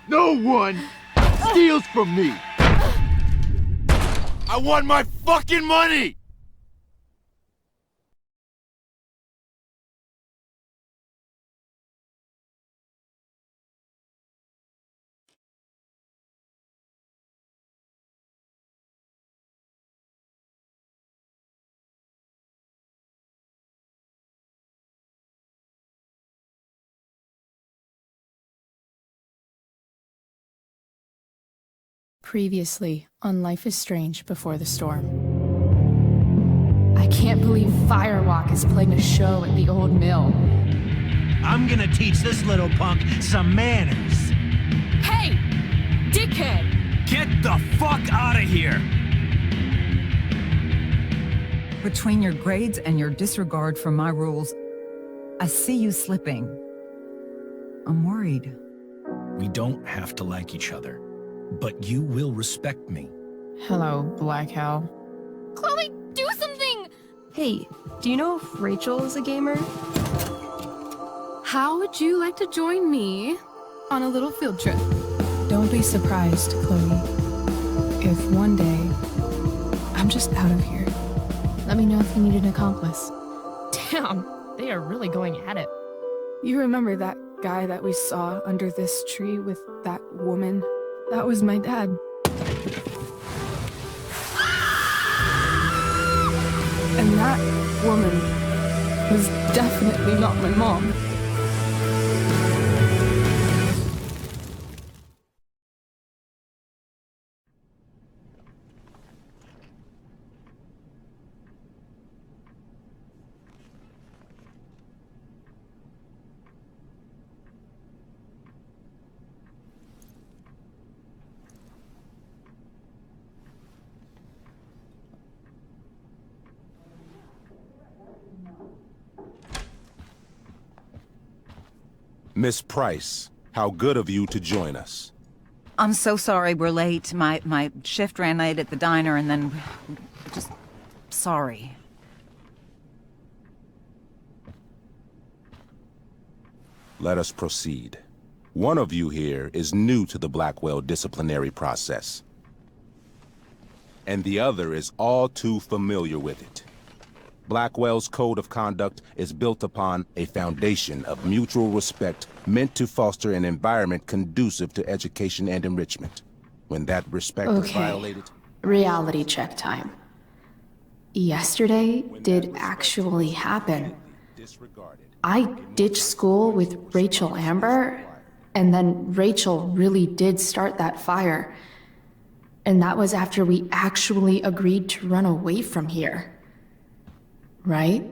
No one steals from me! I want my fucking money! Previously on Life is Strange Before the Storm. I can't believe Firewalk is playing a show at the old mill. I'm gonna teach this little punk some manners. Hey! Dickhead! Get the fuck out of here! Between your grades and your disregard for my rules, I see you slipping. I'm worried. We don't have to like each other, but you will respect me. Hello, Black Hell. Chloe, do something! Hey, do you know if Rachel is a gamer? How would you like to join me on a little field trip? Don't be surprised, Chloe, if one day I'm just out of here. Let me know if you need an accomplice. Damn, they are really going at it. You remember that guy that we saw under this tree with that woman? That was my dad. And that woman was definitely not my mom. Miss Price, how good of you to join us. I'm so sorry we're late. My shift ran late at the diner and then... just... sorry. Let us proceed. One of you here is new to the Blackwell disciplinary process, and the other is all too familiar with it. Blackwell's code of conduct is built upon a foundation of mutual respect meant to foster an environment conducive to education and enrichment. When that respect is violated... Reality check time. Yesterday did actually happen. I ditched school with Rachel Amber, and then Rachel really did start that fire. And that was after we actually agreed to run away from here. Right?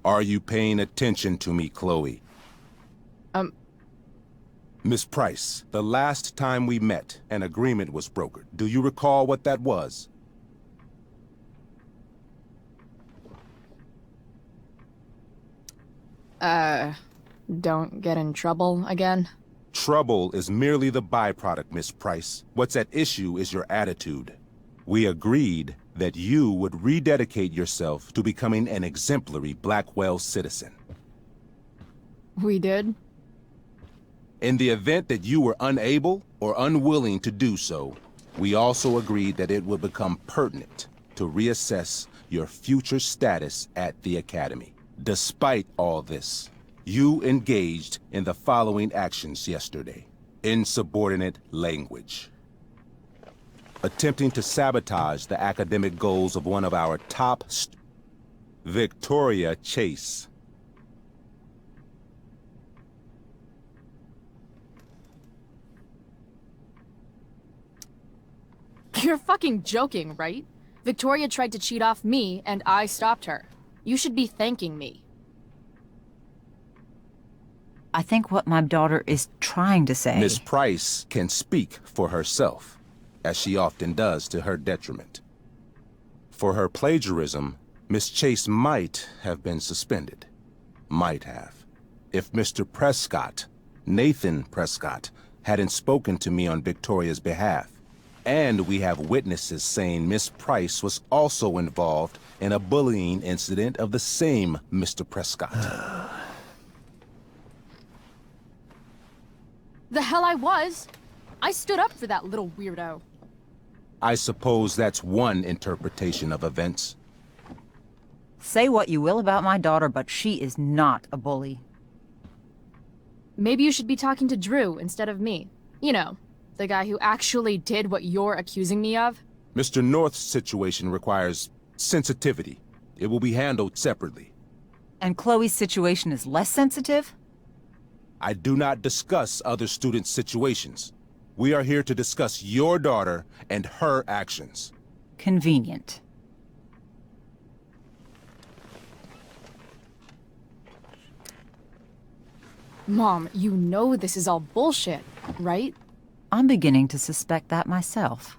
Are you paying attention to me, Chloe? Miss Price, the last time we met, an agreement was brokered. Do you recall what that was? Don't get in trouble again? Trouble is merely the byproduct, Miss Price. What's at issue is your attitude. We agreed that you would rededicate yourself to becoming an exemplary Blackwell citizen. We did? In the event that you were unable or unwilling to do so, we also agreed that it would become pertinent to reassess your future status at the Academy. Despite all this, you engaged in the following actions yesterday. Insubordinate language. Attempting to sabotage the academic goals of one of our top Victoria Chase. You're fucking joking, right? Victoria tried to cheat off me, and I stopped her. You should be thanking me. I think what my daughter is trying to say... Miss Price can speak for herself, as she often does to her detriment. For her plagiarism, Miss Chase might have been suspended. Might have. If Mr. Prescott, Nathan Prescott, hadn't spoken to me on Victoria's behalf. And we have witnesses saying Miss Price was also involved in a bullying incident of the same Mr. Prescott. The hell I was! I stood up for that little weirdo. I suppose that's one interpretation of events. Say what you will about my daughter, but she is not a bully. Maybe you should be talking to Drew instead of me. You know, the guy who actually did what you're accusing me of. Mr. North's situation requires sensitivity. It will be handled separately. And Chloe's situation is less sensitive? I do not discuss other students' situations. We are here to discuss your daughter and her actions. Convenient. Mom, you know this is all bullshit, right? I'm beginning to suspect that myself.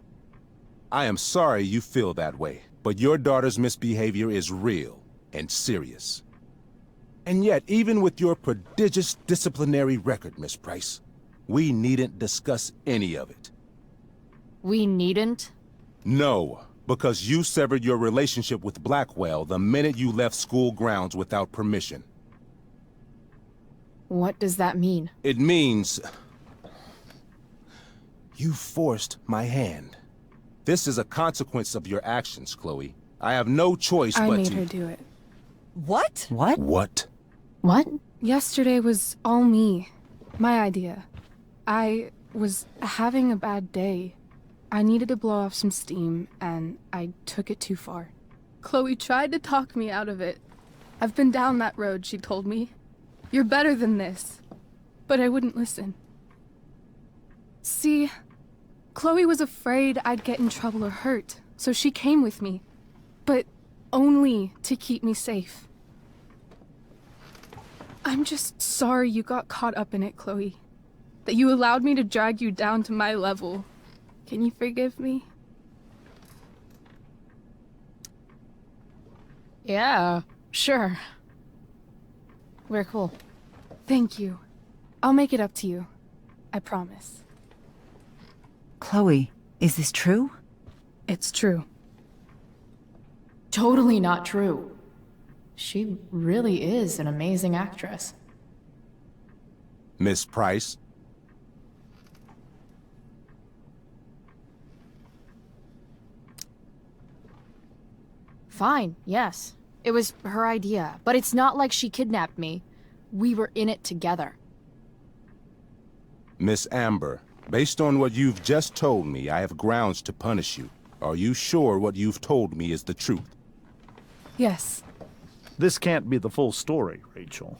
I am sorry you feel that way, but your daughter's misbehavior is real and serious. And yet, even with your prodigious disciplinary record, Miss Price, we needn't discuss any of it. We needn't? No, because you severed your relationship with Blackwell the minute you left school grounds without permission. What does that mean? It means... you forced my hand. This is a consequence of your actions, Chloe. I have no choice but to... I made her do it. What? What? What? What? Yesterday was all me. My idea. I was having a bad day. I needed to blow off some steam, and I took it too far. Chloe tried to talk me out of it. I've been down that road, she told me. You're better than this. But I wouldn't listen. See, Chloe was afraid I'd get in trouble or hurt, so she came with me. But only to keep me safe. I'm just sorry you got caught up in it, Chloe. That you allowed me to drag you down to my level. Can you forgive me? Yeah, sure. We're cool. Thank you. I'll make it up to you. I promise. Chloe, is this true? It's true. Totally not true. She really is an amazing actress. Miss Price? Fine, yes. It was her idea, but it's not like she kidnapped me. We were in it together. Miss Amber, based on what you've just told me, I have grounds to punish you. Are you sure what you've told me is the truth? Yes. This can't be the full story, Rachel.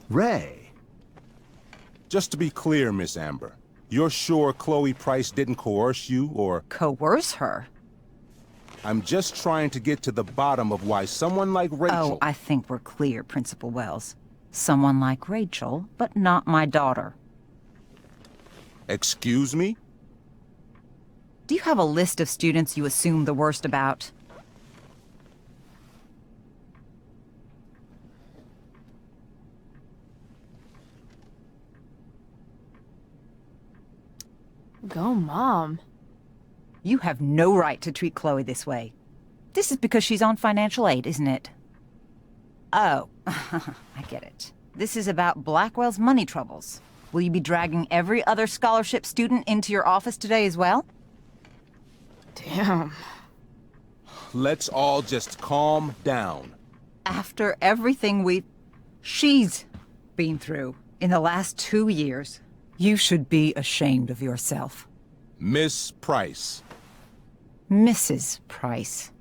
Ray. Just to be clear, Miss Amber, you're sure Chloe Price didn't coerce you, or... Coerce her? I'm just trying to get to the bottom of why someone like Rachel... Oh, I think we're clear, Principal Wells. Someone like Rachel, but not my daughter. Excuse me? Do you have a list of students you assume the worst about? Go, Mom. You have no right to treat Chloe this way. This is because she's on financial aid, isn't it? Oh, I get it. This is about Blackwell's money troubles. Will you be dragging every other scholarship student into your office today as well? Damn. Let's all just calm down. After everything she's been through in the last 2 years, you should be ashamed of yourself. Miss Price. Mrs. Price.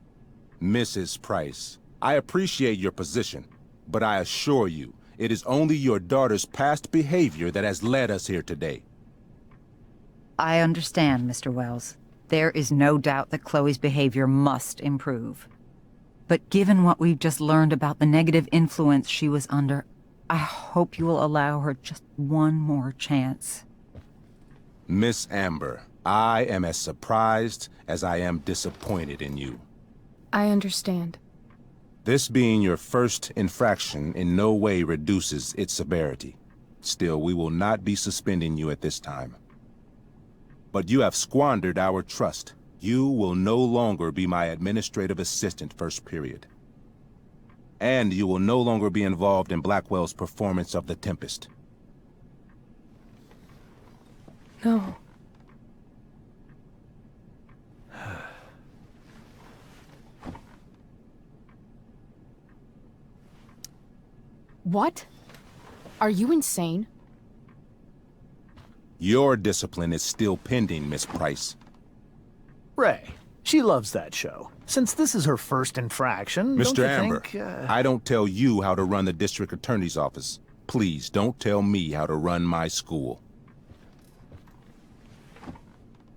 Mrs. Price, I appreciate your position, but I assure you, it is only your daughter's past behavior that has led us here today. I understand, Mr. Wells. There is no doubt that Chloe's behavior must improve. But given what we've just learned about the negative influence she was under, I hope you will allow her just one more chance. Miss Amber, I am as surprised as I am disappointed in you. I understand. This being your first infraction in no way reduces its severity. Still, we will not be suspending you at this time. But you have squandered our trust. You will no longer be my administrative assistant first period. And you will no longer be involved in Blackwell's performance of The Tempest. No. What? Are you insane? Your discipline is still pending, Miss Price. Ray, she loves that show. Since this is her first infraction, don't Mr. you Amber, think, I don't tell you how to run the district attorney's office. Please don't tell me how to run my school.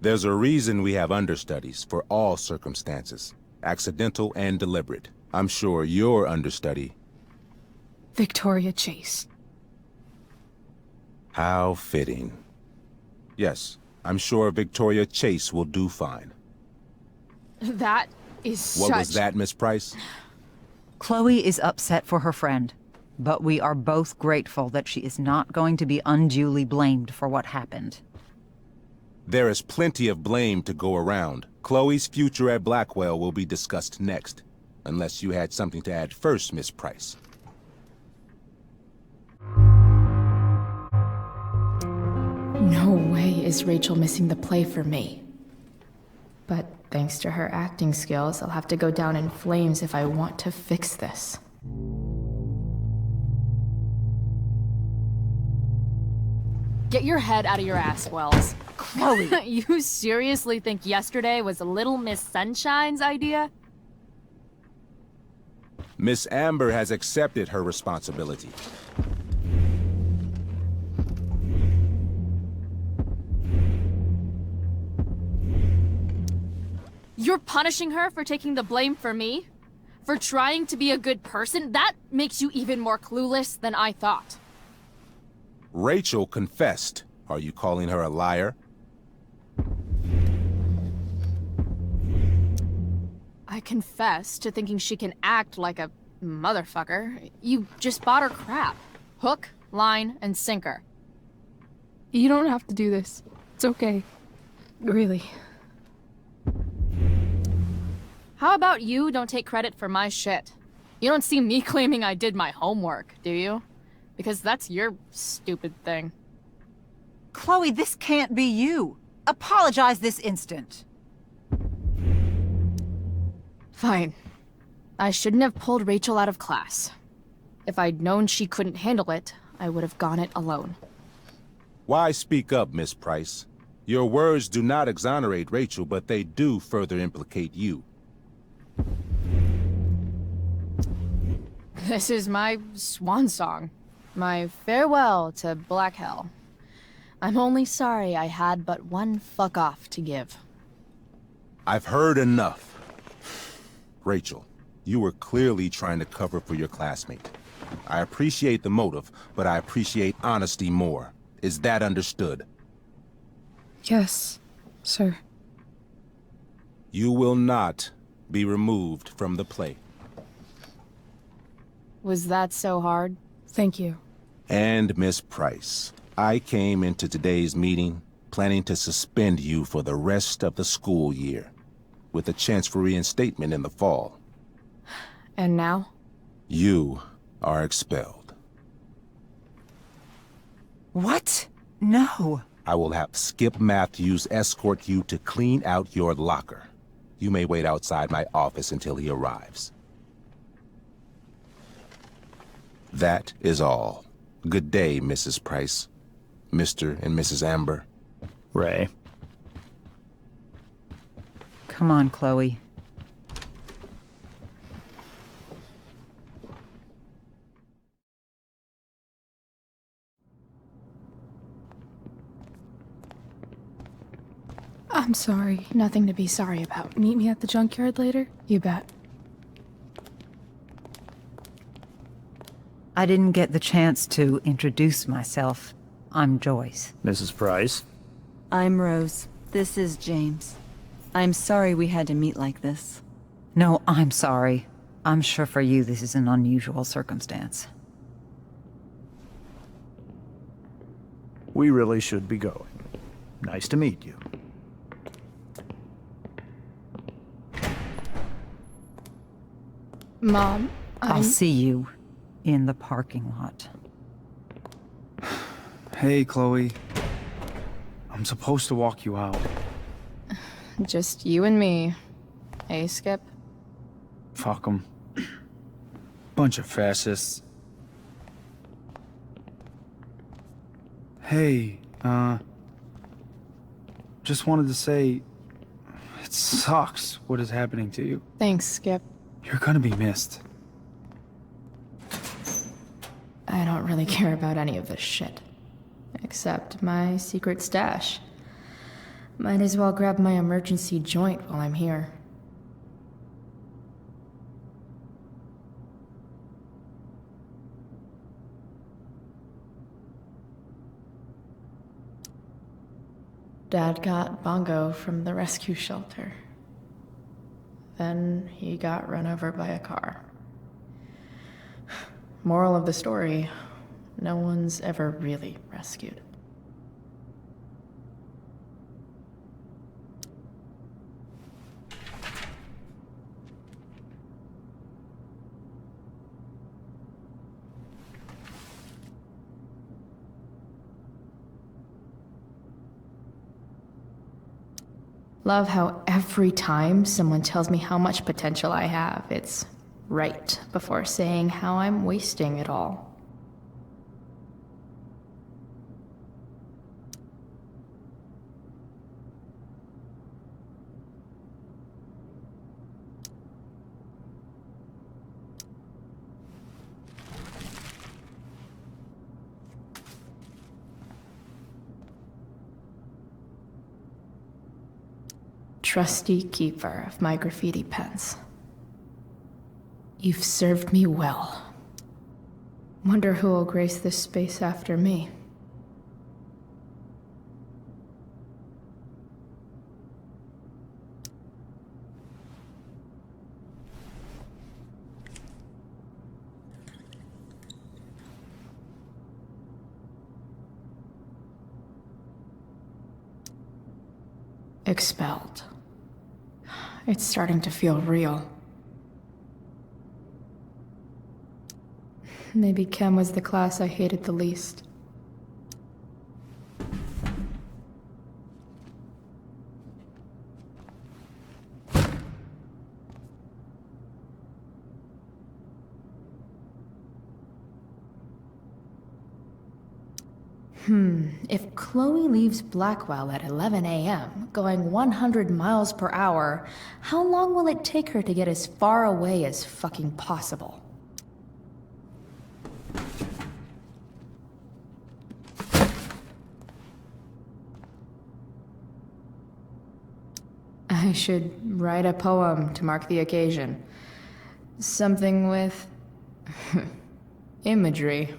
There's a reason we have understudies for all circumstances, accidental and deliberate. I'm sure your understudy... Victoria Chase. How fitting. Yes, I'm sure Victoria Chase will do fine. That is What was that, Miss Price? Chloe is upset for her friend, but we are both grateful that she is not going to be unduly blamed for what happened. There is plenty of blame to go around. Chloe's future at Blackwell will be discussed next. Unless you had something to add first, Miss Price. No way is Rachel missing the play for me. But thanks to her acting skills, I'll have to go down in flames if I want to fix this. Get your head out of your ass, Wells. Chloe! You seriously think yesterday was Little Miss Sunshine's idea? Miss Amber has accepted her responsibility. You're punishing her for taking the blame for me? For trying to be a good person? That makes you even more clueless than I thought. Rachel confessed. Are you calling her a liar? I confess to thinking she can act like a motherfucker. You just bought her crap. Hook, line, and sinker. You don't have to do this. It's okay. Really. How about you don't take credit for my shit? You don't see me claiming I did my homework, do you? Because that's your stupid thing. Chloe, this can't be you. Apologize this instant. Fine. I shouldn't have pulled Rachel out of class. If I'd known she couldn't handle it, I would have gone it alone. Why speak up, Miss Price? Your words do not exonerate Rachel, but they do further implicate you. This is my swan song. My farewell to Black Hell. I'm only sorry I had but one fuck off to give. I've heard enough. Rachel, you were clearly trying to cover for your classmate. I appreciate the motive, but I appreciate honesty more. Is that understood? Yes, sir. You will not be removed from the play. Was that so hard? Thank you. And Miss Price, I came into today's meeting planning to suspend you for the rest of the school year, with a chance for reinstatement in the fall. And now? You are expelled. What? No. I will have Skip Matthews escort you to clean out your locker. You may wait outside my office until he arrives. That is all. Good day, Mrs. Price. Mr. and Mrs. Amber. Ray. Come on, Chloe. I'm sorry. Nothing to be sorry about. Meet me at the junkyard later? You bet. I didn't get the chance to introduce myself. I'm Joyce. Mrs. Price. I'm Rose. This is James. I'm sorry we had to meet like this. No, I'm sorry. I'm sure for you this is an unusual circumstance. We really should be going. Nice to meet you. Mom, I'll see you in the parking lot. Hey, Chloe. I'm supposed to walk you out. Just you and me. Hey, Skip? Fuck 'em. Bunch of fascists. Hey, just wanted to say, it sucks what is happening to you. Thanks, Skip. You're gonna be missed. I don't really care about any of this shit. Except my secret stash. Might as well grab my emergency joint while I'm here. Dad got Bongo from the rescue shelter. Then he got run over by a car. Moral of the story, no one's ever really rescued. Love how every time someone tells me how much potential I have, it's right before saying how I'm wasting it all. Trusty keeper of my graffiti pens. You've served me well. Wonder who will grace this space after me. Expelled. It's starting to feel real. Maybe Chem was the class I hated the least. If Chloe leaves Blackwell at 11 a.m., going 100 miles per hour, how long will it take her to get as far away as fucking possible? I should write a poem to mark the occasion. Something with imagery.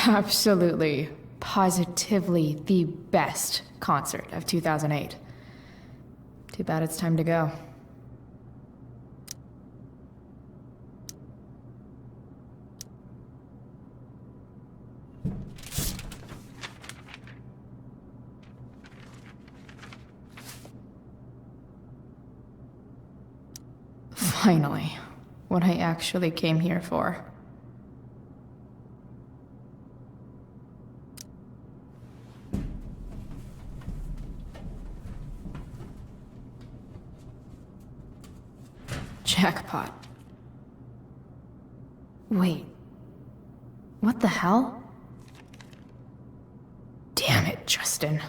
Absolutely, positively the best concert of 2008. Too bad it's time to go. Finally, what I actually came here for. Jackpot. Wait. What the hell? Damn it, Justin.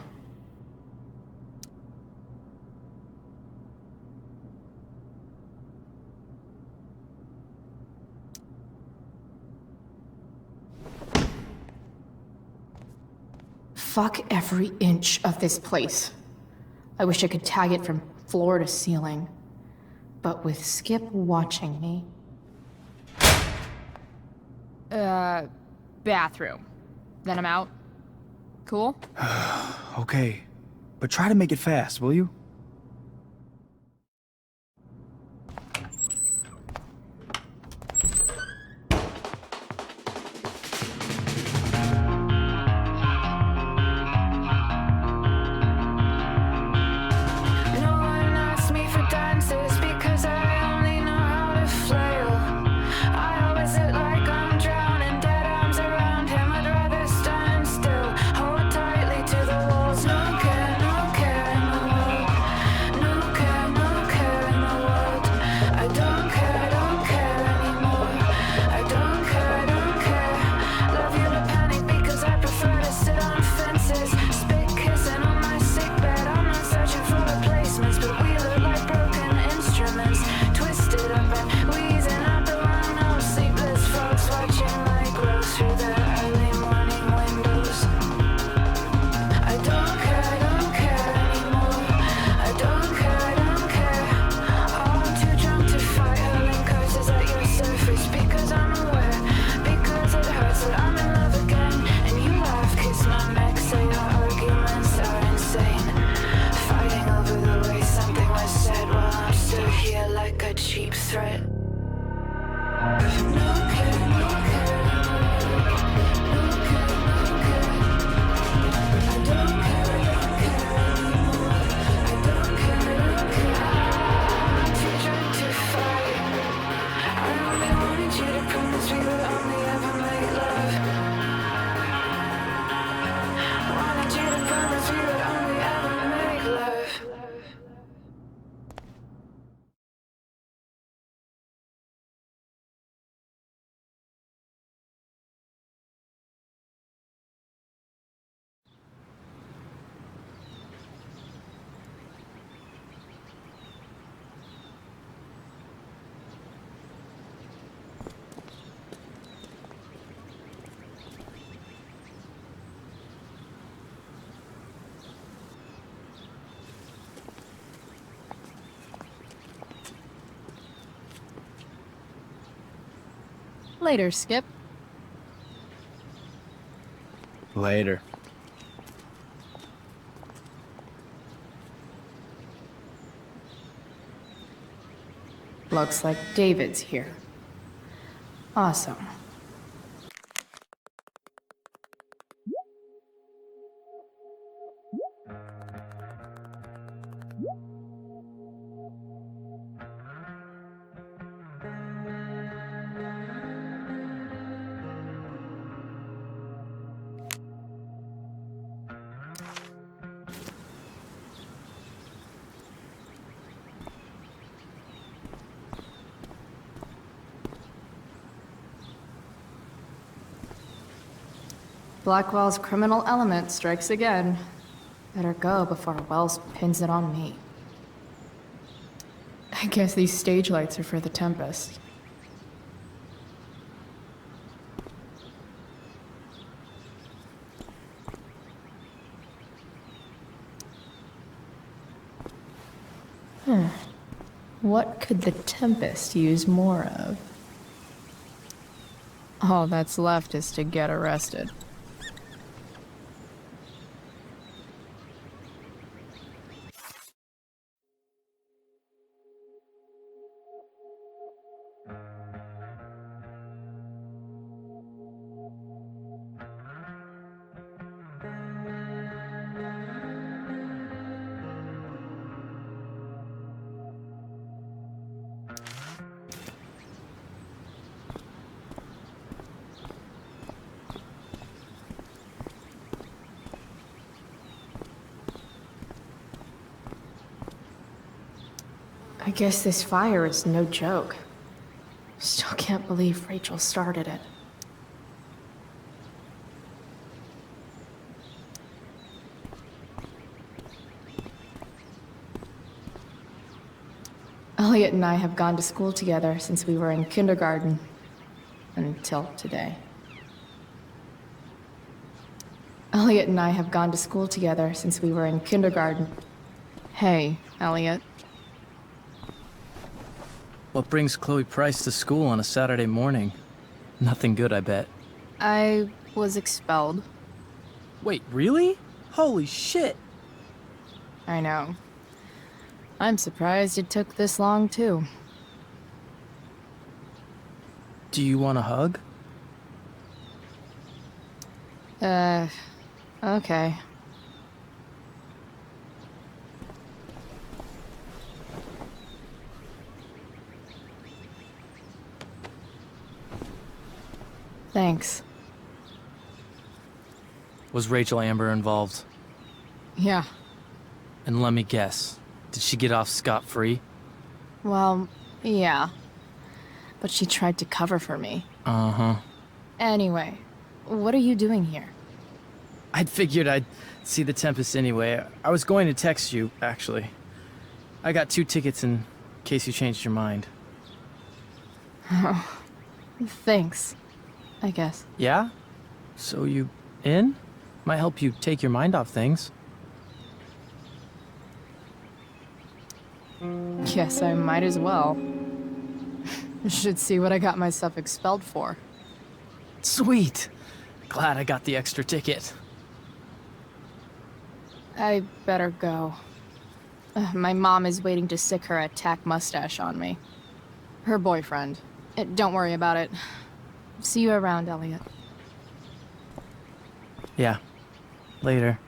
Fuck every inch of this place. I wish I could tag it from floor to ceiling. But with Skip watching me... bathroom. Then I'm out. Cool? Okay, but try to make it fast, will you? Flail. I always look like I'm drowning, dead arms around him. I'd you to promise we would only ever make love. Wanted you to promise we would only ever make love. Later, Skip. Later. Looks like David's here. Awesome. Blackwell's criminal element strikes again. Better go before Wells pins it on me. I guess these stage lights are for the Tempest. What could the Tempest use more of? All that's left is to get arrested. I guess this fire is no joke. Still can't believe Rachel started it. Elliot and I have gone to school together since we were in kindergarten. Until today. Elliot and I have gone to school together since we were in kindergarten. Hey, Elliot. What brings Chloe Price to school on a Saturday morning? Nothing good, I bet. I was expelled. Wait, really? Holy shit! I know. I'm surprised it took this long, too. Do you want a hug? Okay. Thanks. Was Rachel Amber involved? Yeah. And let me guess, did she get off scot-free? Well, yeah. But she tried to cover for me. Uh-huh. Anyway, what are you doing here? I'd figured I'd see the Tempest anyway. I was going to text you, actually. I got 2 tickets in case you changed your mind. Oh, thanks. I guess. Yeah? So you in? Might help you take your mind off things. Guess I might as well. Should see what I got myself expelled for. Sweet! Glad I got the extra ticket. I better go. My mom is waiting to sick her attack mustache on me. Her boyfriend. Don't worry about it. See you around, Elliot. Yeah. Later.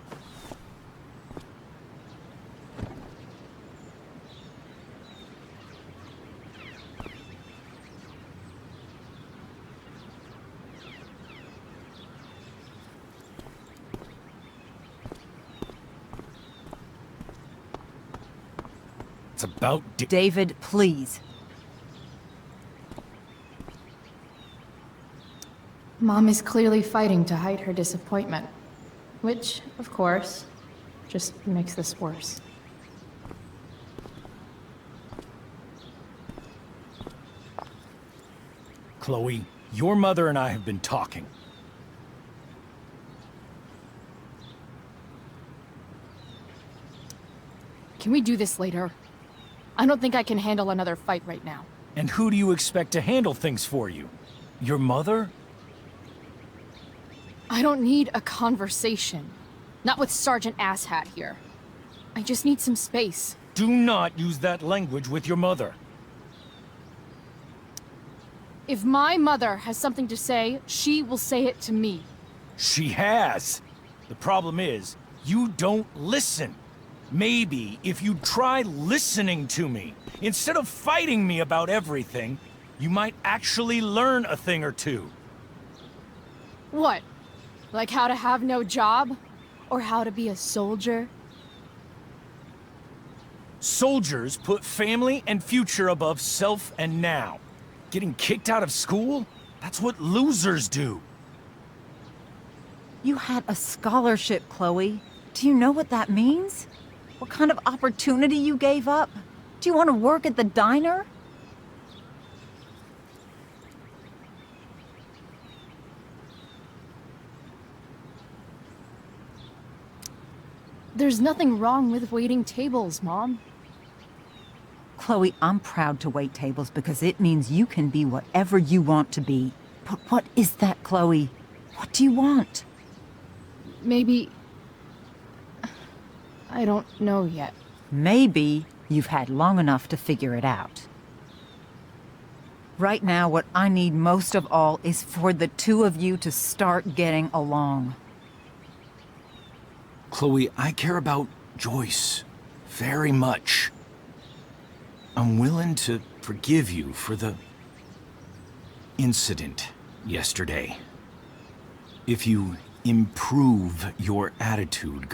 It's about David, please. Mom is clearly fighting to hide her disappointment, which, of course, just makes this worse. Chloe, your mother and I have been talking. Can we do this later? I don't think I can handle another fight right now. And who do you expect to handle things for you? Your mother? I don't need a conversation. Not with Sergeant Asshat here. I just need some space. Do not use that language with your mother. If my mother has something to say, she will say it to me. She has. The problem is, you don't listen. Maybe if you try listening to me, instead of fighting me about everything, you might actually learn a thing or two. What? Like how to have no job? Or how to be a soldier? Soldiers put family and future above self and now. Getting kicked out of school? That's what losers do. You had a scholarship, Chloe. Do you know what that means? What kind of opportunity you gave up? Do you want to work at the diner? There's nothing wrong with waiting tables, Mom. Chloe, I'm proud to wait tables because it means you can be whatever you want to be. But what is that, Chloe? What do you want? Maybe... I don't know yet. Maybe you've had long enough to figure it out. Right now, what I need most of all is for the two of you to start getting along. Chloe, I care about Joyce very much. I'm willing to forgive you for the incident yesterday. If you improve your attitude,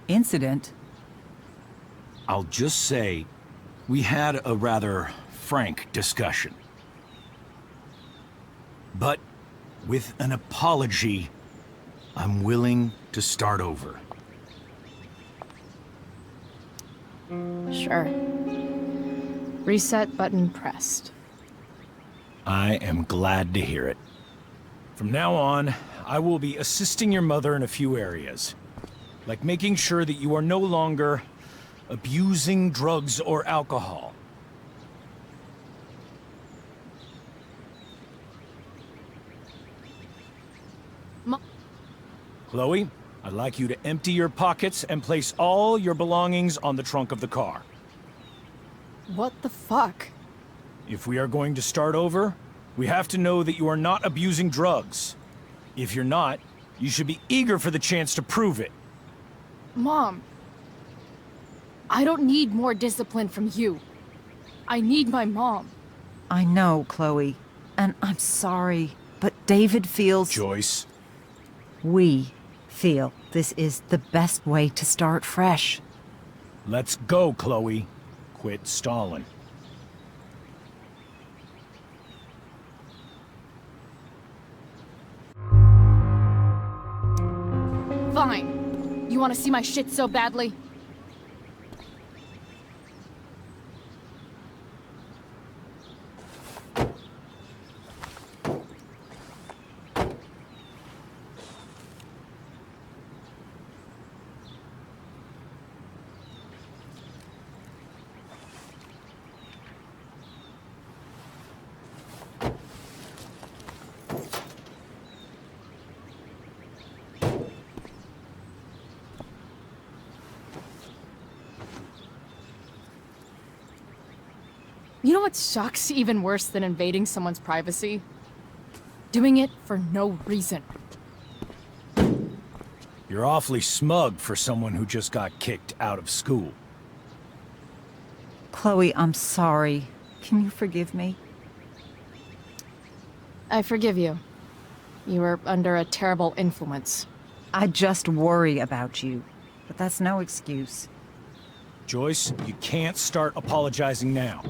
Incident? I'll just say, we had a rather frank discussion. But with an apology, I'm willing to start over. Sure. Reset button pressed. I am glad to hear it. From now on, I will be assisting your mother in a few areas. Like making sure that you are no longer abusing drugs or alcohol. Chloe, I'd like you to empty your pockets and place all your belongings on the trunk of the car. What the fuck? If we are going to start over, we have to know that you are not abusing drugs. If you're not, you should be eager for the chance to prove it. Mom, I don't need more discipline from you. I need my mom. I know, Chloe, and I'm sorry, but David feels... Joyce. We feel this is the best way to start fresh. Let's go, Chloe. Quit stalling. Fine. You want to see my shit so badly? You know what sucks even worse than invading someone's privacy? Doing it for no reason. You're awfully smug for someone who just got kicked out of school. Chloe, I'm sorry. Can you forgive me? I forgive you. You were under a terrible influence. I just worry about you, but that's no excuse. Joyce, you can't start apologizing now.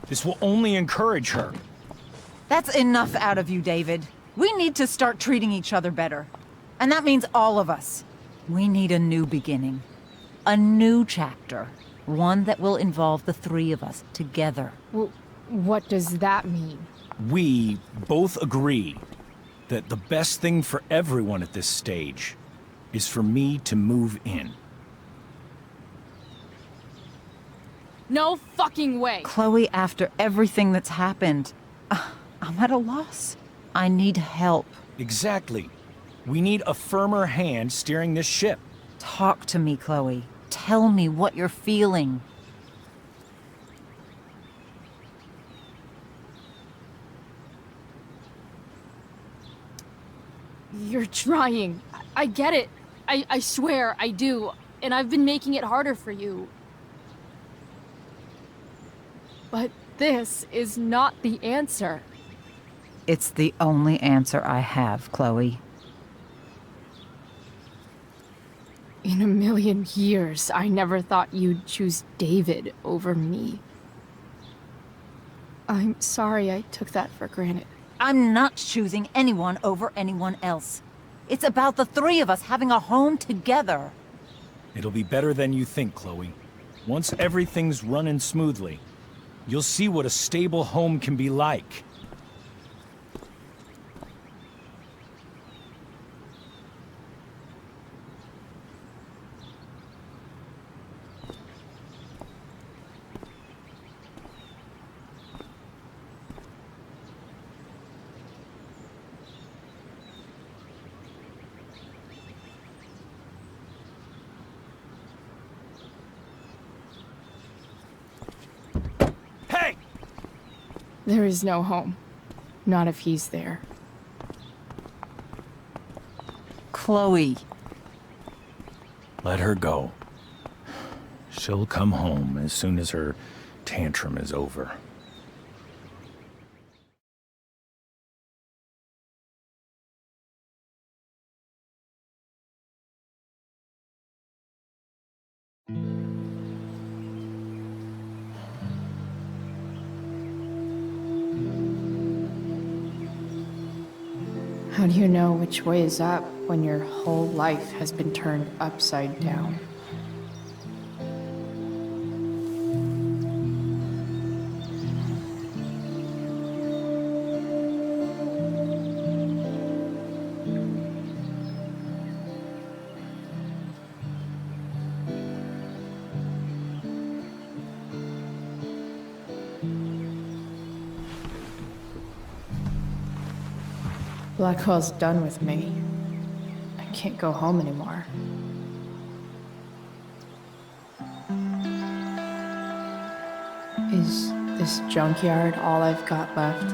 This will only encourage her. That's enough out of you, David. We need to start treating each other better. And that means all of us. We need a new beginning. A new chapter. One that will involve the three of us together. What does that mean? We both agree that the best thing for everyone at this stage is for me to move in. No fucking way! Chloe, after everything that's happened, I'm at a loss. I need help. Exactly. We need a firmer hand steering this ship. Talk to me, Chloe. Tell me what you're feeling. You're trying. I get it. I swear, I do. And I've been making it harder for you. But this is not the answer. It's the only answer I have, Chloe. In a million years, I never thought you'd choose David over me. I'm sorry I took that for granted. I'm not choosing anyone over anyone else. It's about the three of us having a home together. It'll be better than you think, Chloe. Once everything's running smoothly, you'll see what a stable home can be like. There is no home. Not if he's there. Chloe. Let her go. She'll come home as soon as her tantrum is over. How do you know which way is up when your whole life has been turned upside down? Blackwell's done with me. I can't go home anymore. Is this junkyard all I've got left?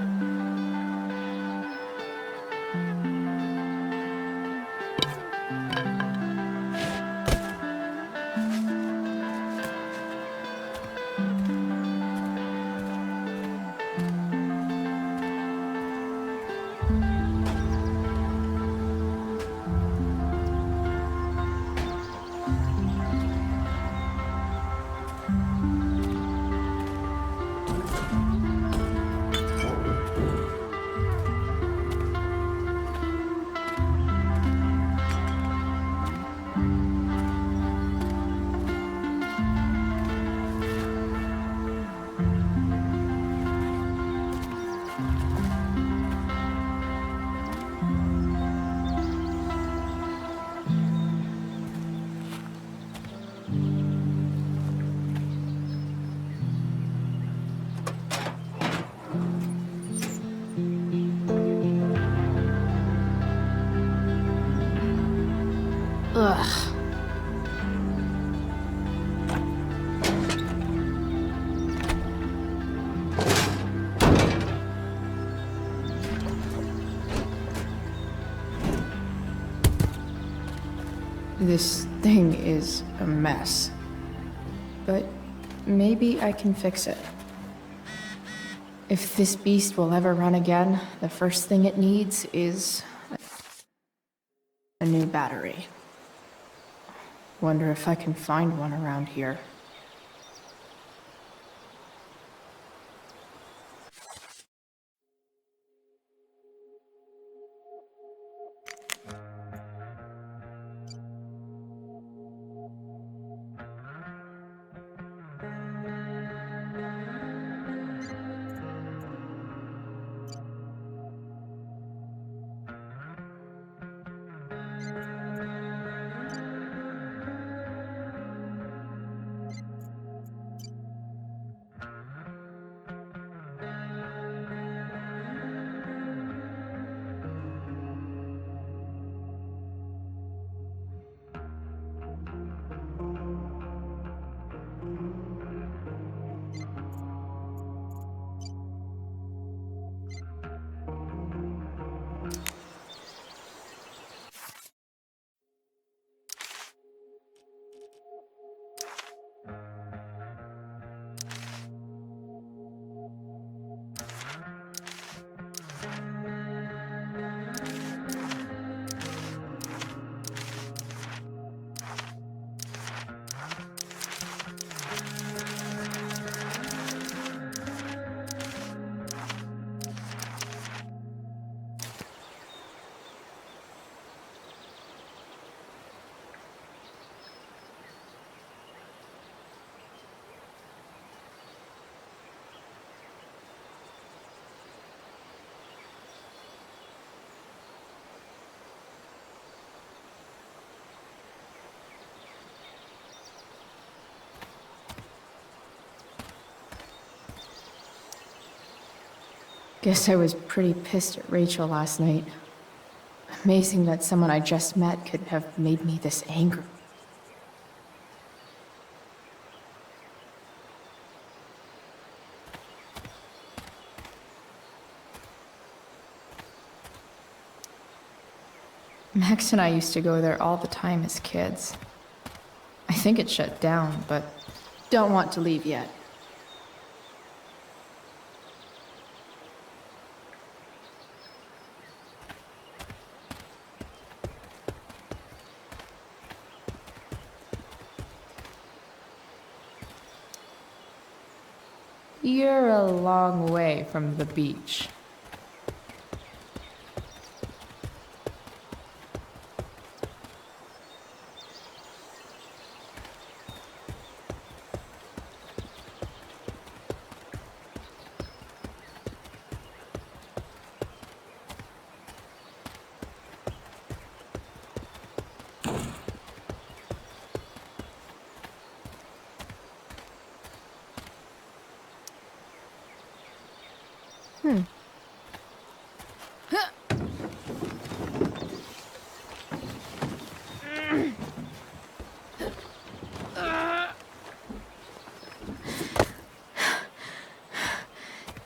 Ugh. This thing is a mess. But maybe I can fix it. If this beast will ever run again, the first thing it needs is a new battery. Wonder if I can find one around here. Guess I was pretty pissed at Rachel last night. Amazing that someone I just met could have made me this angry. Max and I used to go there all the time as kids. I think it shut down, but don't want to leave yet. You're a long way from the beach.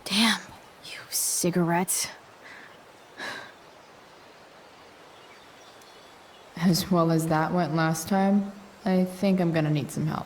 Damn, you cigarettes. As well as that went last time, I think I'm gonna need some help.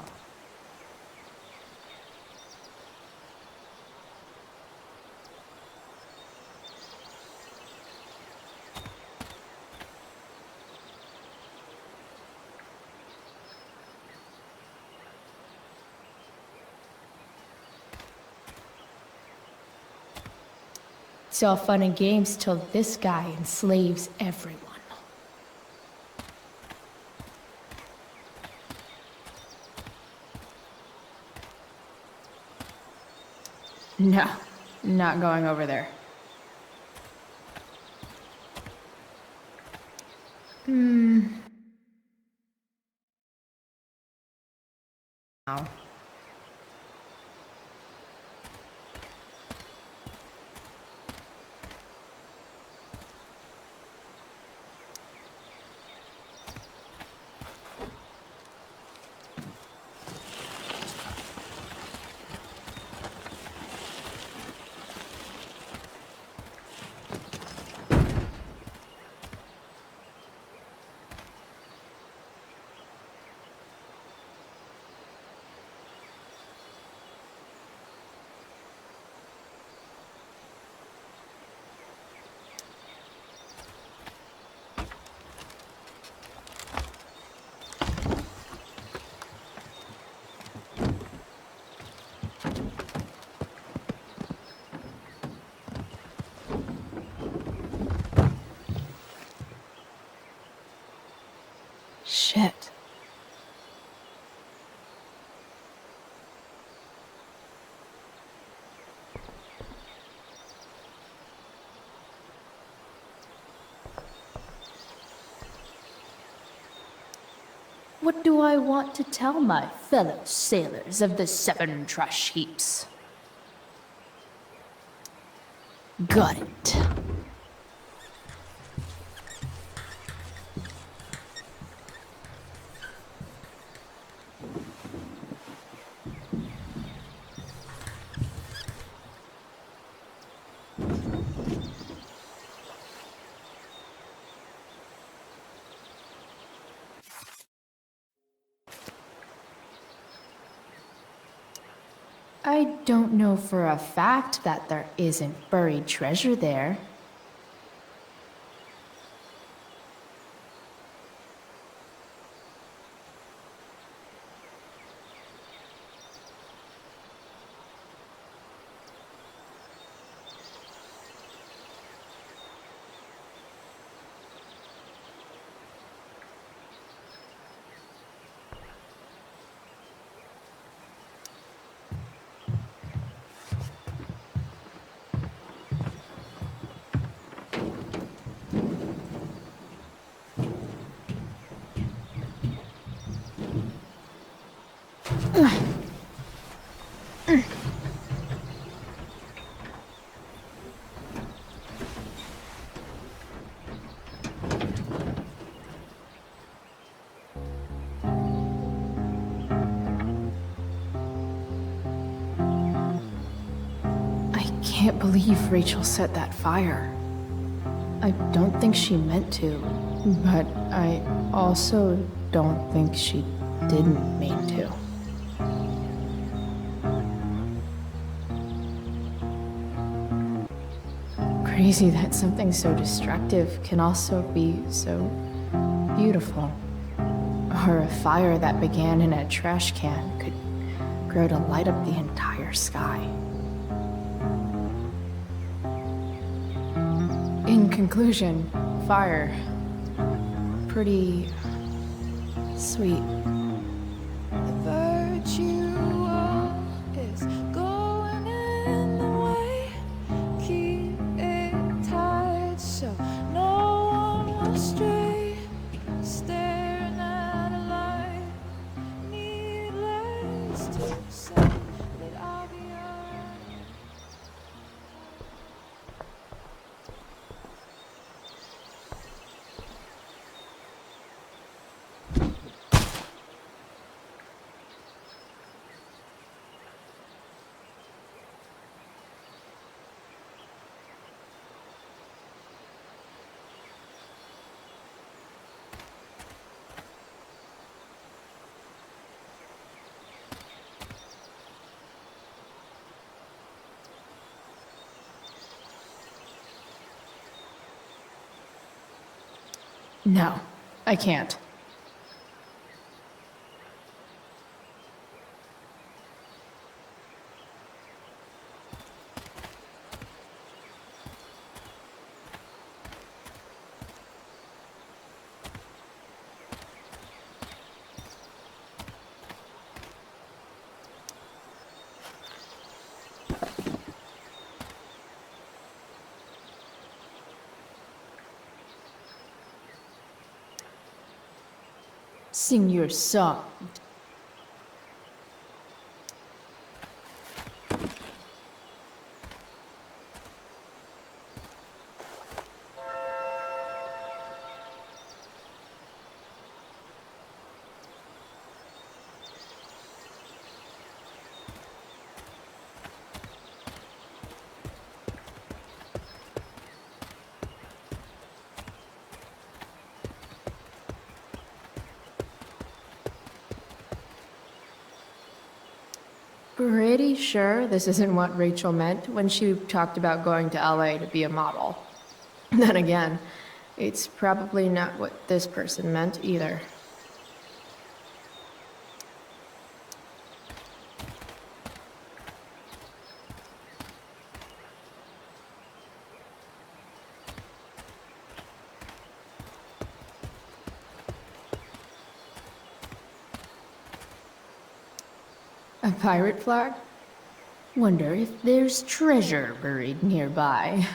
It's all fun and games till this guy enslaves everyone. No, not going over there. Ow. Shit. What do I want to tell my fellow sailors of the 7 trash heaps? Got it. I don't know for a fact that there isn't buried treasure there. can't believe Rachel set that fire. I don't think she meant to, but I also don't think she didn't mean to. Crazy that something so destructive can also be so beautiful. Or a fire that began in a trash can could grow to light up the entire sky. In conclusion, fire. Pretty sweet. The virtue is going in the way. Keep it tight so no one will stray. Staring at a light, needless to say that I'll be alright. No, I can't. Sing your song. Pretty sure this isn't what Rachel meant when she talked about going to LA to be a model. Then again, it's probably not what this person meant either. A pirate flag? Wonder if there's treasure buried nearby.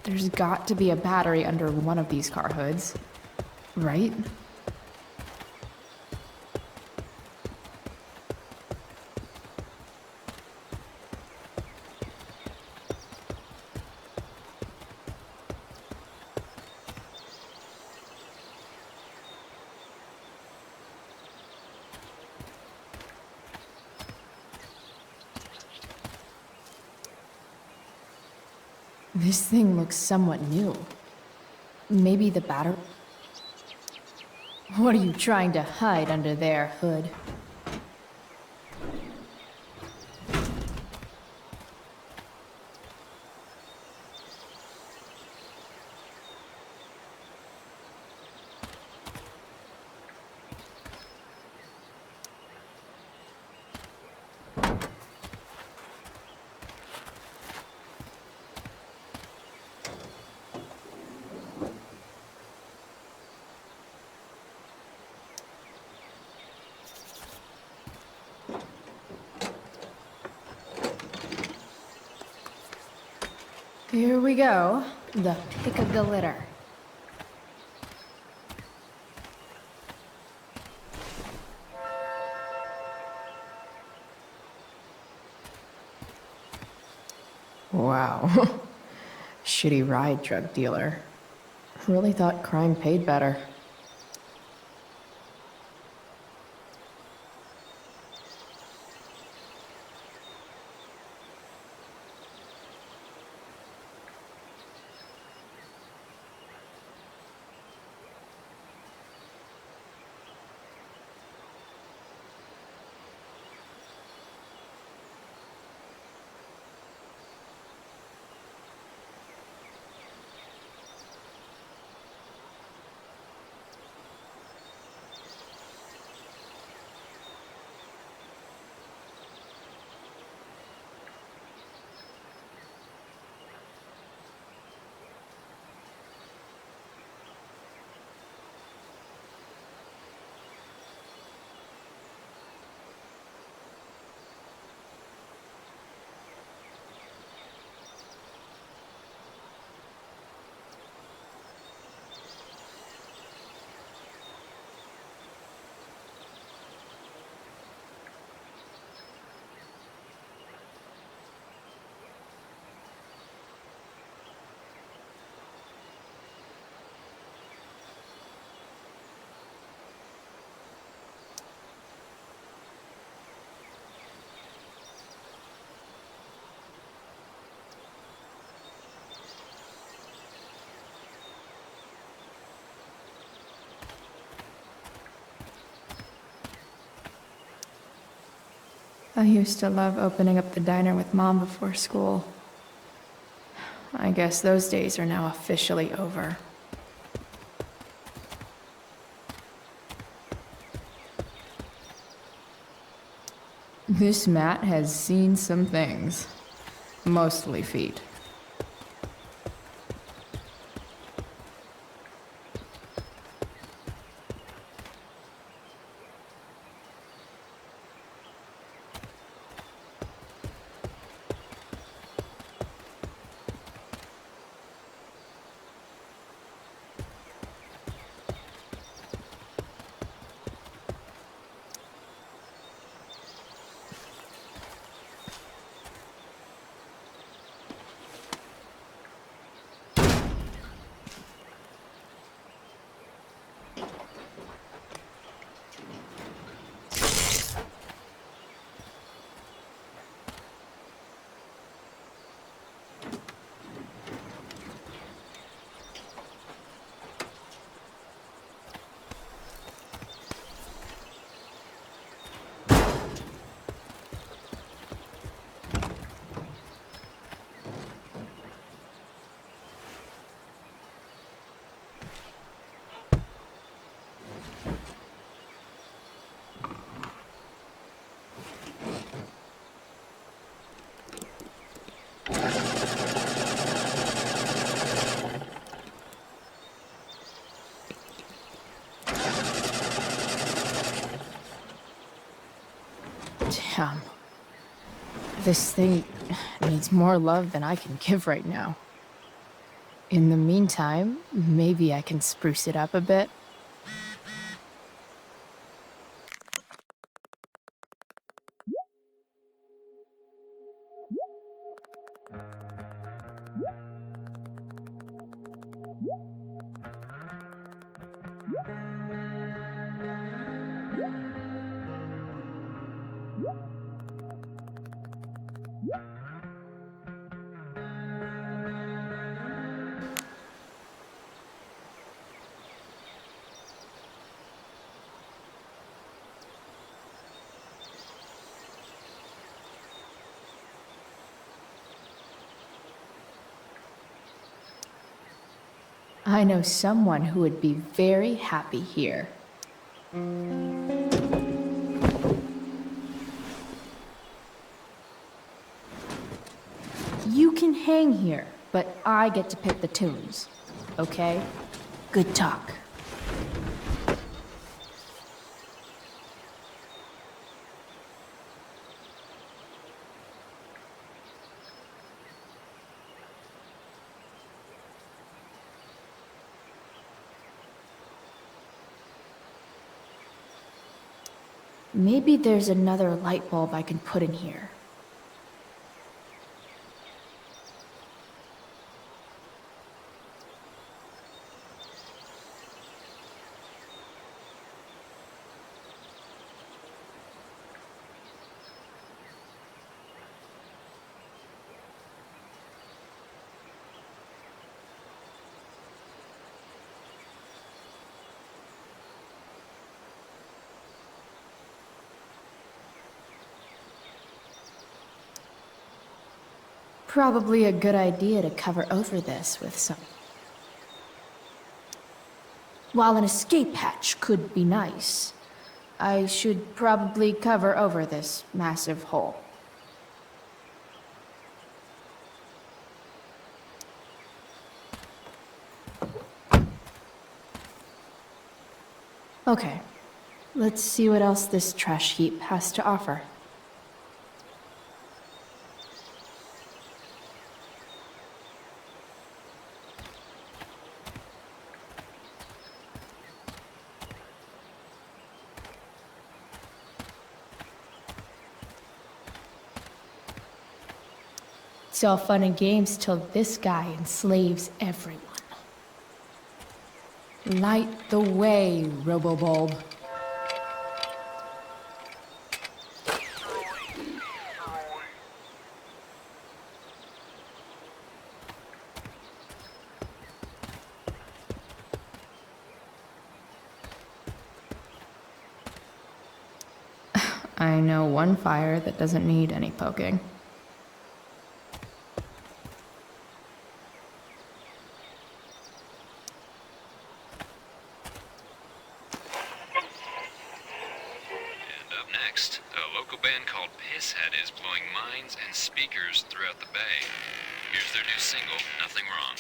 There's got to be a battery under one of these car hoods, right? This thing looks somewhat new. Maybe the battery... What are you trying to hide under there, Hood? Here we go. The pick of the litter. Wow. Shitty ride drug dealer. Really thought crime paid better. I used to love opening up the diner with Mom before school. I guess those days are now officially over. This mat has seen some things. Mostly feet. Damn. This thing needs more love than I can give right now. In the meantime, maybe I can spruce it up a bit. I know someone who would be very happy here. You can hang here, but I get to pick the tunes. Okay? Good talk. Maybe there's another light bulb I can put in here. Probably a good idea to cover over this with some... While an escape hatch could be nice, I should probably cover over this massive hole. Okay, let's see what else this trash heap has to offer. It's all fun and games till this guy enslaves everyone. Light the way, Robobulb. I know one fire that doesn't need any poking. Here's their new single, Nothing Wrong.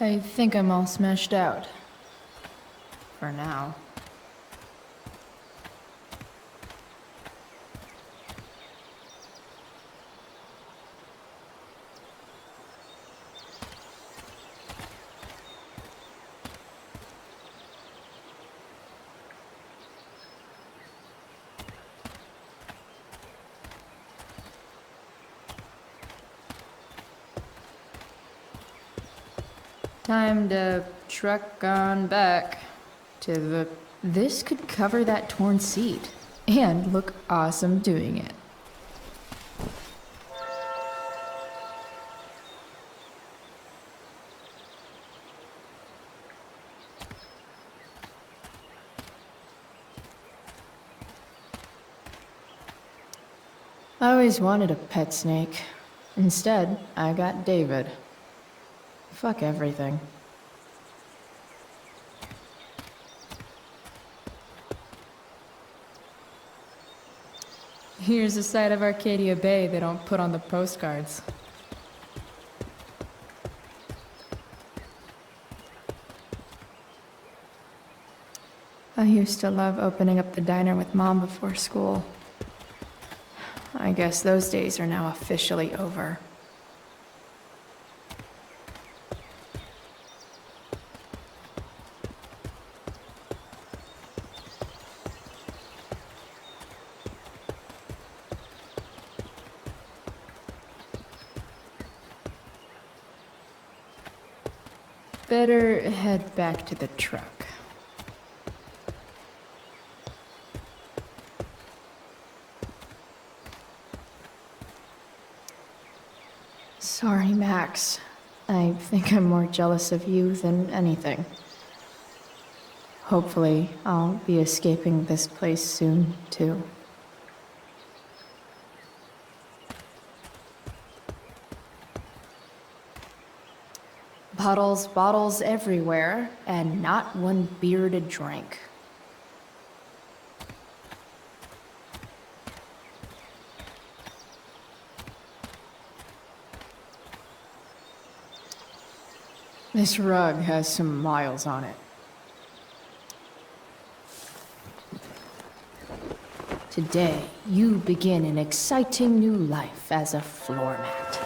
I think I'm all smashed out. For now. Time to truck on back to the... This could cover that torn seat and look awesome doing it. I always wanted a pet snake. Instead, I got David. Fuck everything. Here's a side of Arcadia Bay they don't put on the postcards. I used to love opening up the diner with Mom before school. I guess those days are now officially over. Better head back to the truck. Sorry, Max. I think I'm more jealous of you than anything. Hopefully, I'll be escaping this place soon, too. Bottles everywhere, and not one beer to drink. This rug has some miles on it. Today, you begin an exciting new life as a floor mat.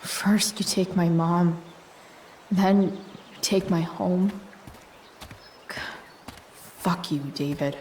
First you take my mom, then you take my home. Fuck you, David.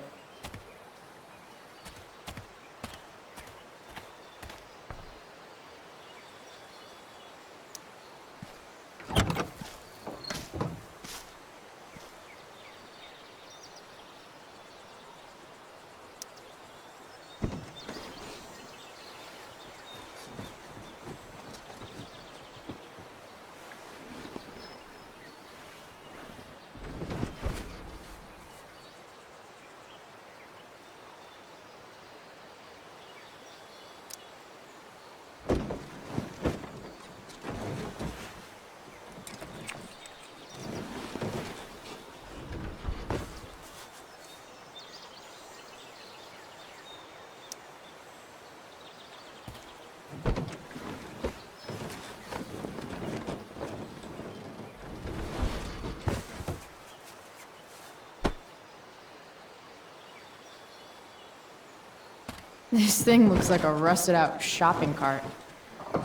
This thing looks like a rusted out shopping cart.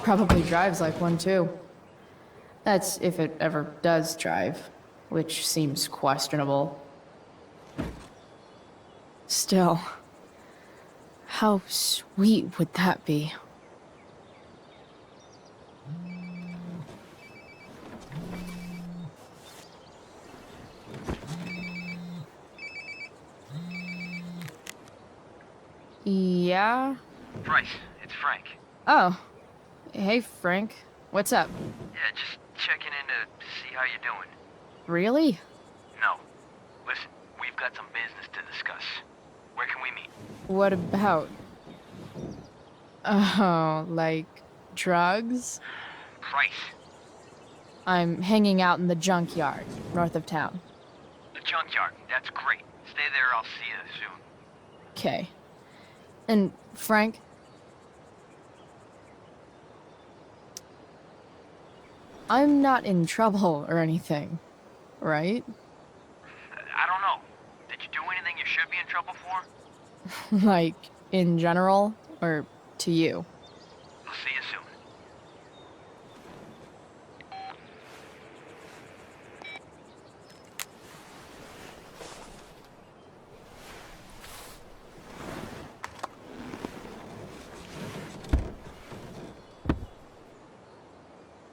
Probably drives like one too. That's if it ever does drive, which seems questionable. Still, how sweet would that be? Yeah? Bryce, it's Frank. Oh. Hey, Frank. What's up? Yeah, just checking in to see how you're doing. Really? No. Listen, we've got some business to discuss. Where can we meet? What about? Oh, like drugs? Bryce. I'm hanging out in the Junkyard, north of town. The Junkyard. That's great. Stay there, I'll see you soon. Okay. And, Frank? I'm not in trouble or anything, right? I don't know. Did you do anything you should be in trouble for? Like, in general, or to you? I'll see you soon.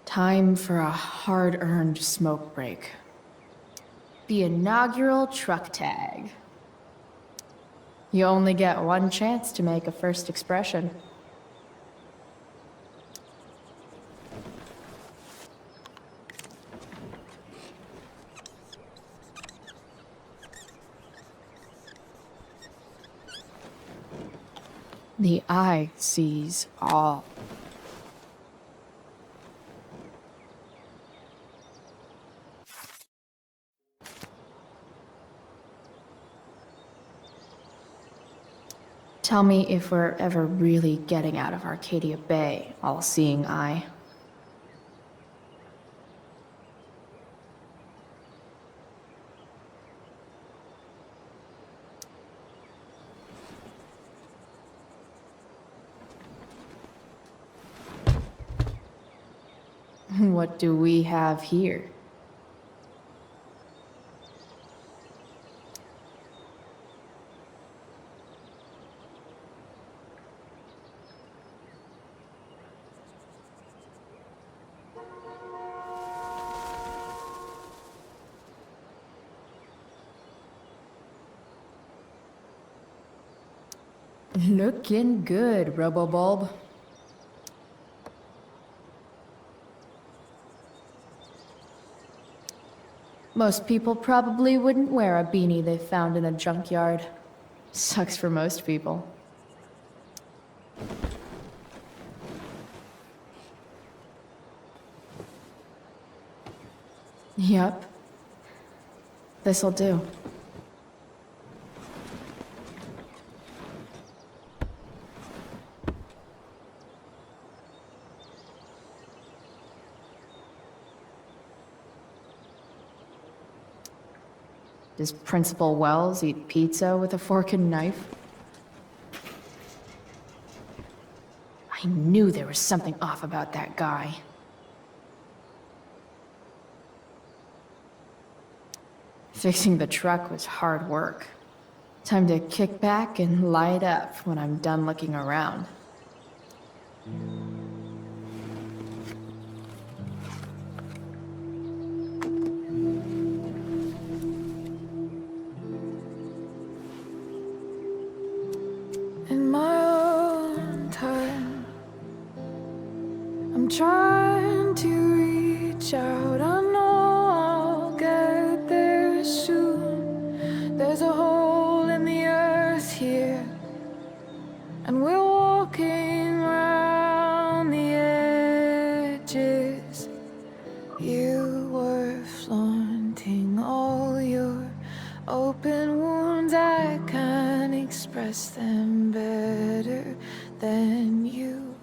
Time for a hard-earned smoke break. The inaugural truck tag. You only get one chance to make a first expression. The eye sees all. Tell me if we're ever really getting out of Arcadia Bay, all-seeing eye. What do we have here? Looking good, Robobulb. Most people probably wouldn't wear a beanie they found in a junkyard. Sucks for most people. Yep. This'll do. Does Principal Wells eat pizza with a fork and knife? I knew there was something off about that guy. Fixing the truck was hard work. Time to kick back and light up when I'm done looking around. In my own time, I'm trying to reach out. I know I'll get there soon. There's a hole in the earth here, and we're walking around the edges. You were flaunting all your open wounds. I can't express them better than you.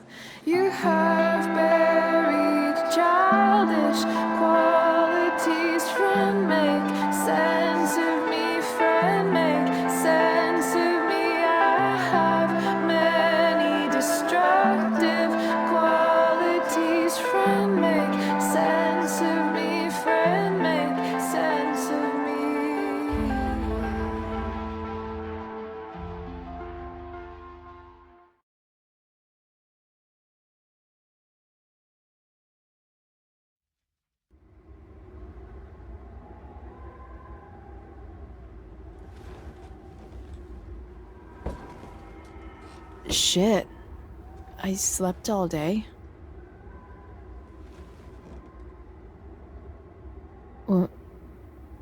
You have buried childish qualities. Friend, make sense of me. Friend, make sense of me. I have many destructive qualities. Friend, make sense of me. Friend, make sense of me. Shit. I slept all day.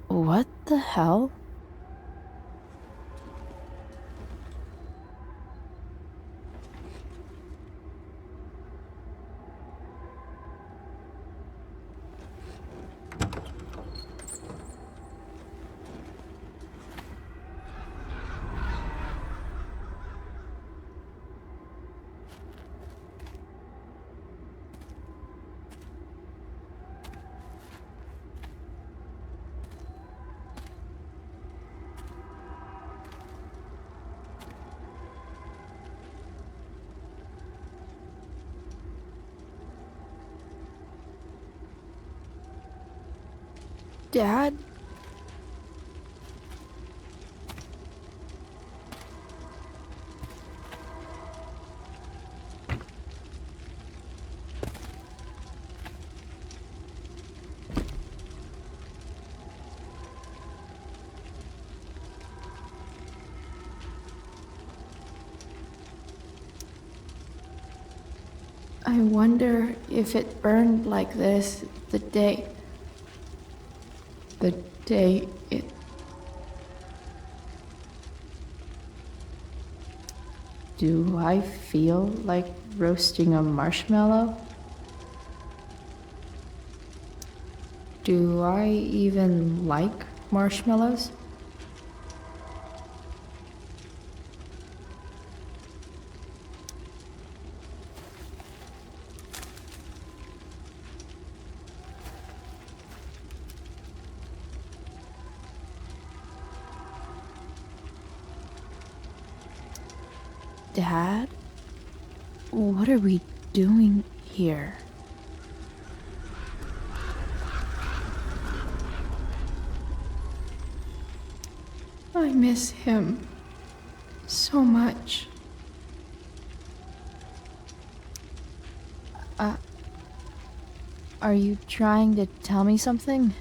What the hell? Dad? I wonder if it burned like this the day it... Do I feel like roasting a marshmallow? Do I even like marshmallows? Dad? What are we doing here? I miss him so much. Are you trying to tell me something?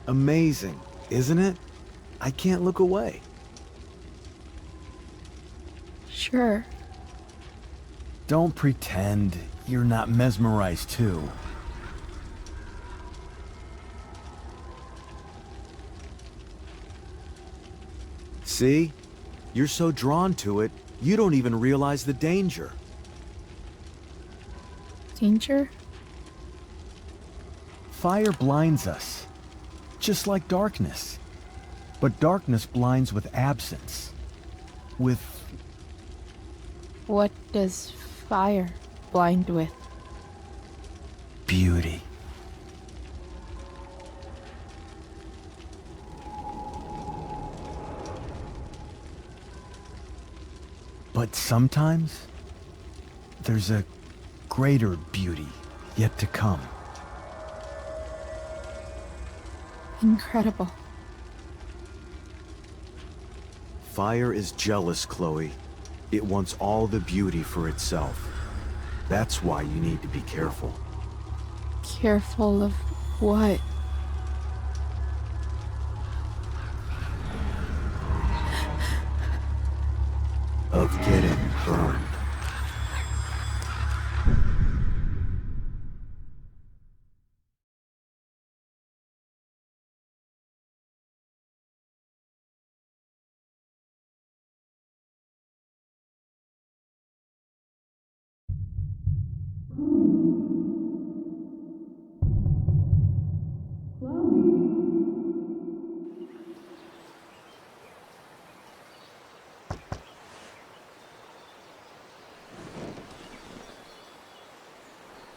Amazing, isn't it? I can't look away. Sure. Don't pretend you're not mesmerized too. See? You're so drawn to it, you don't even realize the danger. Danger? Fire blinds us, just like darkness. But darkness blinds with absence. With... What does fire blind with? beauty. But sometimes, there's a greater beauty yet to come. Incredible. Fire is jealous, Chloe. It wants all the beauty for itself. That's why you need to be careful. Careful of what? Of getting burned.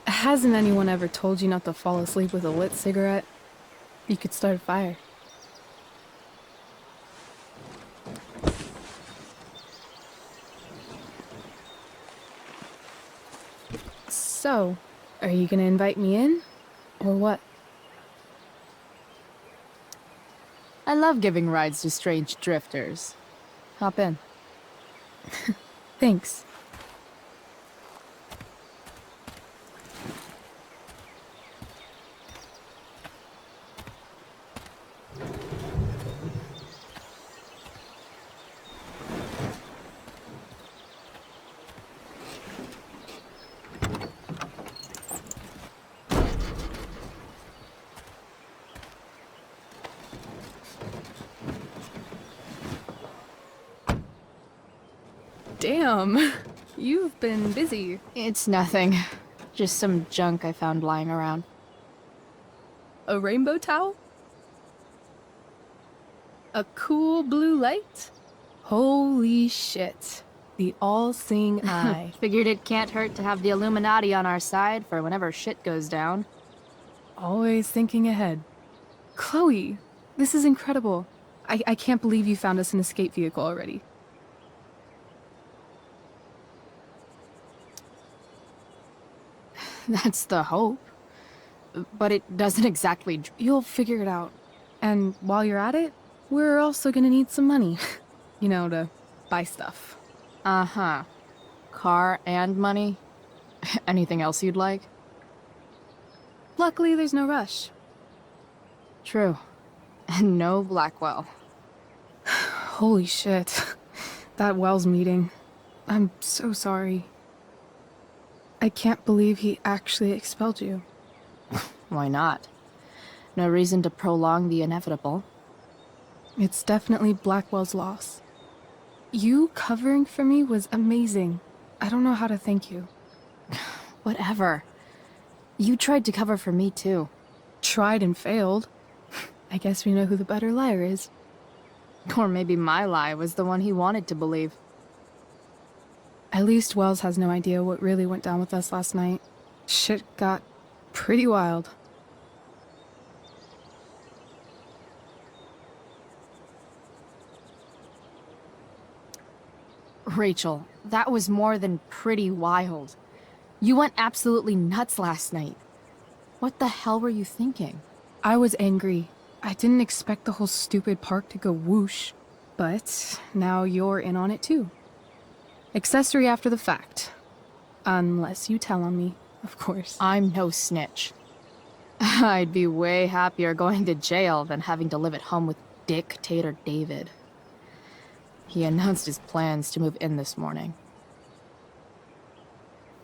Hasn't anyone ever told you not to fall asleep with a lit cigarette? You could start a fire. So, are you gonna invite me in? Or what? I love giving rides to strange drifters. Hop in. Thanks. Damn, you've been busy. It's nothing. Just some junk I found lying around. A rainbow towel? A cool blue light? Holy shit. The all-seeing eye. Figured it can't hurt to have the Illuminati on our side for whenever shit goes down. Always thinking ahead. Chloe, this is incredible. I can't believe you found us an escape vehicle already. That's the hope. But it doesn't exactly... You'll figure it out. And while you're at it, we're also gonna need some money. You know, to buy stuff. Uh-huh. Car and money? Anything else you'd like? Luckily, there's no rush. True. And no Blackwell. Holy shit. That Wells meeting. I'm so sorry. I can't believe he actually expelled you. Why not? No reason to prolong the inevitable. It's definitely Blackwell's loss. You covering for me was amazing. I don't know how to thank you. Whatever. You tried to cover for me too. Tried and failed. I guess we know who the better liar is. Or maybe my lie was the one he wanted to believe. At least Wells has no idea what really went down with us last night. Shit got pretty wild. Rachel, that was more than pretty wild. You went absolutely nuts last night. What the hell were you thinking? I was angry. I didn't expect the whole stupid park to go whoosh. But now you're in on it too. Accessory after the fact. Unless you tell on me, of course. I'm no snitch. I'd be way happier going to jail than having to live at home with Dictator David. He announced his plans to move in this morning.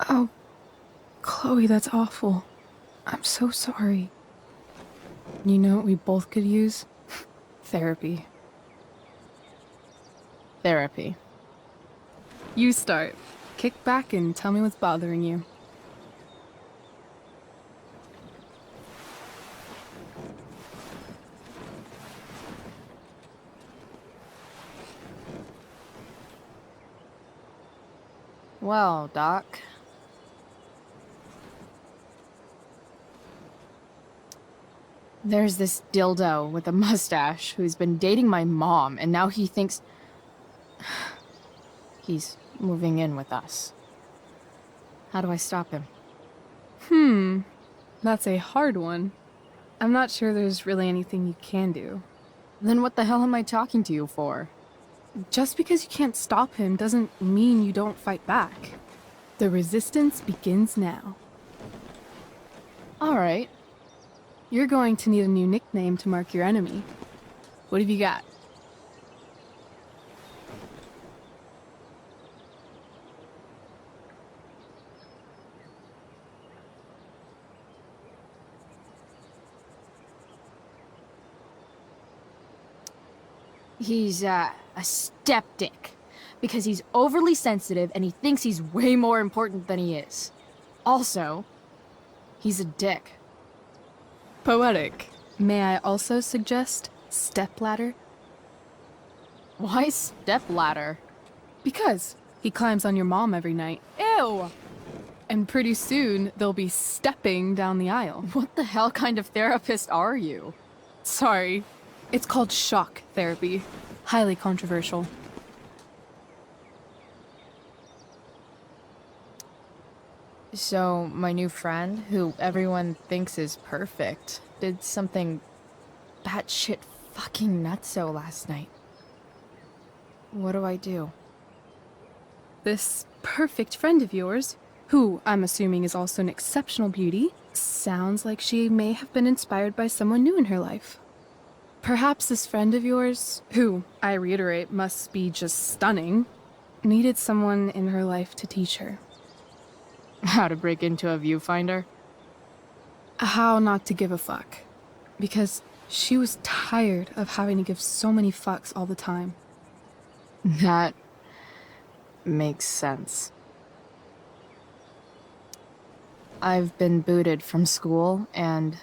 Oh, Chloe, that's awful. I'm so sorry. You know what we both could use? Therapy. Therapy. You start. Kick back and tell me what's bothering you. Well, Doc. There's this dildo with a mustache who's been dating my mom, and now he thinks he's moving in with us. How do I stop him? That's a hard one. I'm not sure there's really anything you can do. Then what the hell am I talking to you for? Just because you can't stop him doesn't mean you don't fight back. The resistance begins now. All right. You're going to need a new nickname to mark your enemy. What have you got? He's, a skeptic. Because he's overly sensitive and he thinks he's way more important than he is. Also, he's a dick. Poetic. May I also suggest stepladder? Why stepladder? Because he climbs on your mom every night. Ew! And pretty soon, they'll be stepping down the aisle. What the hell kind of therapist are you? Sorry. It's called shock therapy. Highly controversial. So, my new friend, who everyone thinks is perfect, did something batshit fucking nutso last night. What do I do? This perfect friend of yours, who I'm assuming is also an exceptional beauty, sounds like she may have been inspired by someone new in her life. Perhaps this friend of yours, who, I reiterate, must be just stunning, needed someone in her life to teach her. How to break into a viewfinder? How not to give a fuck. Because she was tired of having to give so many fucks all the time. That makes sense. I've been booted from school, and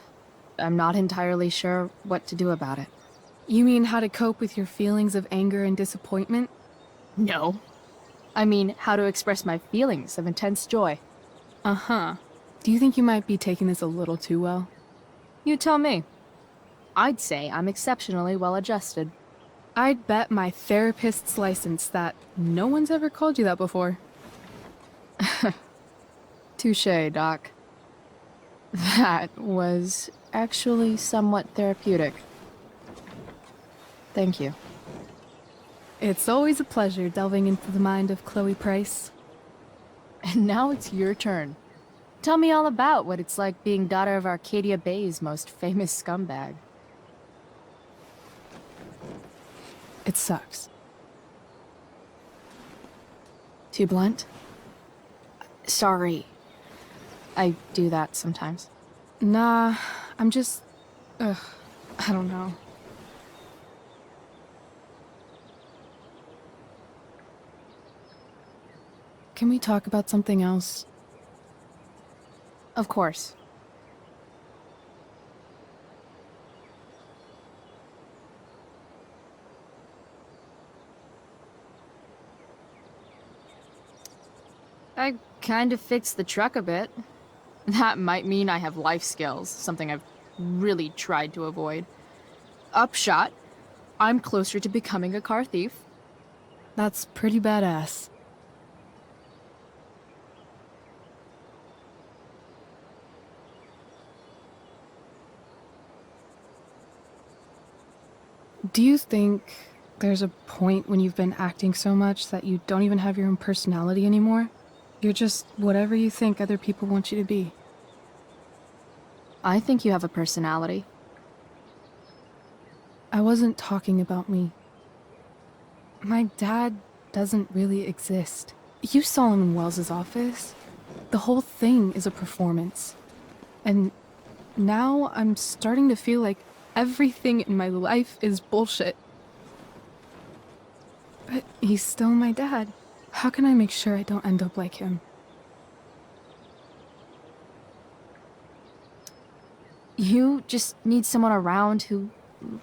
I'm not entirely sure what to do about it. You mean how to cope with your feelings of anger and disappointment? No. I mean how to express my feelings of intense joy. Uh-huh. Do you think you might be taking this a little too well? You tell me. I'd say I'm exceptionally well-adjusted. I'd bet my therapist's license that no one's ever called you that before. Touché, Doc. That was actually somewhat therapeutic. Thank you. It's always a pleasure delving into the mind of Chloe Price. And now it's your turn. Tell me all about what it's like being daughter of Arcadia Bay's most famous scumbag. It sucks. Too blunt? Sorry. I do that sometimes. Nah, I'm just... I don't know. Can we talk about something else? Of course. I kind of fixed the truck a bit. That might mean I have life skills, something I've really tried to avoid. Upshot, I'm closer to becoming a car thief. That's pretty badass. Do you think there's a point when you've been acting so much that you don't even have your own personality anymore? You're just whatever you think other people want you to be. I think you have a personality. I wasn't talking about me. My dad doesn't really exist. You saw him in Wells's office. The whole thing is a performance. And now I'm starting to feel like everything in my life is bullshit. But he's still my dad. How can I make sure I don't end up like him? You just need someone around who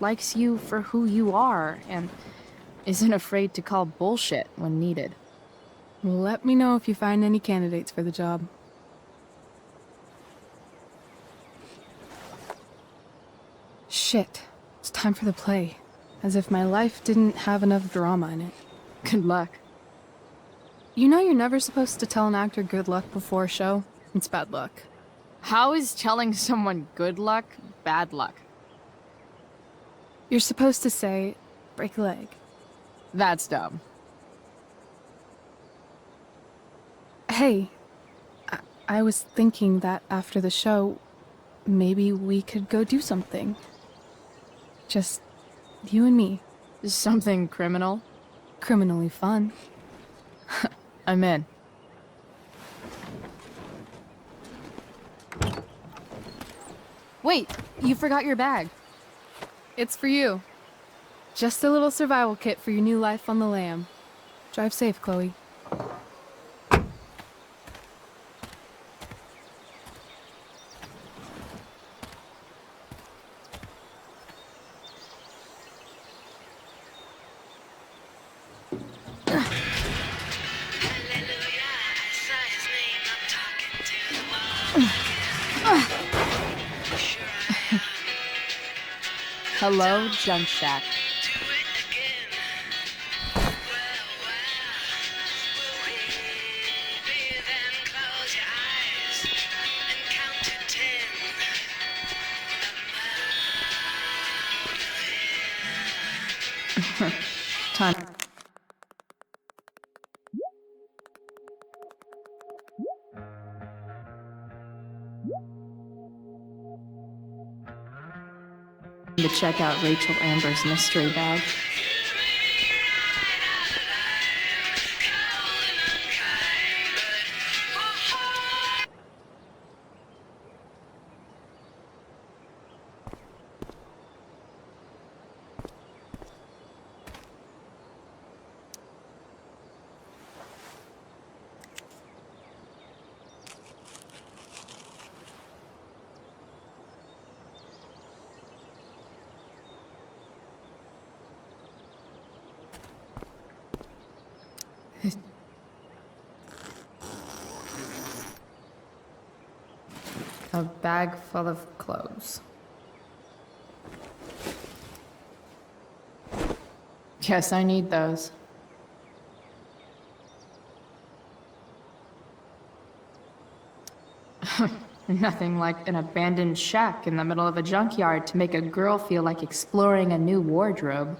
likes you for who you are and isn't afraid to call bullshit when needed. Let me know if you find any candidates for the job. Shit. It's time for the play. As if my life didn't have enough drama in it. Good luck. You know you're never supposed to tell an actor good luck before a show? It's bad luck. How is telling someone good luck bad luck? You're supposed to say, break a leg. That's dumb. Hey, I was thinking that after the show, maybe we could go do something. Just you and me. Something criminal? Criminally fun. I'm in. Wait, you forgot your bag. It's for you. Just a little survival kit for your new life on the lam. Drive safe, Chloe. Hello, Junk Shack. Time. To check out Rachel Amber's mystery bag. A bag full of clothes. Guess I need those. Nothing like an abandoned shack in the middle of a junkyard to make a girl feel like exploring a new wardrobe.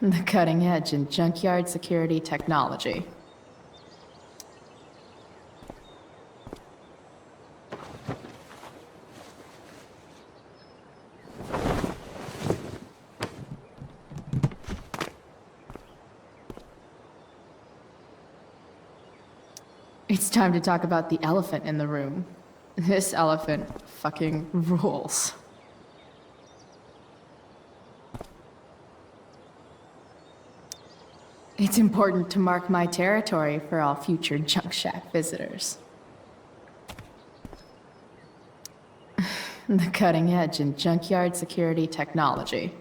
The cutting edge in junkyard security technology. It's time to talk about the elephant in the room. This elephant fucking rules. It's important to mark my territory for all future junk shack visitors. The cutting edge in junkyard security technology.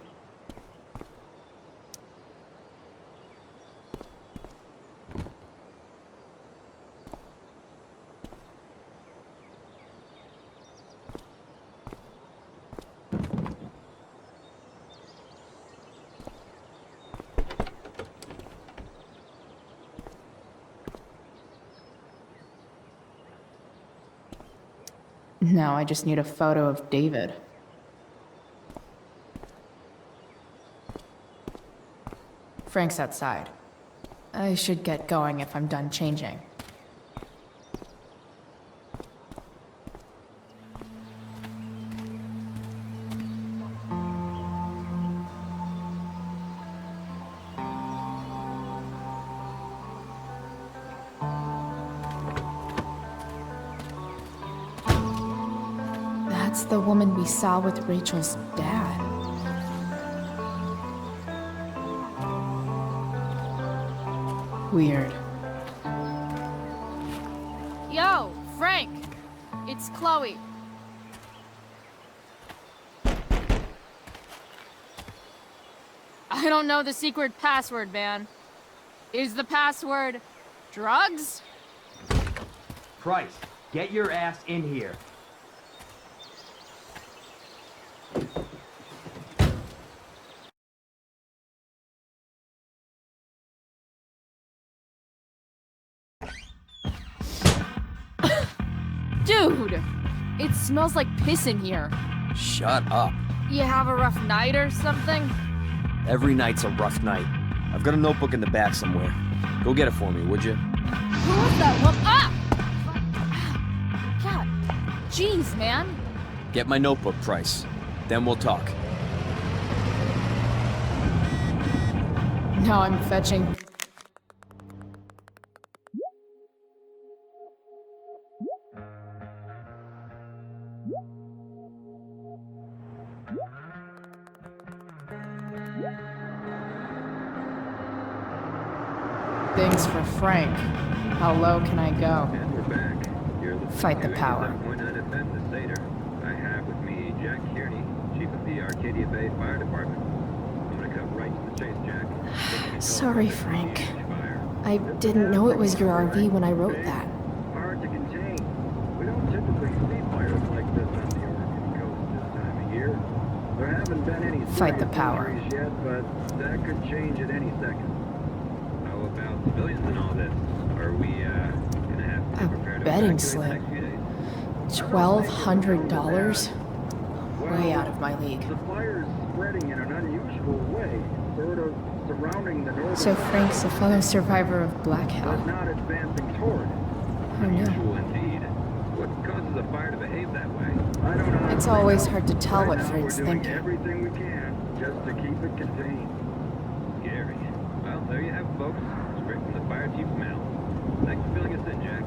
Now I just need a photo of David. Frank's outside. I should get going if I'm done changing. That's the woman we saw with Rachel's dad. Weird. Yo, Frank! It's Chloe. I don't know the secret password, man. Is the password drugs? Price, get your ass in here. Dude! It smells like piss in here. Shut up. You have a rough night or something? Every night's a rough night. I've got a notebook in the back somewhere. Go get it for me, would you? Who was that one? Ah! God. Jeez, man. Get my notebook, Price. Then we'll talk. Now I'm fetching. Things for Frank. How low can I go? And we're back. You're the Fight the power. When I defend the Seder, I have with me Jack Kearney, chief of the Arcadia Bay Fire Department. I'm gonna cut right to the chase, Jack. Sorry, Frank. I didn't know it was your RV when I wrote that. Hard to contain. We don't typically see fires like this on the Oregon coast this time of year. There haven't been any Fight the power. injuries yet, but that could change at any second. How about civilians and all this? Are we gonna have to be prepared to Betting evacuate the slip. next few days? $1,200? Way out of my league. The fire is spreading in an unusual way, sort of surrounding the northern. So Frank's a fellow survivor of Black Hell. But not advancing toward. Oh no. Unusual indeed. What causes a fire to behave that way? I don't know. It's always hard to tell what Right now, Frank's we're doing thinking. everything we can just to keep it contained. Scary. Well, there you have it, folks. Straight from the fire chief's mouth. Thanks for filling us in, Jack.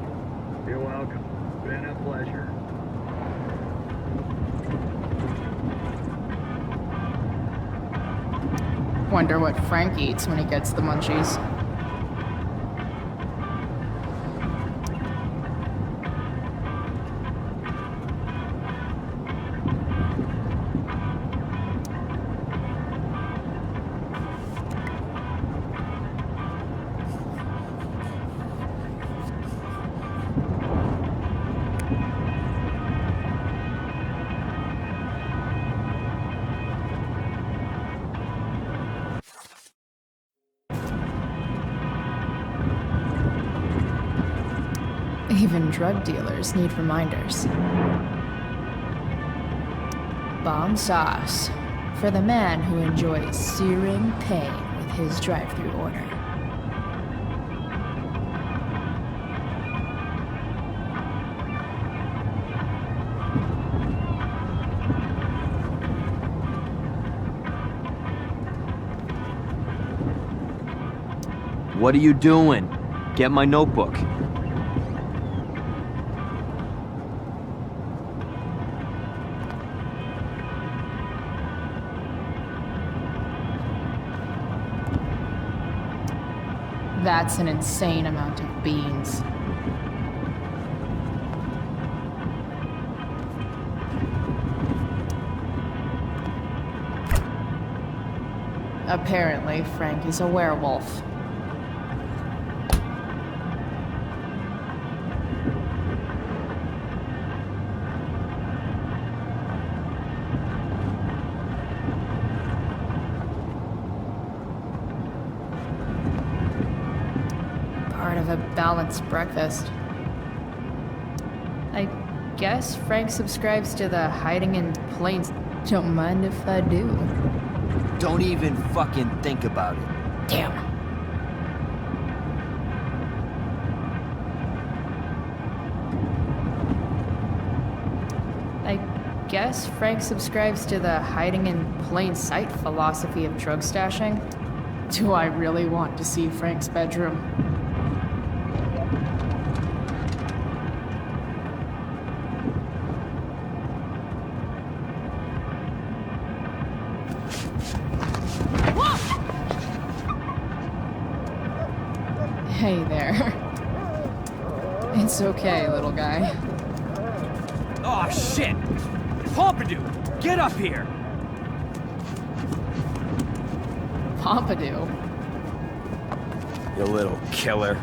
You're welcome. Been a pleasure. Wonder what Frank eats when he gets the munchies. Even drug dealers need reminders. Bomb sauce for the man who enjoys searing pain with his drive-thru order. What are you doing? Get my notebook. That's an insane amount of beans. Apparently, Frank is a werewolf. Part of a balanced breakfast. I guess Frank subscribes to the hiding in plain. Don't mind if I do. Don't even fucking think about it. Damn. I guess Frank subscribes to the hiding in plain sight philosophy of drug stashing. Do I really want to see Frank's bedroom? Hey there. It's okay, little guy. Oh shit! Pompidou, get up here! Pompidou? You little killer.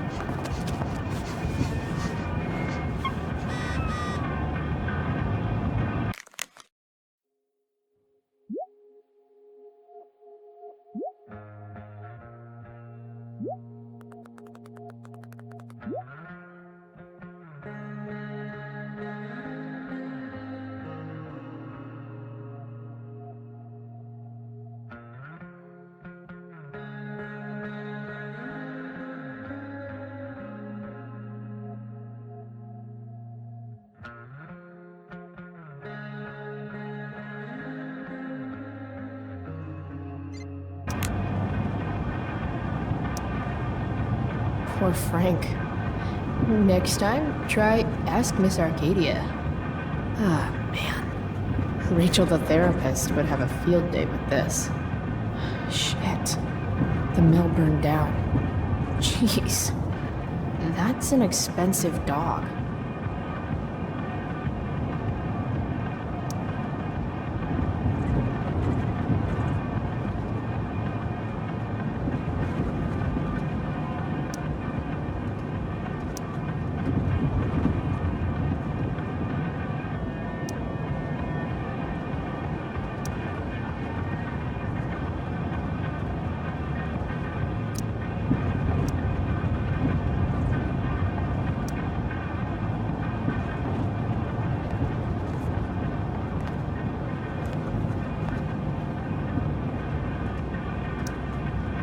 Poor Frank. Next time, try ask Miss Arcadia. Ah, man. Rachel the therapist would have a field day with this. Shit. The mill burned down. Jeez. That's an expensive dog.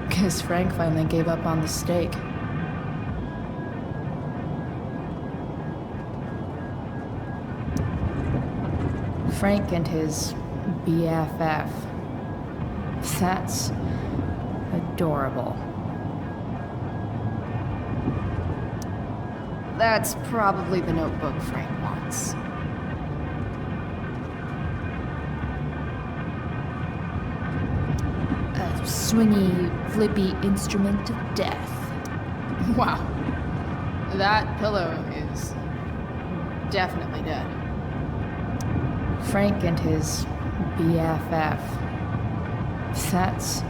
Guess Frank finally gave up on the steak. Frank and his BFF. That's adorable. That's probably the notebook Frank wants. Swingy, flippy instrument of death. Wow. That pillow is definitely dead. Frank and his BFF. That's...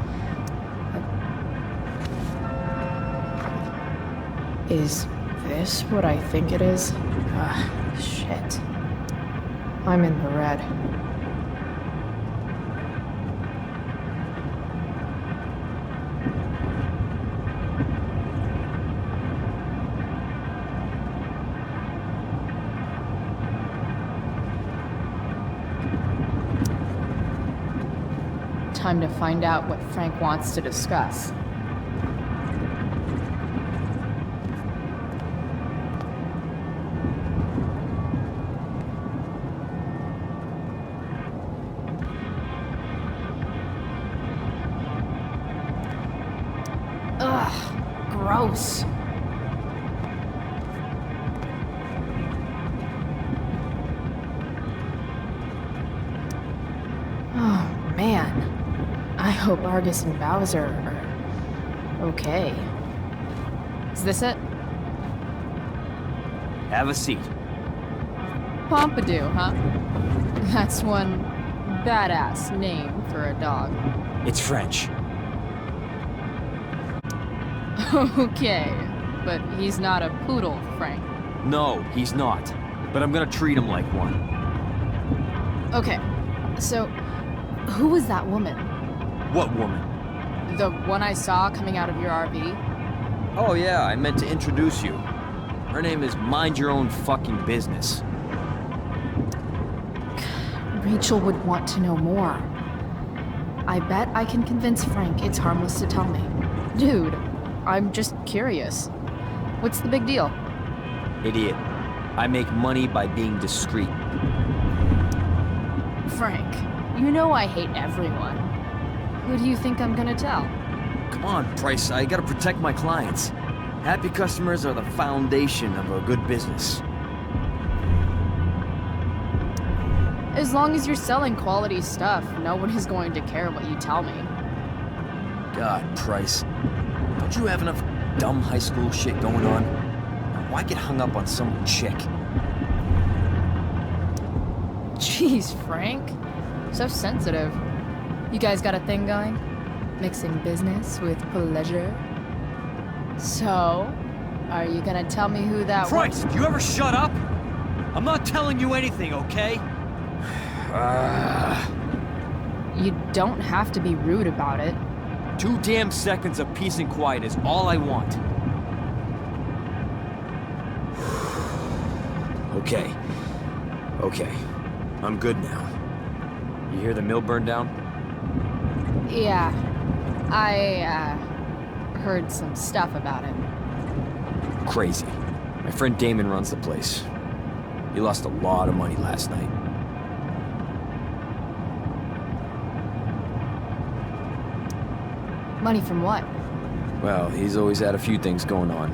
Is this what I think it is? Ah, shit. I'm in the red. Time to find out what Frank wants to discuss. Ugh, gross. Oh, man. I hope Argus and Bowser are okay. this it? Have a seat. Pompidou, huh? That's one badass name for a dog. It's French. Okay, but he's not a poodle, Frank. No, he's not. But I'm gonna treat him like one. Okay, so who was that woman? What woman? The one I saw coming out of your RV? Oh yeah, I meant to introduce you. Her name is Mind Your Own Fucking Business. Rachel would want to know more. I bet I can convince Frank it's harmless to tell me. Dude, I'm just curious. What's the big deal? Idiot. I make money by being discreet. Frank, you know I hate everyone. Who do you think I'm gonna tell? Come on, Price, I gotta protect my clients. Happy customers are the foundation of a good business. As long as you're selling quality stuff, no one is going to care what you tell me. God, Price. Don't you have enough dumb high school shit going on? Why get hung up on some chick? Jeez, Frank. So sensitive. You guys got a thing going? Mixing business with pleasure? So, are you gonna tell me who that was? Christ, do you ever shut up? I'm not telling you anything, okay? You don't have to be rude about it. 2 damn seconds of peace and quiet is all I want. Okay. Okay. I'm good now. You hear the mill burn down? Yeah. I, heard some stuff about it. Crazy. My friend Damon runs the place. He lost a lot of money last night. Money from what? Well, he's always had a few things going on.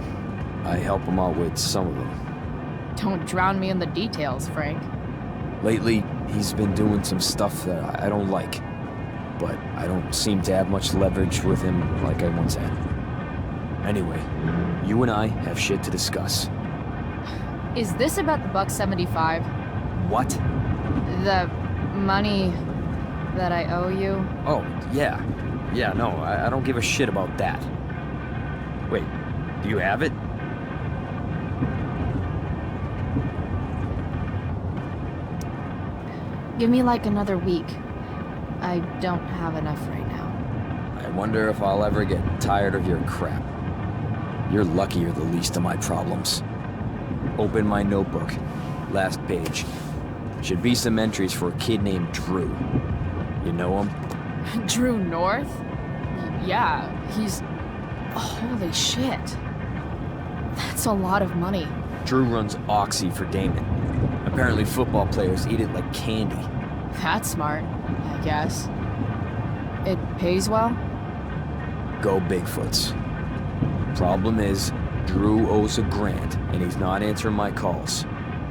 I help him out with some of them. Don't drown me in the details, Frank. Lately, he's been doing some stuff that I don't like. But I don't seem to have much leverage with him like I once had. Anyway, you and I have shit to discuss. Is this about the $1.75? What? The money that I owe you? Oh, yeah. Yeah, no, I don't give a shit about that. Wait, do you have it? Give me like another week. I don't have enough right now. I wonder if I'll ever get tired of your crap. You're lucky you're the least of my problems. Open my notebook. Last page. Should be some entries for a kid named Drew. You know him? Drew North? Yeah, he's... Holy shit. That's a lot of money. Drew runs Oxy for Damon. Apparently football players eat it like candy. That's smart, I guess. It pays well? Go Bigfoots. Problem is, Drew owes a grand, and he's not answering my calls.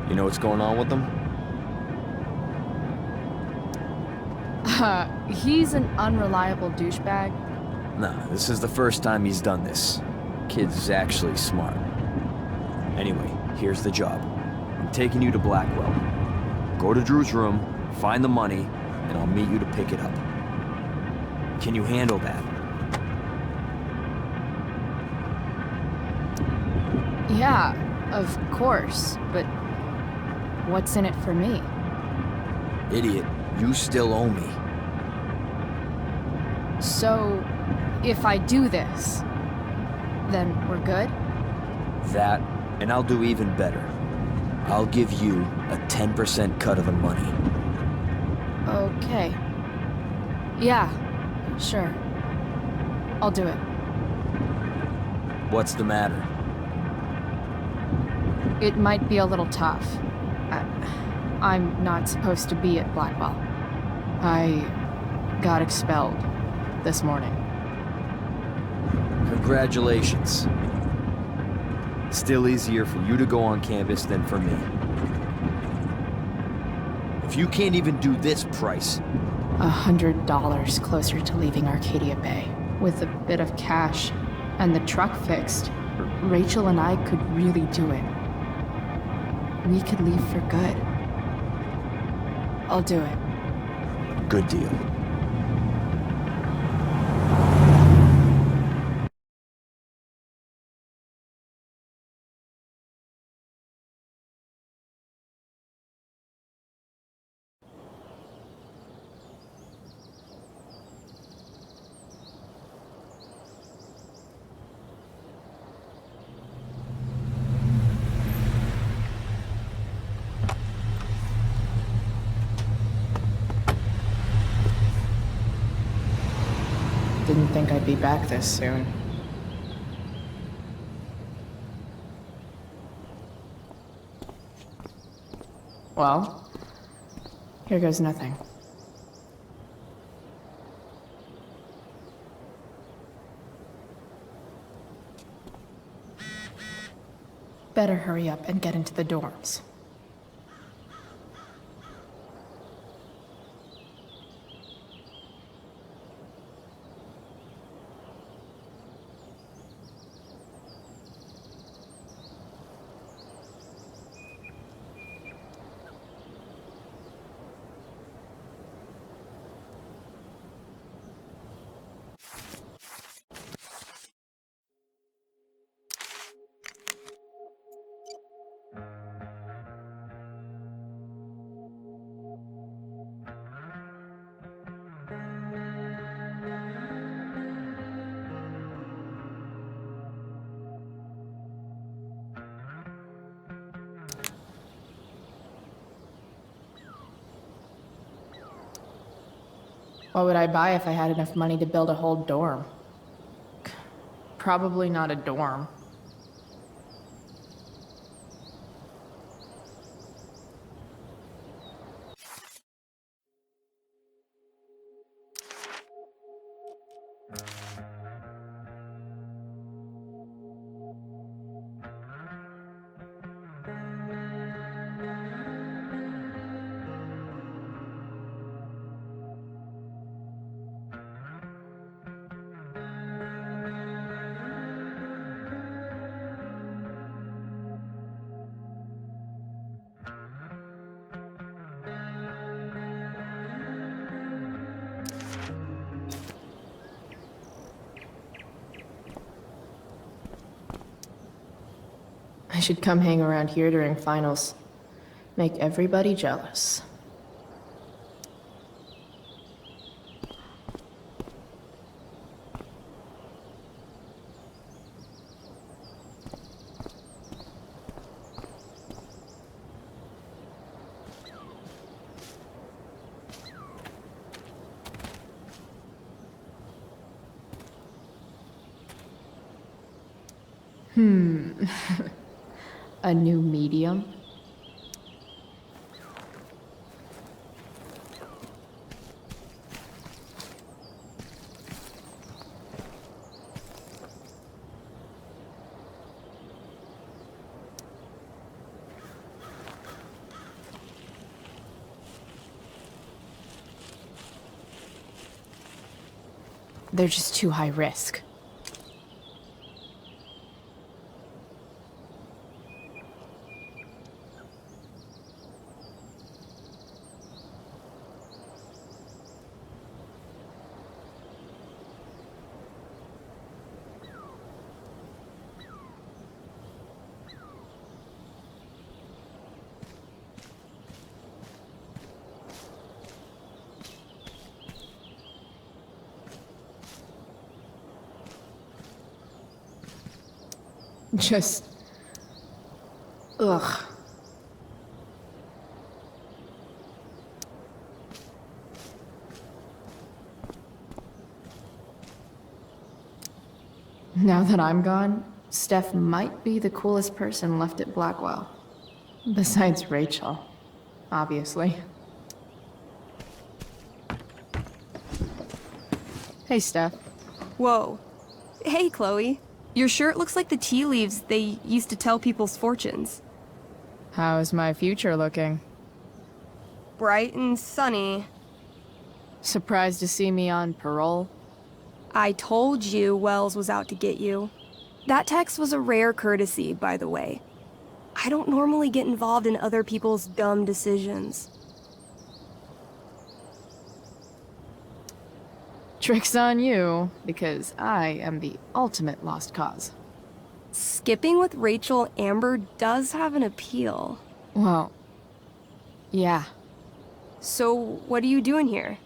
You know what's going on with him? He's an unreliable douchebag. Nah, this is the first time he's done this. Kid's actually smart. Anyway, here's the job. I'm taking you to Blackwell. Go to Drew's room, find the money, and I'll meet you to pick it up. Can you handle that? Yeah, of course, but what's in it for me? Idiot, you still owe me. So, if I do this, then we're good? That, and I'll do even better. I'll give you a 10% cut of the money. Okay. Yeah, sure. I'll do it. What's the matter? It might be a little tough. I'm not supposed to be at Blackwell. I got expelled this morning. Congratulations. Still easier for you to go on campus than for me. If you can't even do this price... $100 closer to leaving Arcadia Bay, with a bit of cash and the truck fixed. Rachel and I could really do it. We could leave for good. I'll do it. Good deal. Didn't think I'd be back this soon. Well, here goes nothing. Better hurry up and get into the dorms. What would I buy if I had enough money to build a whole dorm? Probably not a dorm. I should come hang around here during finals. Make everybody jealous. A new medium? They're just too high risk. Just... ugh. Now that I'm gone, Steph might be the coolest person left at Blackwell. Besides Rachel, obviously. Hey, Steph. Whoa. Hey, Chloe. Your shirt looks like the tea leaves they used to tell people's fortunes. How's my future looking? Bright and sunny. Surprised to see me on parole? I told you Wells was out to get you. That text was a rare courtesy, by the way. I don't normally get involved in other people's dumb decisions. Trick's on you, because I am the ultimate lost cause. Skipping with Rachel Amber does have an appeal. Well, yeah. So, what are you doing here?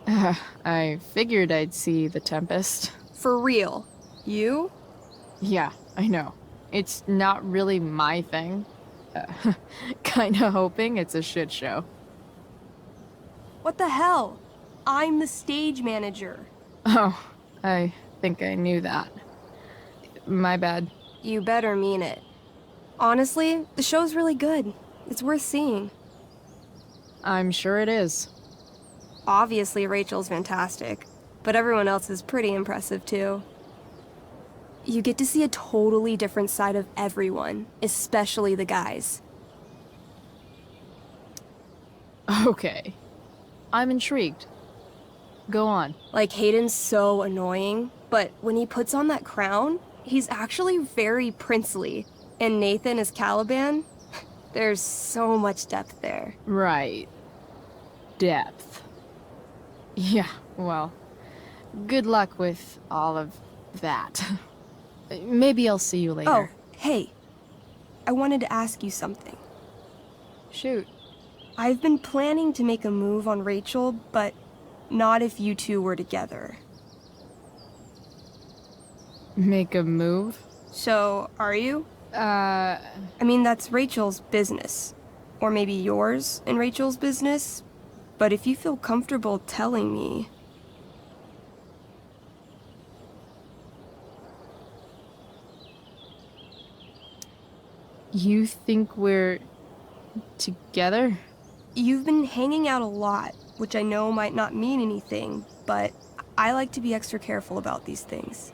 I figured I'd see the Tempest. For real? You? Yeah, I know. It's not really my thing. Kinda hoping it's a shit show. What the hell? I'm the stage manager. Oh, I think I knew that. My bad. You better mean it. Honestly, the show's really good. It's worth seeing. I'm sure it is. Obviously, Rachel's fantastic, but everyone else is pretty impressive too. You get to see a totally different side of everyone, especially the guys. Okay. I'm intrigued. Go on. Like, Hayden's so annoying, but when he puts on that crown, he's actually very princely. And Nathan as Caliban, there's so much depth there. Right. Depth. Yeah, well, good luck with all of that. Maybe I'll see you later. Oh, hey. I wanted to ask you something. Shoot. I've been planning to make a move on Rachel, but not if you two were together. Make a move? So, are you? I mean, that's Rachel's business. Or maybe yours and Rachel's business. But if you feel comfortable telling me... You think we're... together? You've been hanging out a lot, which I know might not mean anything, but I like to be extra careful about these things.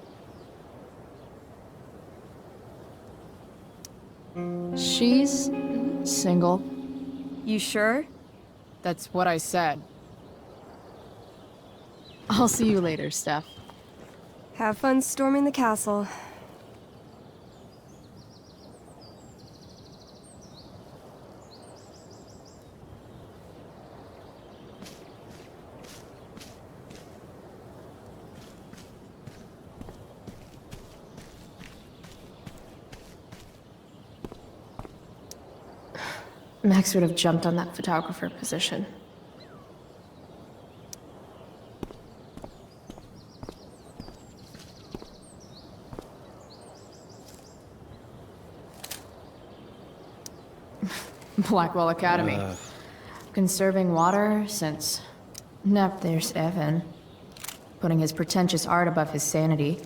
She's... single. You sure? That's what I said. I'll see you later, Steph. Have fun storming the castle. Max would have jumped on that photographer position. Blackwell Academy. Conserving water since... Nope, there's Evan. Putting his pretentious art above his sanity,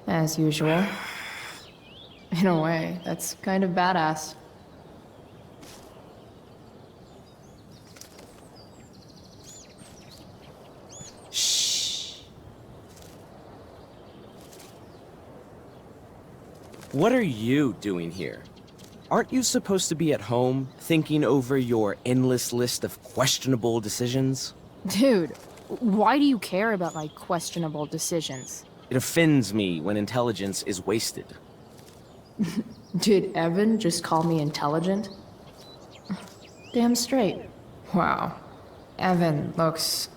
as usual. In a way, that's kind of badass. What are you doing here? Aren't you supposed to be at home, thinking over your endless list of questionable decisions? Dude, why do you care about my questionable decisions? It offends me when intelligence is wasted. Did Evan just call me intelligent? Damn straight. Wow. Evan looks...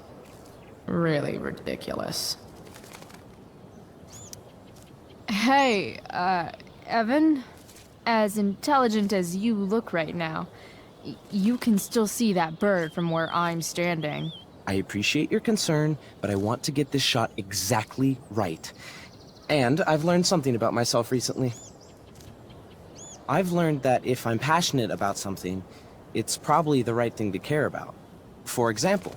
really ridiculous. Hey, Evan? As intelligent as you look right now, you can still see that bird from where I'm standing. I appreciate your concern, but I want to get this shot exactly right. And I've learned something about myself recently. I've learned that if I'm passionate about something, it's probably the right thing to care about. For example,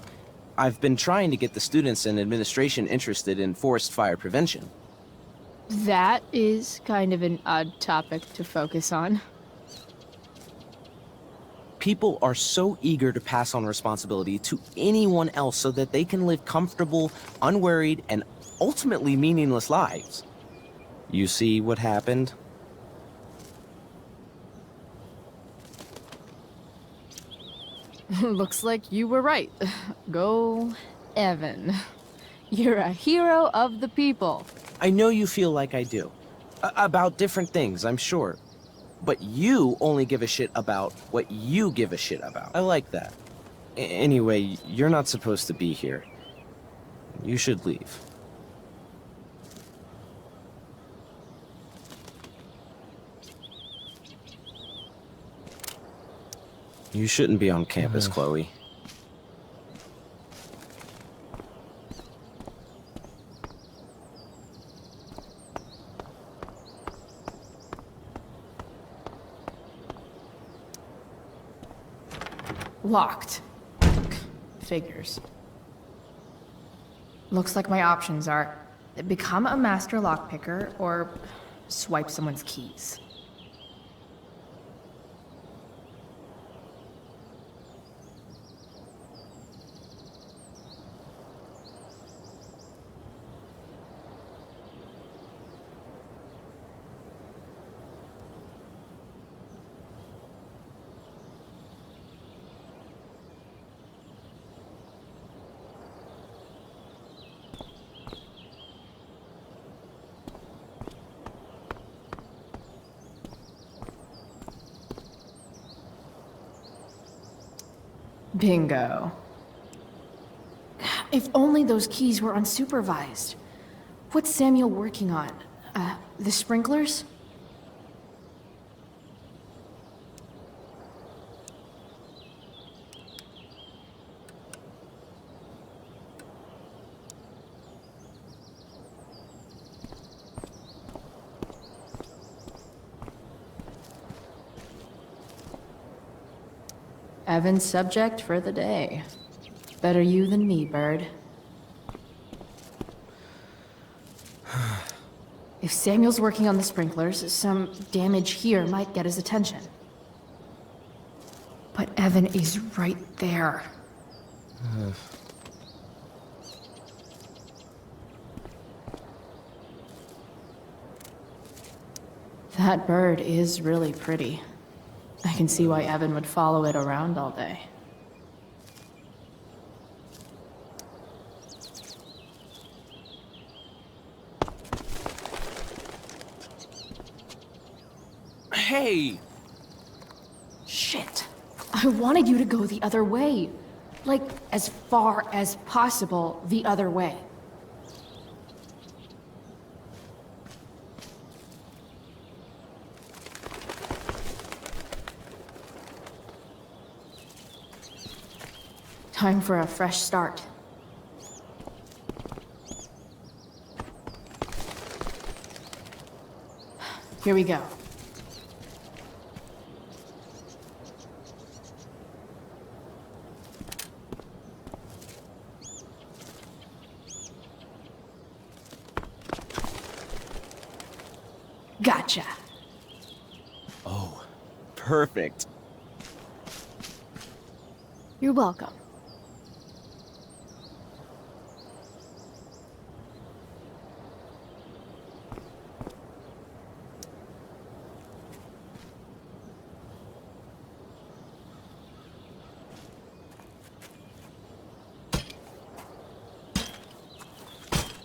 I've been trying to get the students and administration interested in forest fire prevention. That is kind of an odd topic to focus on. People are so eager to pass on responsibility to anyone else so that they can live comfortable, unworried, and ultimately meaningless lives. You see what happened? Looks like you were right. Go, Evan. You're a hero of the people. I know you feel like I do. About different things, I'm sure. But you only give a shit about what you give a shit about. I like that. Anyway, you're not supposed to be here. You should leave. You shouldn't be on campus, Chloe. Locked. Figures. Looks like my options are become a master lockpicker or swipe someone's keys. Bingo. If only those keys were unsupervised. What's Samuel working on? The sprinklers? Evan's subject for the day. Better you than me, Bird. If Samuel's working on the sprinklers, some damage here might get his attention. But Evan is right there. That bird is really pretty. I can see why Evan would follow it around all day. Hey! Shit. I wanted you to go the other way. Like, as far as possible the other way. Time for a fresh start. Here we go. Gotcha. Oh, perfect. You're welcome.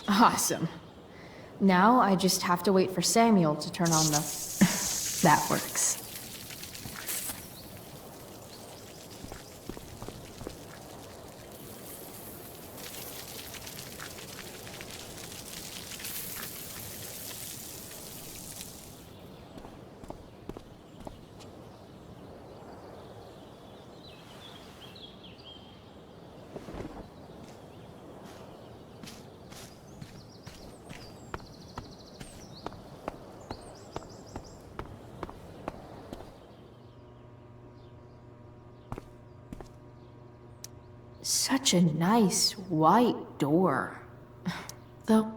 Awesome. Now I just have to wait for Samuel to turn on the... That works. Such a nice white door. Though...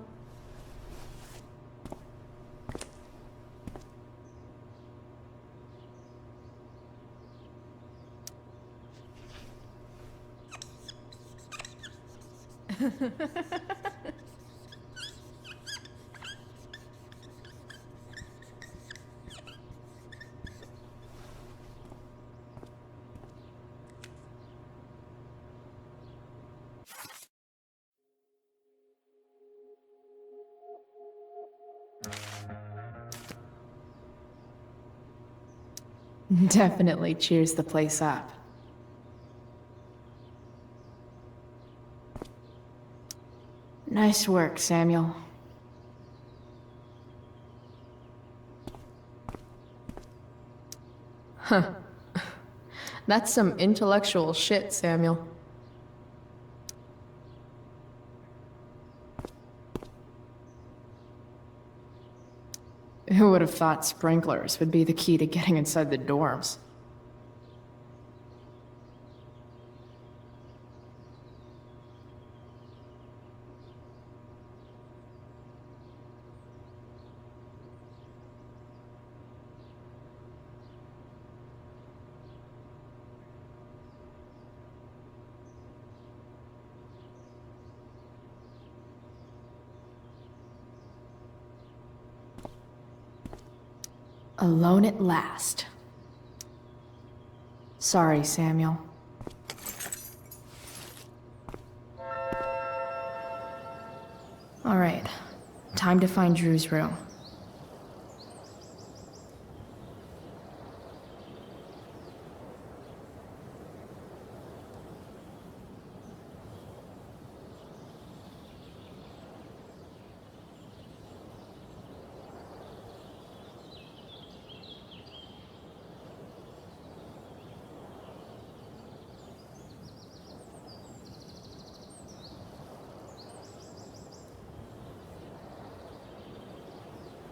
Definitely cheers the place up. Nice work, Samuel. Huh. That's some intellectual shit, Samuel. Who would have thought sprinklers would be the key to getting inside the dorms? Alone at last. Sorry, Samuel. All right, time to find Drew's room.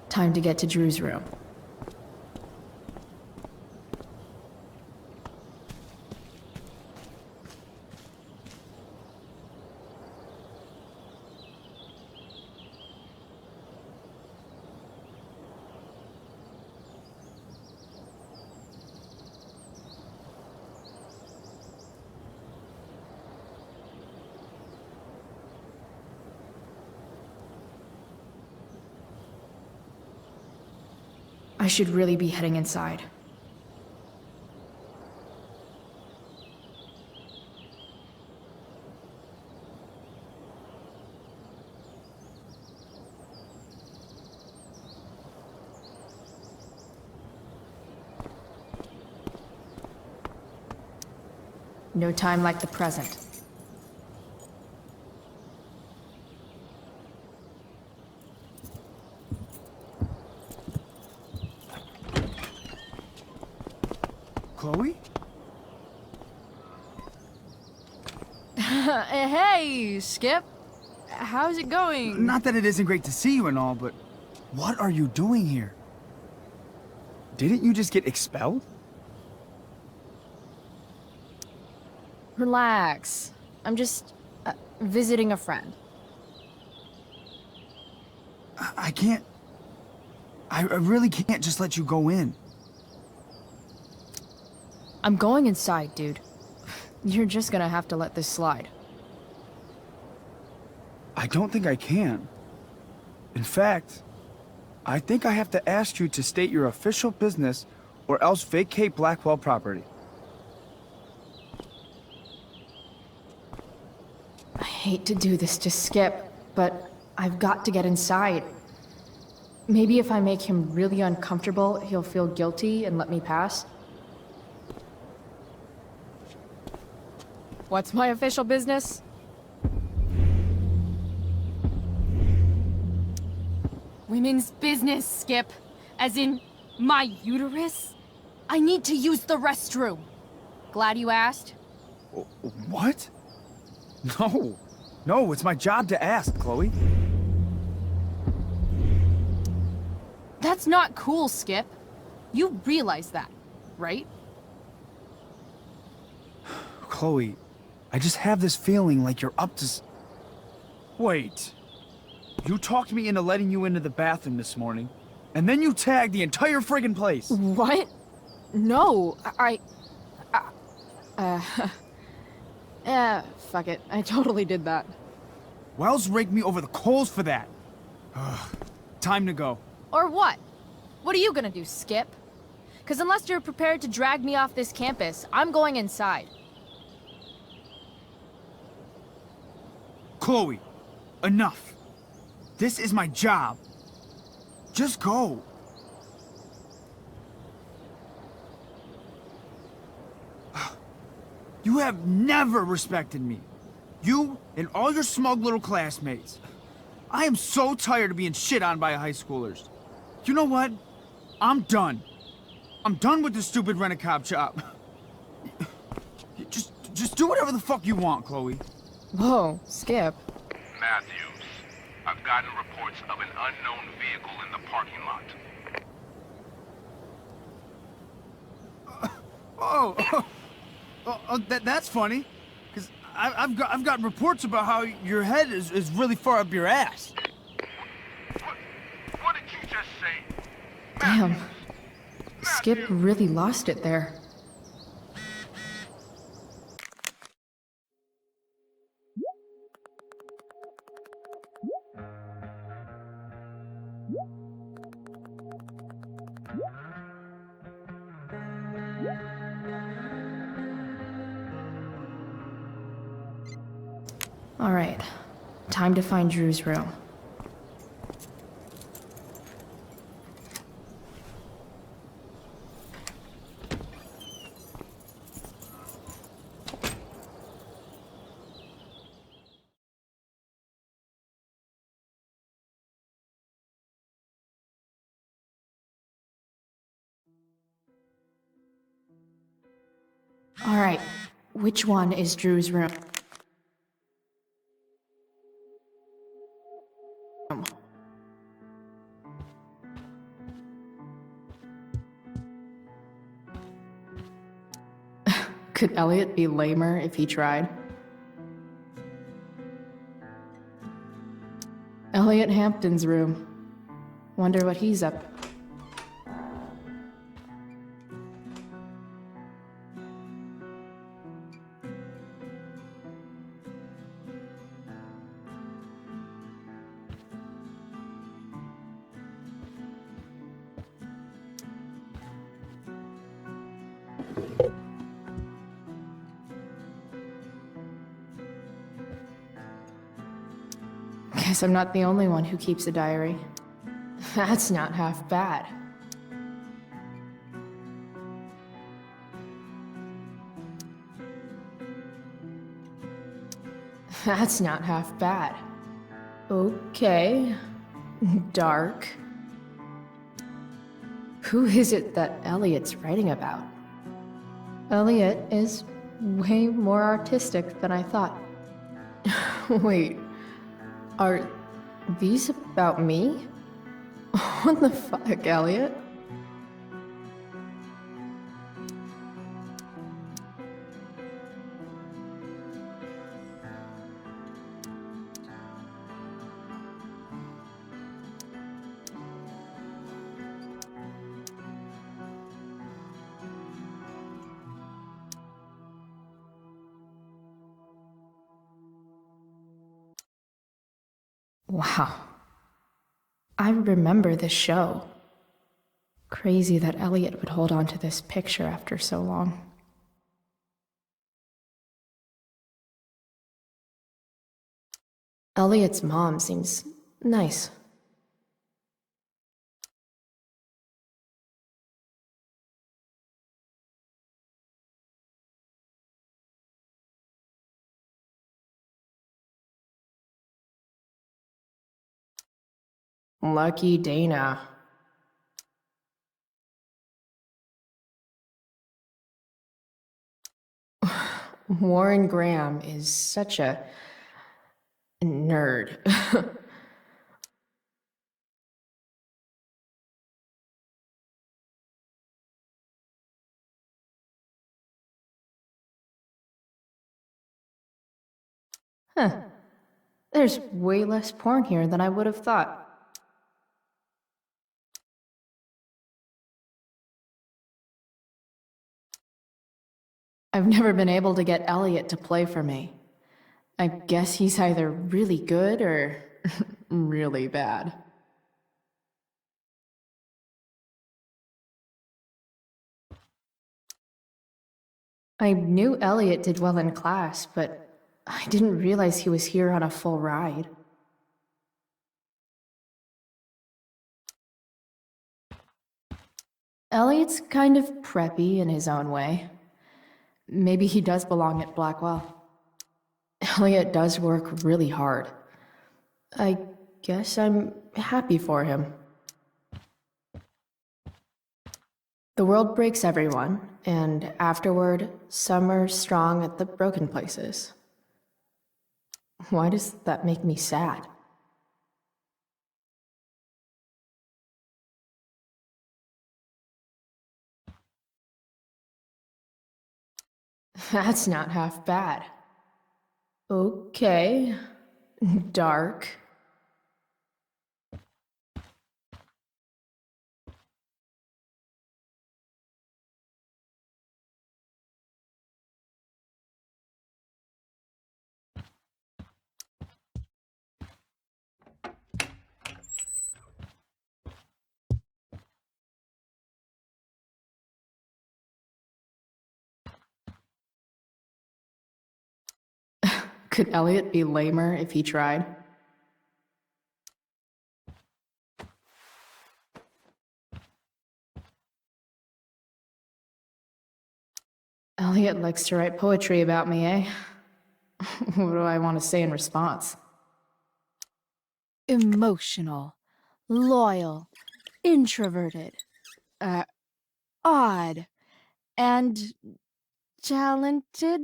Time to get to Drew's room. I should really be heading inside. No time like the present. Chloe? Hey, Skip. How's it going? Not that it isn't great to see you and all, but what are you doing here? Didn't you just get expelled? Relax. I'm just visiting a friend. I can't... I really can't just let you go in. I'm going inside, dude. You're just gonna have to let this slide. I don't think I can. In fact, I think I have to ask you to state your official business or else vacate Blackwell property. I hate to do this to Skip, but I've got to get inside. Maybe if I make him really uncomfortable, he'll feel guilty and let me pass. What's my official business? Women's business, Skip. As in, my uterus? I need to use the restroom. Glad you asked. What? No. No, it's my job to ask, Chloe. That's not cool, Skip. You realize that, right? Chloe, I just have this feeling like you're up to Wait. You talked me into letting you into the bathroom this morning, and then you tagged the entire friggin' place. What? No, fuck it. I totally did that. Wells raked me over the coals for that. Time to go. Or what? What are you gonna do, Skip? Because unless you're prepared to drag me off this campus, I'm going inside. Chloe, enough. This is my job. Just go. You have never respected me. You and all your smug little classmates. I am so tired of being shit on by high schoolers. You know what? I'm done. I'm done with this stupid rent-a-cop job. Just do whatever the fuck you want, Chloe. Whoa, Skip. Matthews, I've gotten reports of an unknown vehicle in the parking lot. That's funny. Because I've got reports about how your head is really far up your ass. What did you just say? Damn. Skip really lost it there. All right, time to find Drew's room. All right, which one is Drew's room? Could Elliot be lamer if he tried? Elliot Hampton's room. Wonder what he's up. Guess I'm not the only one who keeps a diary. That's not half bad. That's not half bad. Okay. Dark. Who is it that Elliot's writing about? Elliot is way more artistic than I thought. Wait. Are these about me? What the fuck, Elliot? Wow. I remember this show. Crazy that Elliot would hold on to this picture after so long. Elliot's mom seems nice. Lucky Dana. Warren Graham is such a nerd. Huh. There's way less porn here than I would have thought. I've never been able to get Elliot to play for me. I guess he's either really good or really bad. I knew Elliot did well in class, but I didn't realize he was here on a full ride. Elliot's kind of preppy in his own way. maybe he does belong at Blackwell. Elliot does work really hard. I guess I'm happy for him. The world breaks everyone, and afterward, some are strong at the broken places. Why does that make me sad? That's not half bad. Okay. Dark. Could Elliot be lamer if he tried? Elliot likes to write poetry about me, eh? What do I want to say in response? Emotional, loyal, introverted, odd, and talented.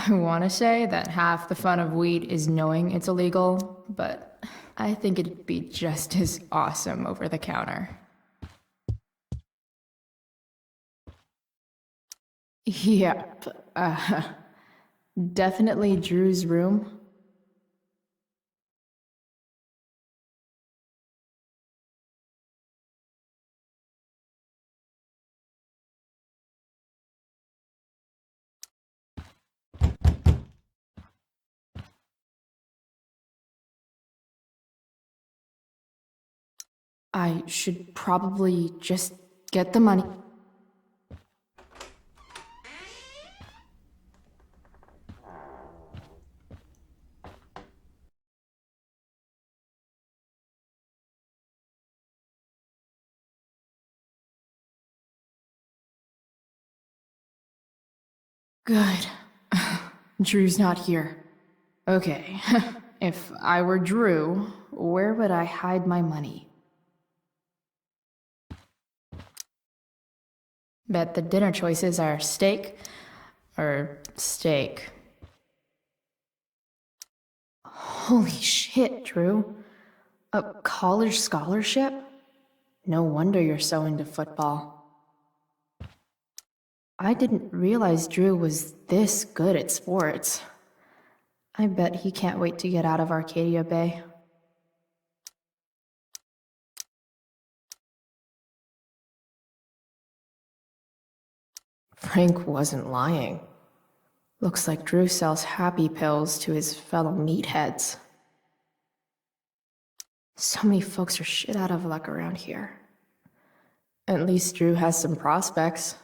I want to say that half the fun of weed is knowing it's illegal, but I think it'd be just as awesome over the counter. Yep, definitely Drew's room. I should probably just get the money. Good. Drew's not here. Okay, if I were Drew, where would I hide my money? Bet the dinner choices are steak or steak. Holy shit, Drew. A college scholarship? No wonder you're so into football. I didn't realize Drew was this good at sports. I bet he can't wait to get out of Arcadia Bay. Frank wasn't lying. Looks like Drew sells happy pills to his fellow meatheads. So many folks are shit out of luck around here. At least Drew has some prospects.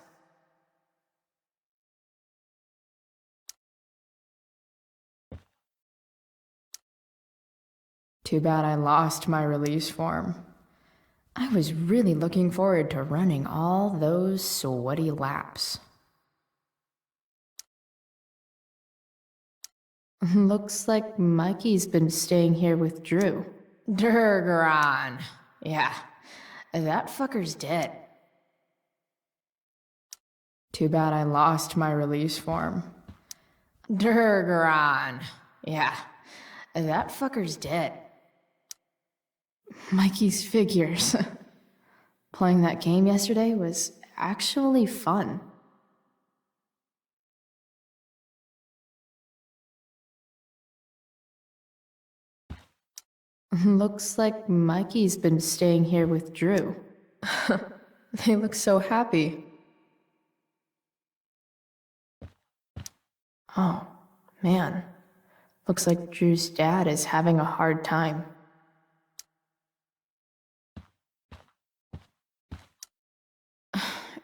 Too bad I lost my release form. I was really looking forward to running all those sweaty laps. Looks like Mikey's been staying here with Drew. Durgaron. Yeah, that fucker's dead. Too bad I lost my release form. Durgaron. Yeah, that fucker's dead. Mikey's figures. Playing that game yesterday was actually fun. Looks like Mikey's been staying here with Drew. They look so happy. Oh, man. Looks like Drew's dad is having a hard time.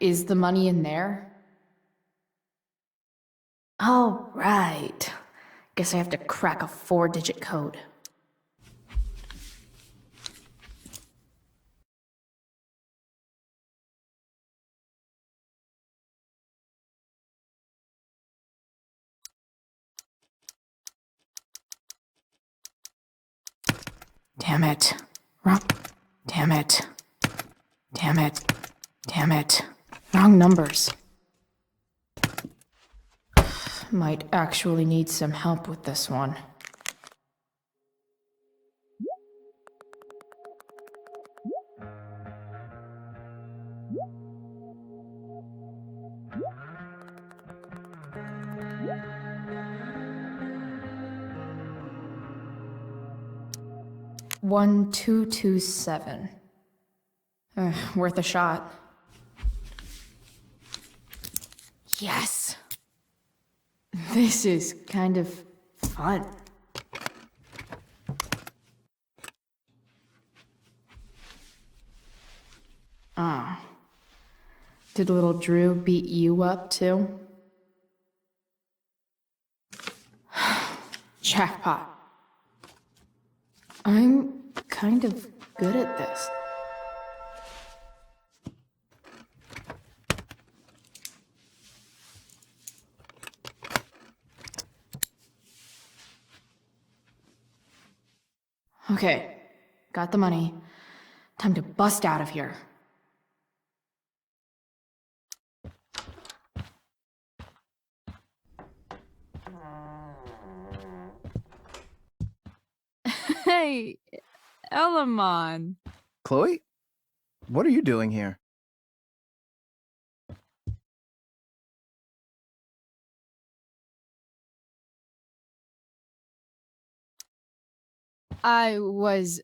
Is the money in there? Oh, right. Guess I have to crack a 4-digit code. Damn it. Wrong. Damn it. Damn it. Damn it. Wrong numbers. Might actually need some help with this one. One, 227. Worth a shot. Yes! This is kind of fun. Ah. Did little Drew beat you up too? Jackpot. I'm kind of good at this. Okay, got the money. Time to bust out of here. Hey, Elamon. Chloe? What are you doing here? I was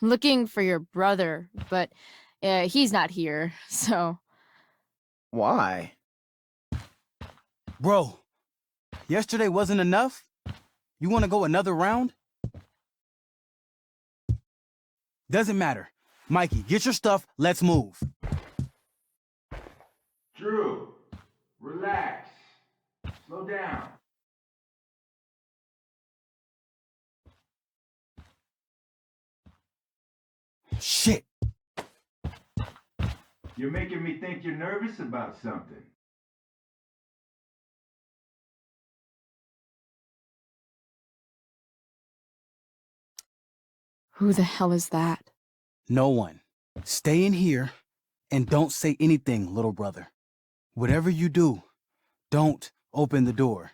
looking for your brother, but he's not here, so... Why? Bro, yesterday wasn't enough? You want to go another round? Doesn't matter. Mikey, get your stuff, let's move. Drew, relax. Slow down. Shit. You're making me think you're nervous about something. Who the hell is that? No one. Stay in here and don't say anything, little brother. Whatever you do, don't open the door.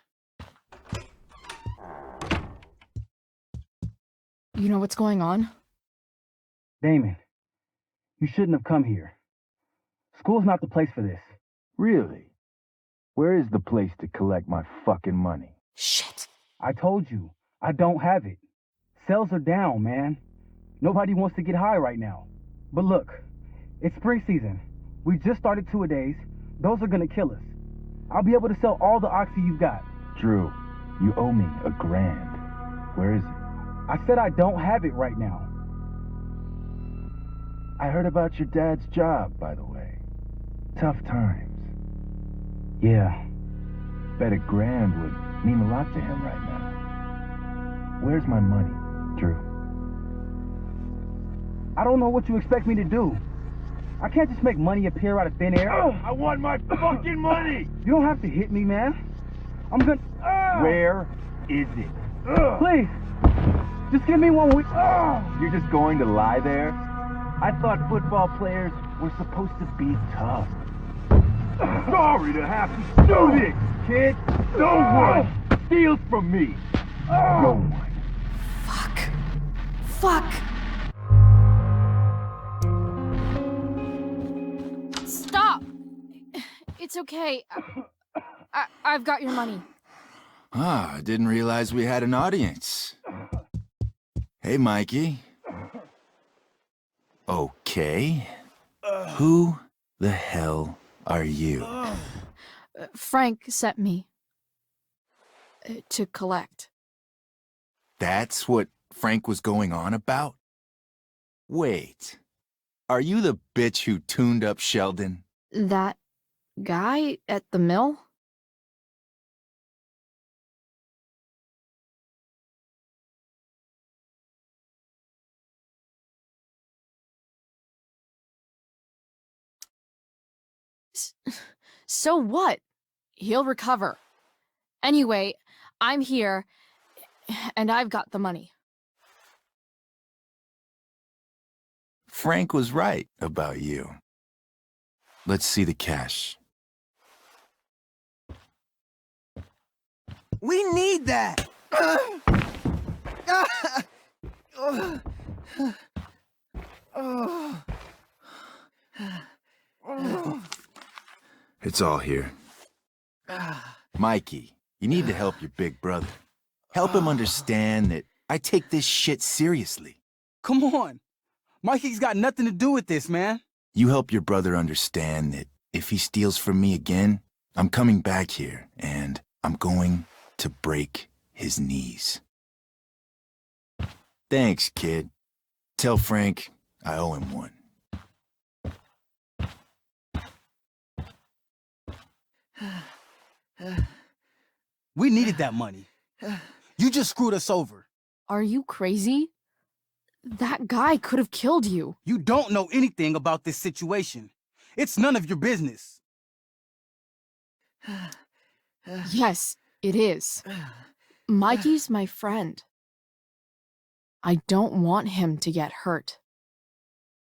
You know what's going on? Damon, you shouldn't have come here. School's not the place for this. Really? Where is the place to collect my fucking money? Shit. I told you, I don't have it. Sales are down, man. Nobody wants to get high right now. But look, it's spring season. We just started 2-a-days. Those are gonna kill us. I'll be able to sell all the oxy you've got. Drew, you owe me $1,000. Where is it? I said I don't have it right now. I heard about your dad's job, by the way. Tough times. Yeah. Bet $1,000 would mean a lot to him right now. Where's my money, Drew? I don't know what you expect me to do. I can't just make money appear out of thin air. I want my fucking money! You don't have to hit me, man. I'm gonna... Where is it? Please! Just give me 1 week. You're just going to lie there? I thought football players were supposed to be tough. Sorry to have to do this, kid. No one steals from me. No one. Fuck! Stop! It's okay. I've got your money. Ah, I didn't realize we had an audience. Hey, Mikey. Okay. Who the hell are you? Frank sent me. to collect. That's what Frank was going on about? Wait, are you the bitch who tuned up Sheldon? That guy at the mill? So what? He'll recover. Anyway, I'm here, and I've got the money. Frank was right about you. Let's see the cash. We need that! It's all here. Mikey, you need to help your big brother. Help him understand that I take this shit seriously. Come on. Mikey's got nothing to do with this, man. You help your brother understand that if he steals from me again, I'm coming back here and I'm going to break his knees. Thanks, kid. Tell Frank I owe him one. We needed that money. You just screwed us over. Are you crazy? That guy could have killed you. You don't know anything about this situation. It's none of your business. Yes, it is. Mikey's my friend. I don't want him to get hurt.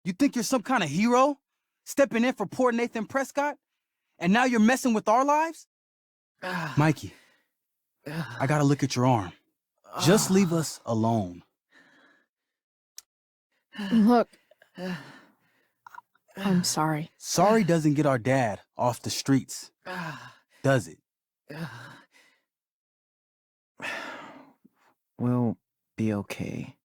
You think you're some kind of hero? Stepping in for poor Nathan Prescott? And now you're messing with our lives? Mikey, I gotta look at your arm. Just leave us alone. Look, I'm sorry. Sorry doesn't get our dad off the streets, does it? We'll be okay.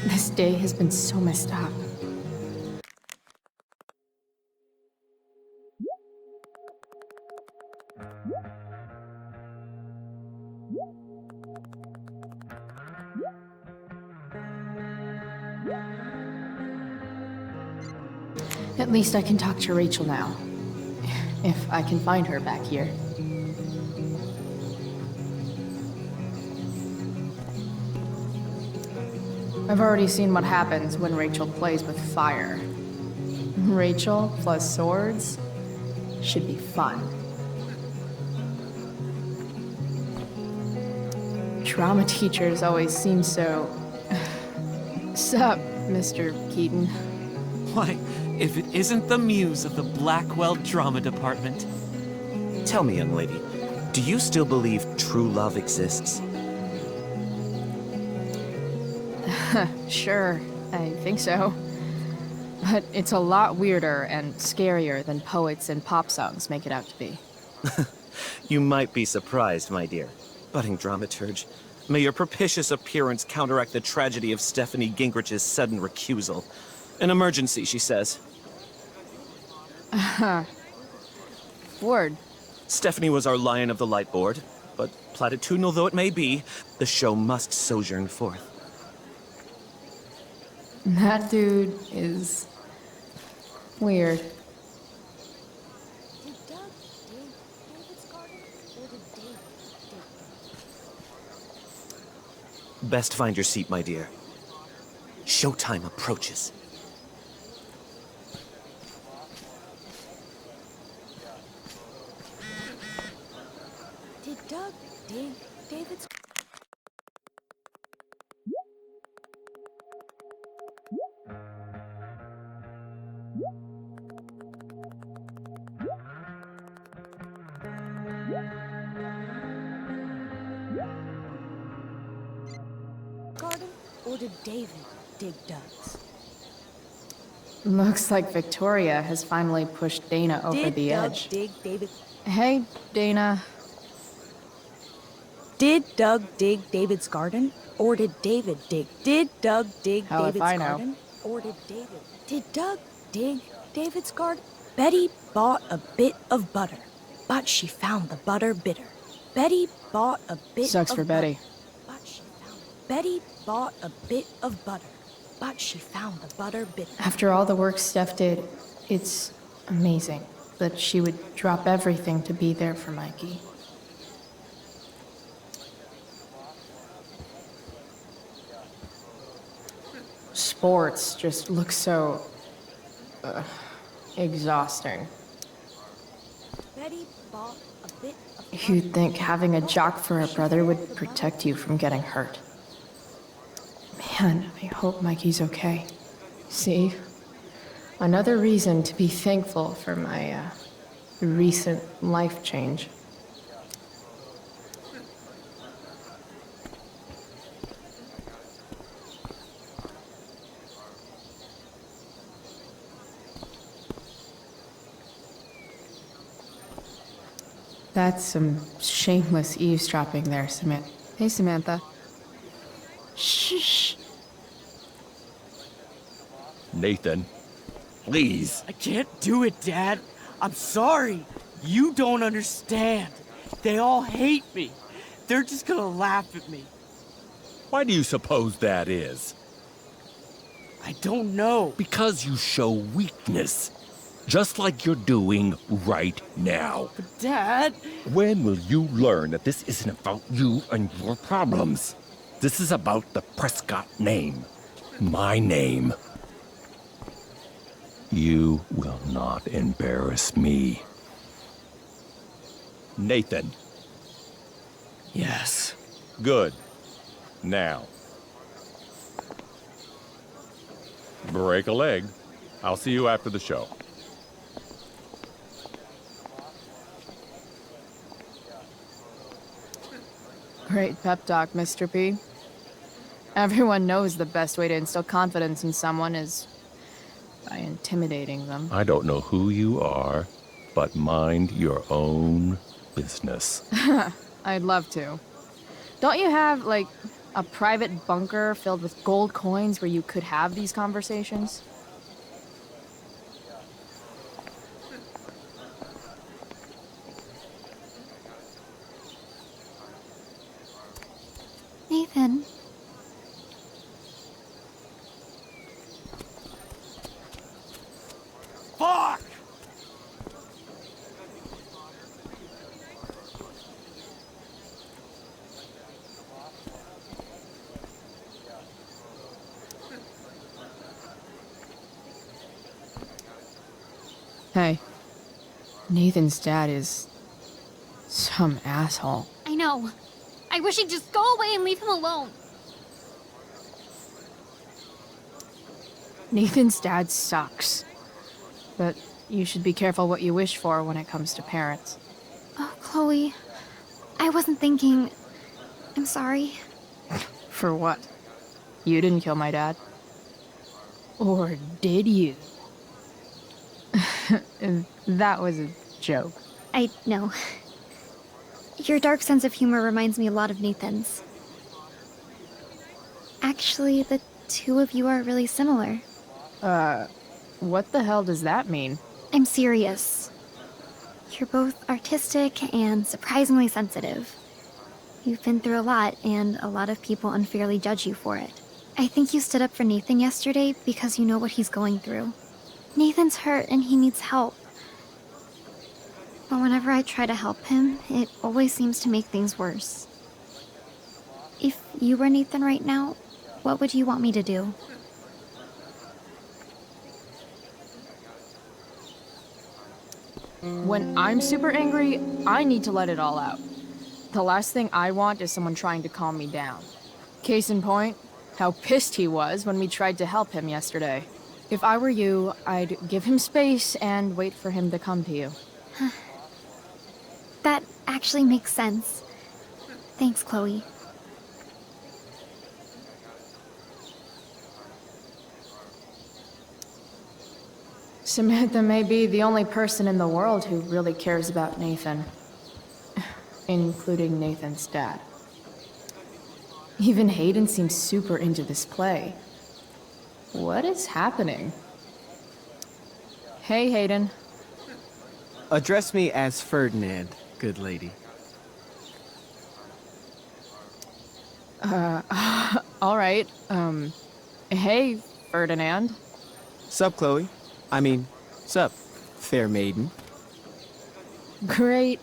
This day has been so messed up. At least I can talk to Rachel now. If I can find her back here. I've already seen what happens when Rachel plays with fire. Rachel plus swords should be fun. Drama teachers always seem so... Sup, Mr. Keaton? Why, if it isn't the muse of the Blackwell drama department. Tell me, young lady, do you still believe true love exists? Sure, I think so. But it's a lot weirder and scarier than poets and pop songs make it out to be. You might be surprised, my dear. Budding dramaturge, may your propitious appearance counteract the tragedy of Stephanie Gingrich's sudden recusal. An emergency, she says. Word. Stephanie was our lion of the light board, but platitudinal though it may be, the show must sojourn forth. That dude is weird. Best find your seat, my dear. Showtime approaches. Did Doug dig David's... garden, or did David dig Doug's? Looks like Victoria has finally pushed Dana over the edge. Did Doug dig David? Hey, Dana. Did Doug dig David's garden, or did David dig? Did Doug dig Hell if David's I know. garden, or did David? Did Doug dig David's garden? Betty bought a bit of butter, but she found the butter bitter. Betty bought a bit Sucks of for butter, Betty. but she found Betty bought a bit of butter, but she found the butter bitter. After all the work Steph did, it's amazing that she would drop everything to be there for Mikey. Sports just look so exhausting. Betty bought a bit of You'd think having a jock for a brother would protect you from getting hurt. Man, I hope Mikey's okay. See? Another reason to be thankful for my recent life change. That's some shameless eavesdropping there, Samantha. Hey, Samantha. Shh. Nathan, please. I can't do it, Dad. I'm sorry. You don't understand. They all hate me. They're just gonna laugh at me. Why do you suppose that is? I don't know. Because you show weakness. Just like you're doing right now. But Dad... When will you learn that this isn't about you and your problems? This is about the Prescott name. My name. You will not embarrass me. Nathan. Yes. Good. Now. Break a leg. I'll see you after the show. Great pep talk, Mr. P. Everyone knows the best way to instill confidence in someone is by intimidating them. I don't know who you are, but mind your own business. I'd love to. Don't you have, like, a private bunker filled with gold coins where you could have these conversations? Nathan. Fuck! Hey, Nathan's dad is some asshole. I know. I wish he'd just go away and leave him alone. Nathan's dad sucks. But you should be careful what you wish for when it comes to parents. Oh, Chloe. I wasn't thinking... I'm sorry. For what? You didn't kill my dad. Or did you? That was a joke. I know. Your dark sense of humor reminds me a lot of Nathan's. Actually, the two of you are really similar. What the hell does that mean? I'm serious. You're both artistic and surprisingly sensitive. You've been through a lot, and a lot of people unfairly judge you for it. I think you stood up for Nathan yesterday because you know what he's going through. Nathan's hurt and he needs help. But whenever I try to help him, it always seems to make things worse. If you were Nathan right now, what would you want me to do? When I'm super angry, I need to let it all out. The last thing I want is someone trying to calm me down. Case in point, how pissed he was when we tried to help him yesterday. If I were you, I'd give him space and wait for him to come to you. That actually makes sense. Thanks, Chloe. Samantha may be the only person in the world who really cares about Nathan. Including Nathan's dad. Even Hayden seems super into this play. What is happening? Hey, Hayden. Address me as Ferdinand, good lady. All right. Hey, Ferdinand. Sup, Chloe? I mean, sup, fair maiden. Great,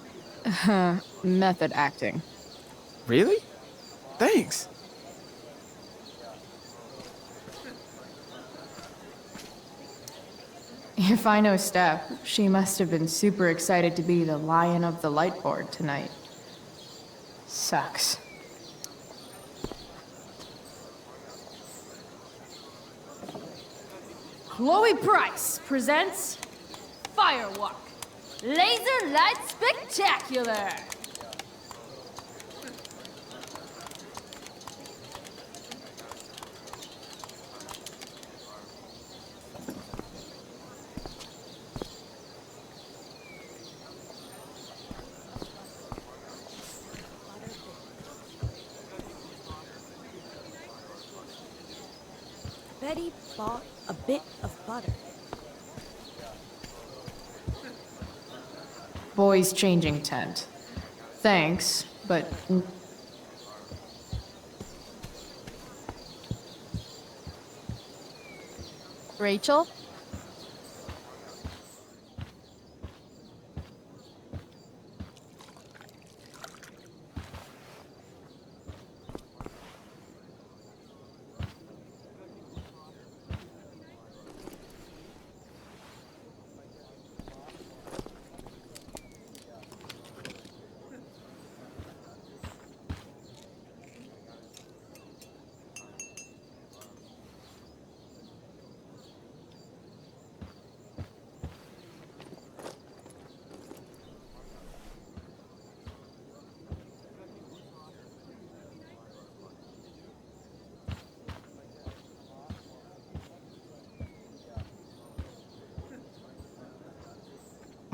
method acting. Really? Thanks. If I know Steph, she must have been super excited to be the lion of the light board tonight. Sucks. Chloe Price presents Firewalk, Laser Light Spectacular. Betty bought a bit of butter. Boys changing tent. Thanks, but... Rachel?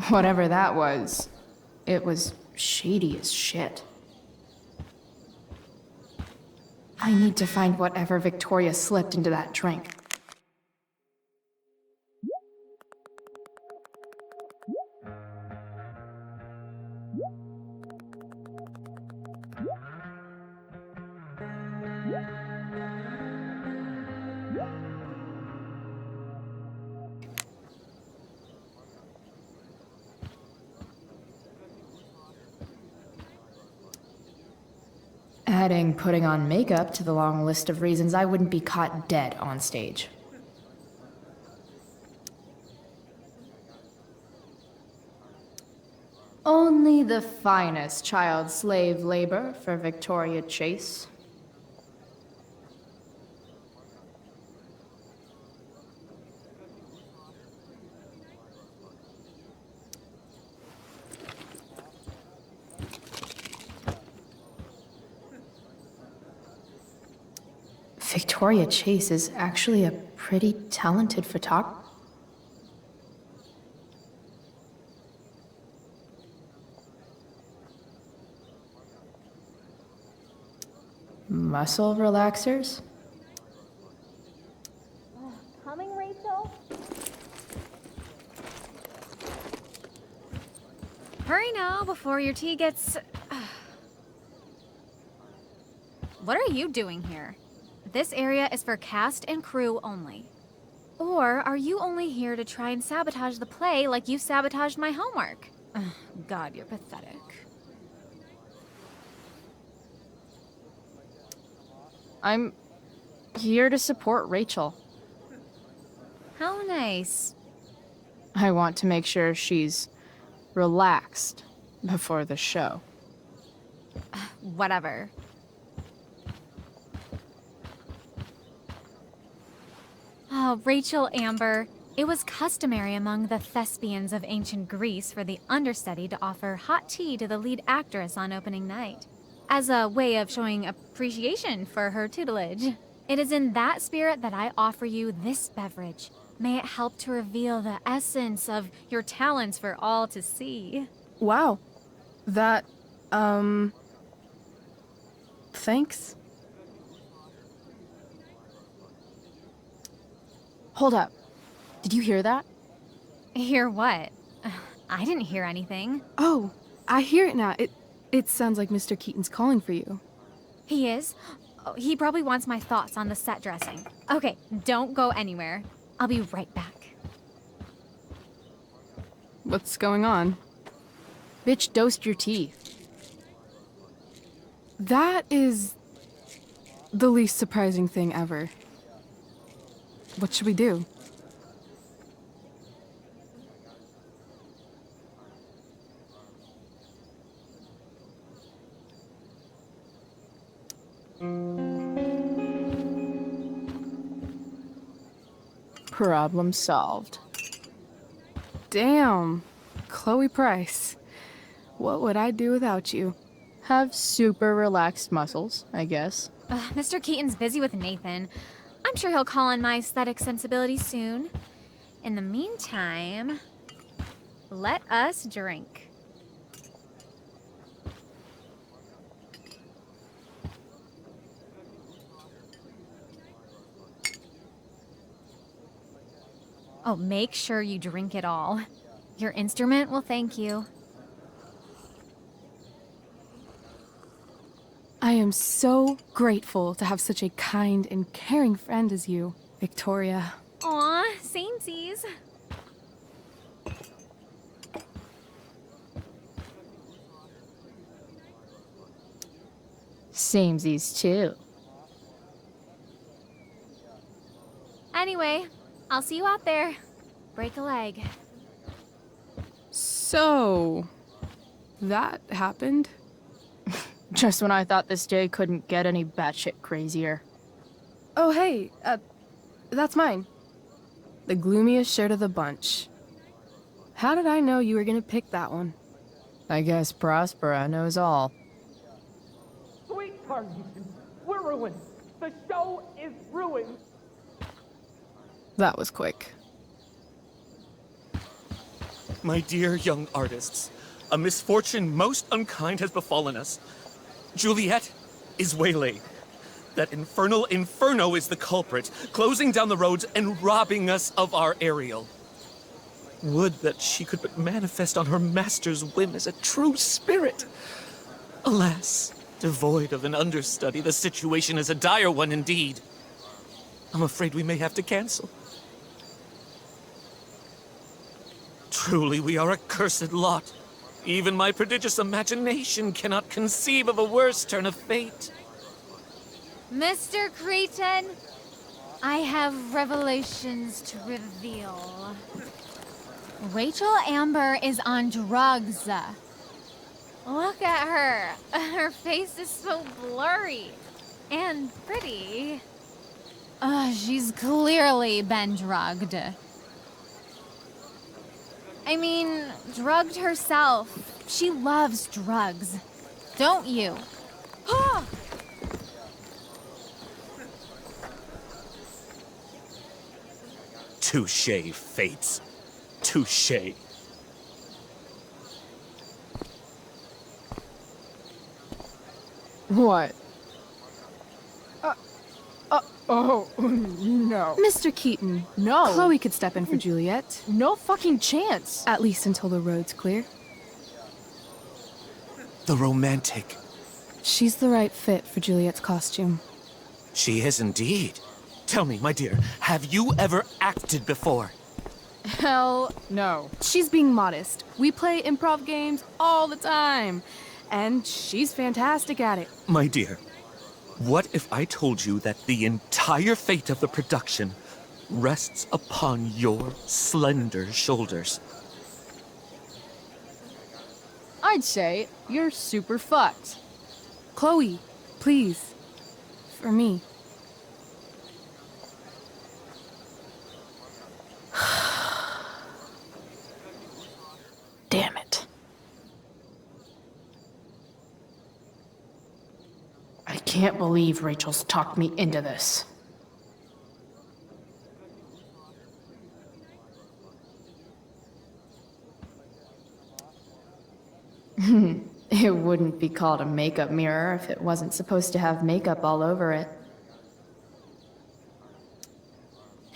Whatever that was, it was shady as shit. I need to find whatever Victoria slipped into that drink. Adding putting on makeup to the long list of reasons I wouldn't be caught dead on stage. Only the finest child slave labor for Victoria Chase. Victoria Chase is actually a pretty talented photographer. Muscle relaxers? Coming, Rachel? Hurry now before your tea gets... What are you doing here? This area is for cast and crew only. Or are you only here to try and sabotage the play like you sabotaged my homework? God, you're pathetic. I'm here to support Rachel. How nice. I want to make sure she's relaxed before the show. Whatever. Oh, Rachel Amber. It was customary among the thespians of ancient Greece for the understudy to offer hot tea to the lead actress on opening night, as a way of showing appreciation for her tutelage. It is in that spirit that I offer you this beverage. May it help to reveal the essence of your talents for all to see. Wow. That, thanks. Hold up. Did you hear that? Hear what? I didn't hear anything. Oh, I hear it now. It sounds like Mr. Keaton's calling for you. He is? Oh, he probably wants my thoughts on the set dressing. Okay, don't go anywhere. I'll be right back. What's going on? Bitch, dosed your teeth. That is the least surprising thing ever. What should we do? Problem solved. Damn, Chloe Price. What would I do without you? Have super relaxed muscles, I guess. Mr. Keaton's busy with Nathan. I'm sure he'll call on my aesthetic sensibilities soon. In the meantime, let us drink. Oh, make sure you drink it all. Your instrument will thank you. I am so grateful to have such a kind and caring friend as you, Victoria. Aw, samesies. Samesies too. Anyway, I'll see you out there. Break a leg. So, that happened? Just when I thought this day couldn't get any batshit crazier. Oh, hey, that's mine. The gloomiest shirt of the bunch. How did I know you were gonna pick that one? I guess Prospera knows all. Sweetheart, we're ruined. The show is ruined. That was quick. My dear young artists, a misfortune most unkind has befallen us. Juliet is waylaid. That infernal Inferno is the culprit, closing down the roads and robbing us of our Ariel. Would that she could but manifest on her master's whim as a true spirit. Alas, devoid of an understudy, the situation is a dire one indeed. I'm afraid we may have to cancel. Truly, we are a cursed lot. Even my prodigious imagination cannot conceive of a worse turn of fate. Mr. Creighton, I have revelations to reveal. Rachel Amber is on drugs. Look at her. Her face is so blurry and pretty. She's clearly been drugged. I mean, drugged herself. She loves drugs. Don't you? Touché, Fates. Touché. What? Oh, no. Mr. Keaton. No. Chloe could step in for Juliet. No fucking chance. At least until the road's clear. The romantic. She's the right fit for Juliet's costume. She is indeed. Tell me, my dear, have you ever acted before? Hell no. She's being modest. We play improv games all the time. And she's fantastic at it. My dear, what if I told you that the entire fate of the production rests upon your slender shoulders? I'd say you're super fucked. Chloe, please. For me. Damn it. I can't believe Rachel's talked me into this. It wouldn't be called a makeup mirror if it wasn't supposed to have makeup all over it.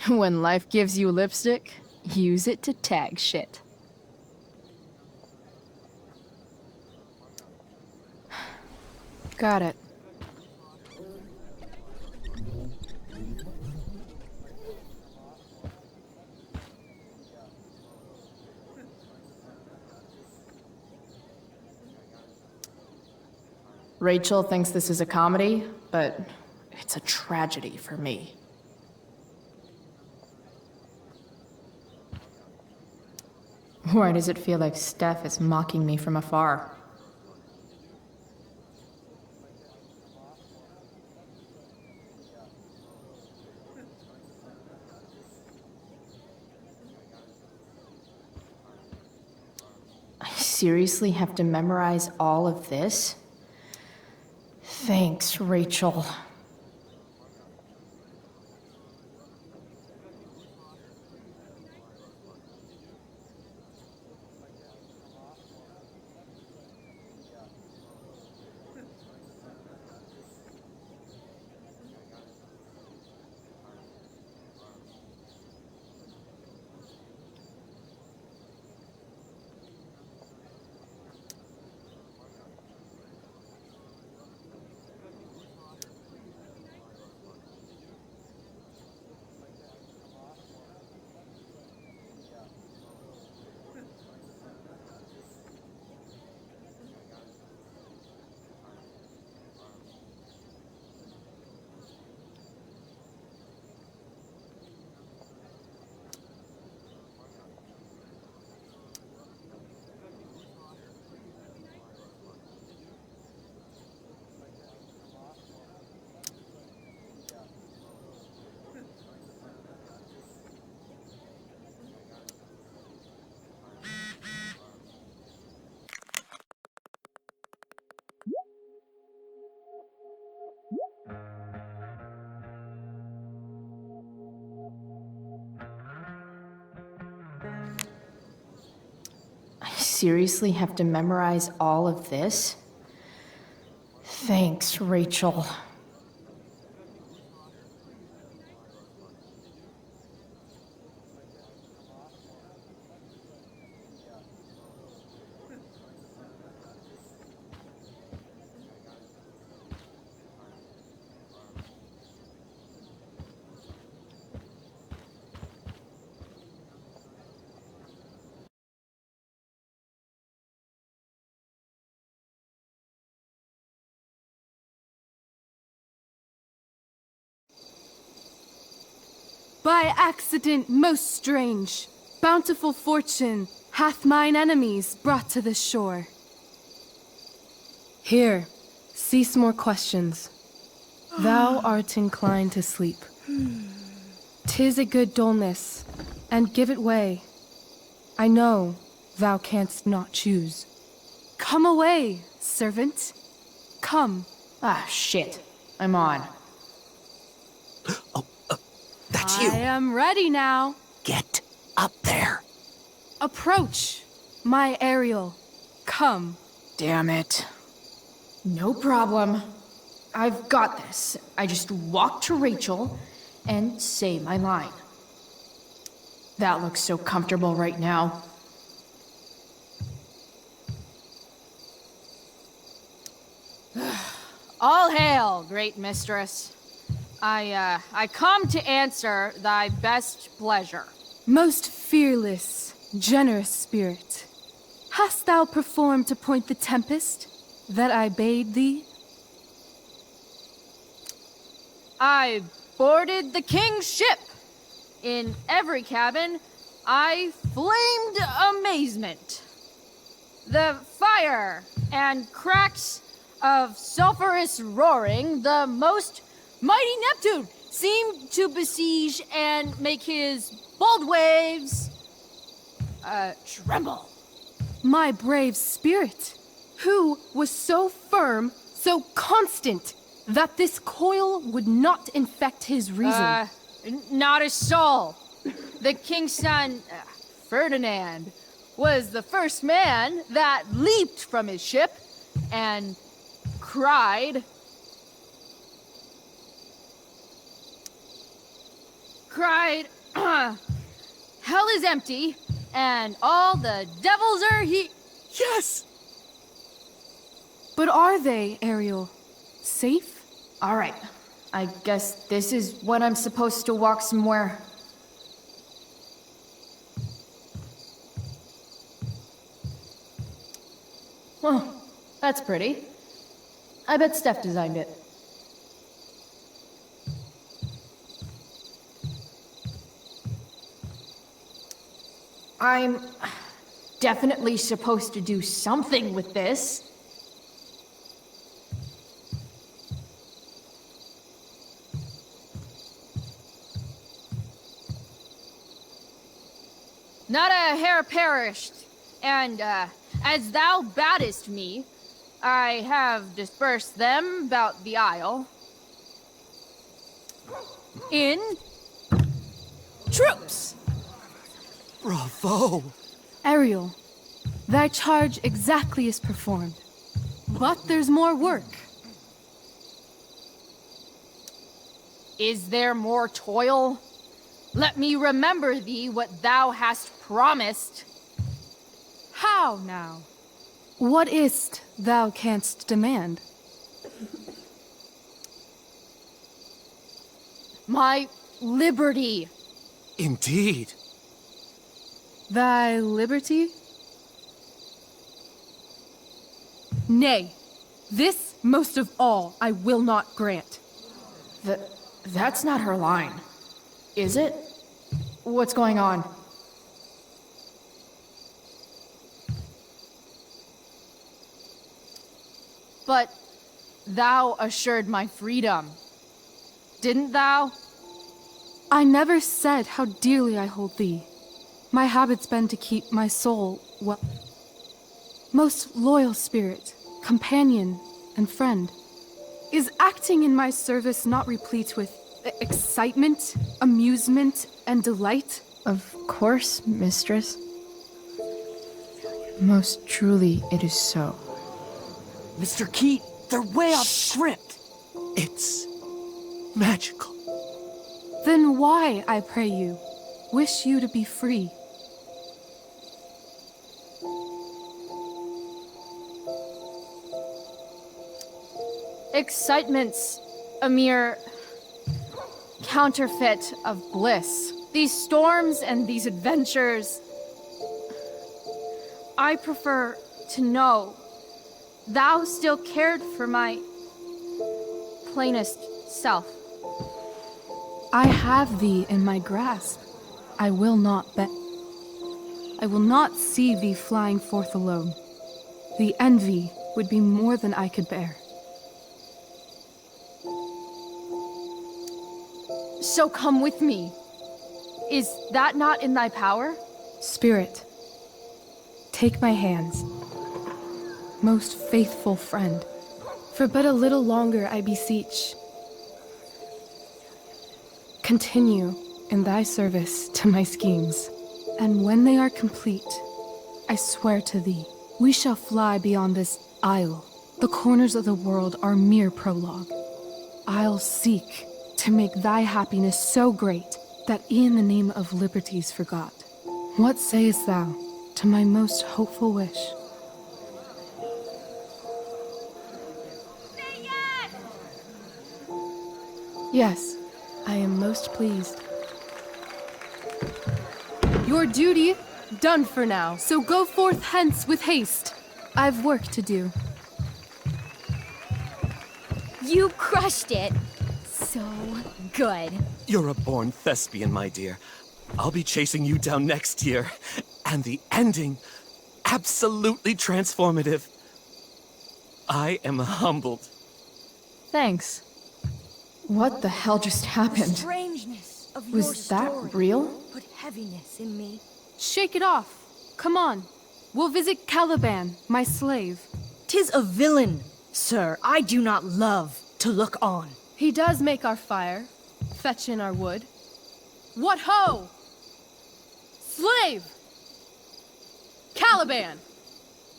When life gives you lipstick, use it to tag shit. Got it. Rachel thinks this is a comedy, but it's a tragedy for me. Why does it feel like Steph is mocking me from afar? I seriously have to memorize all of this? Thanks, Rachel. Seriously have to memorize all of this? Thanks, Rachel. By accident most strange, bountiful fortune hath mine enemies brought to this shore. Here, cease more questions. Thou art inclined to sleep. 'Tis a good dullness, and give it way. I know thou canst not choose. Come away, servant. Come. Ah, shit. I'm on. That's you. I am ready now. get up there. Approach, my Ariel. Come. Damn it. No problem. I've got this. I just walk to Rachel and say my line. That looks so comfortable right now. All hail, great mistress. I come to answer thy best pleasure. Most fearless, generous spirit, hast thou performed to point the tempest that I bade thee? I boarded the king's ship. In every cabin, I flamed amazement. The fire and cracks of sulphurous roaring, the most mighty Neptune seemed to besiege and make his bold waves tremble. My brave spirit, who was so firm, so constant, that this coil would not infect his reason. Not a soul. The king's son, Ferdinand, was the first man that leaped from his ship and cried, hell is empty, and all the devils are he. Yes! But are they, Ariel? Safe? All right. I guess this is when I'm supposed to walk somewhere. Well, that's pretty. I bet Steph designed it. I'm definitely supposed to do something with this. Not a hair perished, and as thou badest me, I have dispersed them about the isle. In troops! Bravo! Ariel, thy charge exactly is performed. But there's more work. Is there more toil? Let me remember thee what thou hast promised. How now? What is't thou canst demand? My liberty. Indeed. Thy liberty? Nay, this most of all I will not grant. That's not her line. Is it? What's going on? But thou assured my freedom, didn't thou? I never said how dearly I hold thee. My habit's been to keep my soul well. Most loyal spirit, companion, and friend. Is acting in my service not replete with excitement, amusement, and delight? Of course, mistress. Most truly, it is so. Mr. Keat, they're way off script. It's magical. Then why, I pray you, wish you to be free? Excitement's a mere counterfeit of bliss. These storms and these adventures, I prefer to know thou still cared for my plainest self. I have thee in my grasp. I will not bet. I will not see thee flying forth alone. The envy would be more than I could bear. So come with me. Is that not in thy power? Spirit, take my hands. Most faithful friend, for but a little longer I beseech. Continue in thy service to my schemes. And when they are complete, I swear to thee, we shall fly beyond this isle. The corners of the world are mere prologue. I'll seek to make thy happiness so great that e'en the name of liberty's forgot. What sayest thou to my most hopeful wish? Yes, I am most pleased. Your duty done for now, so go forth hence with haste. I've work to do. You crushed it. So good. You're a born thespian, my dear. I'll be chasing you down next year. And the ending, absolutely transformative. I am humbled. Thanks. What the hell just happened? Strangeness of your Was that story real? Put heaviness in me. Shake it off. Come on. We'll visit Caliban, my slave. 'Tis a villain, sir. I do not love to look on. He does make our fire, fetch in our wood. What ho! Slave! Caliban!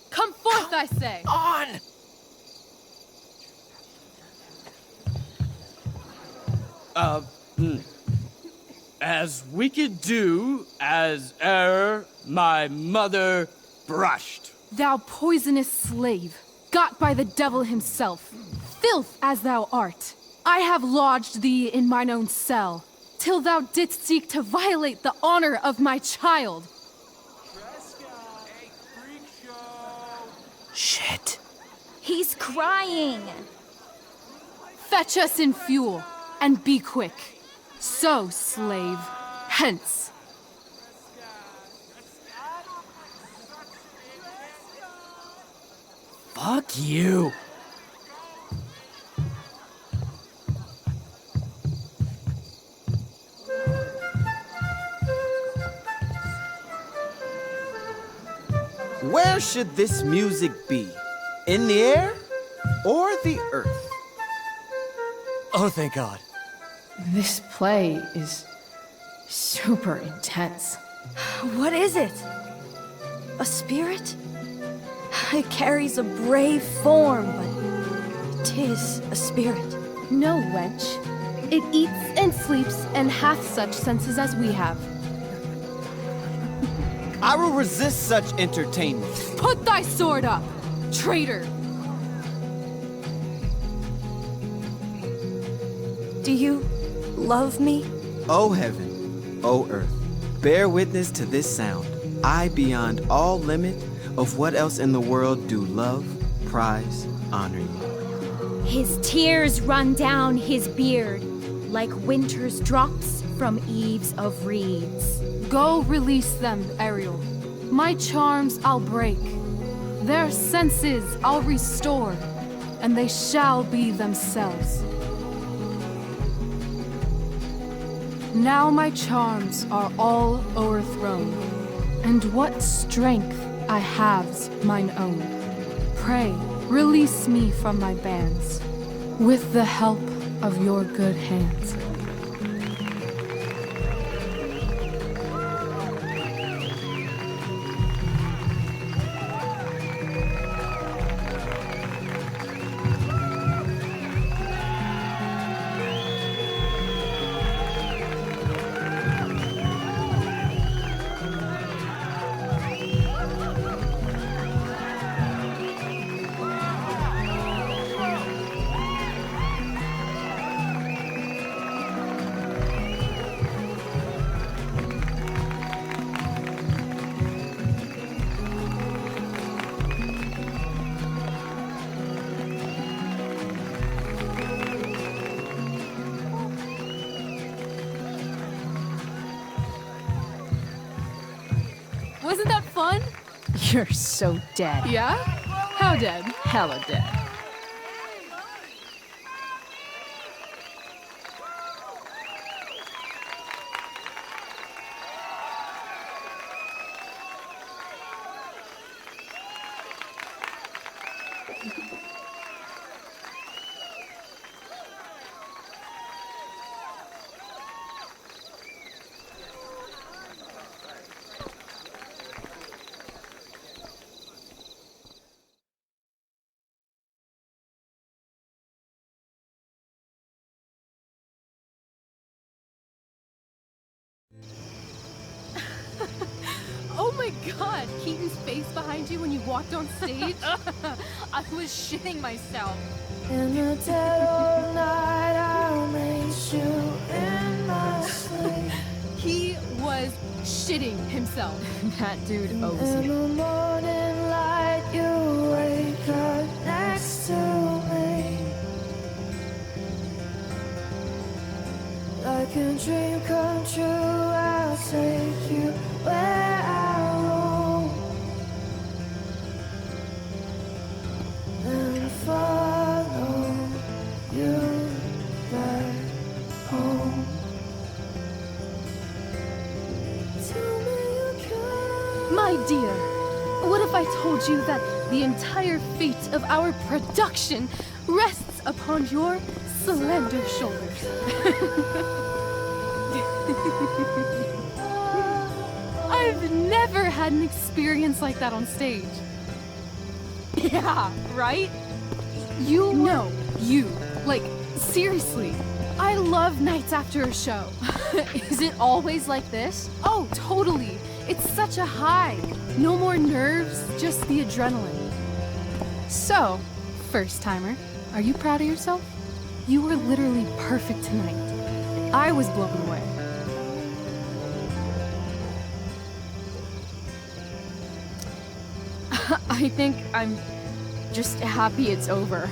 Come forth, I say! On! As wicked do as e'er my mother brushed. Thou poisonous slave, got by the devil himself, filth as thou art, I have lodged thee in mine own cell, till thou didst seek to violate the honor of my child. Shit. He's crying. Fetch us in fuel, and be quick. So, slave, hence. Fuck you. Where should this music be? In the air or the earth? Oh, thank God. This play is super intense. What is it? A spirit? It carries a brave form, but 'tis a spirit. No, wench. It eats and sleeps and hath such senses as we have. I will resist such entertainment. Put thy sword up, traitor! Do you love me? O heaven, O earth, bear witness to this sound. I, beyond all limit of what else in the world do love, prize, honor you. His tears run down his beard like winter's drops from eaves of reeds. Go release them, Ariel. My charms I'll break. Their senses I'll restore, and they shall be themselves. Now my charms are all o'erthrown, and what strength I have's mine own. Pray, release me from my bands, with the help of your good hands. Wasn't that fun? You're so dead. Yeah? How dead? Hella dead. my god, Keaton's face behind you when you walked on stage? I was shitting myself. In the dead of night, I'll meet you in my sleep. He was shitting himself. That dude owes In you. the morning light, you wake up next to me. Like a dream come true, I'll take you where I roam. And follow you back home. Tell me you can. My dear, what if I told you that the entire fate of our production rests upon your slender shoulders? I've never had an experience like that on stage. Yeah, right? You? No, you. Like, seriously. I love nights after a show. Is it always like this? Oh, totally. It's such a high. No more nerves, just the adrenaline. So, first timer, are you proud of yourself? You were literally perfect tonight. I was blown away. I think I'm just happy it's over.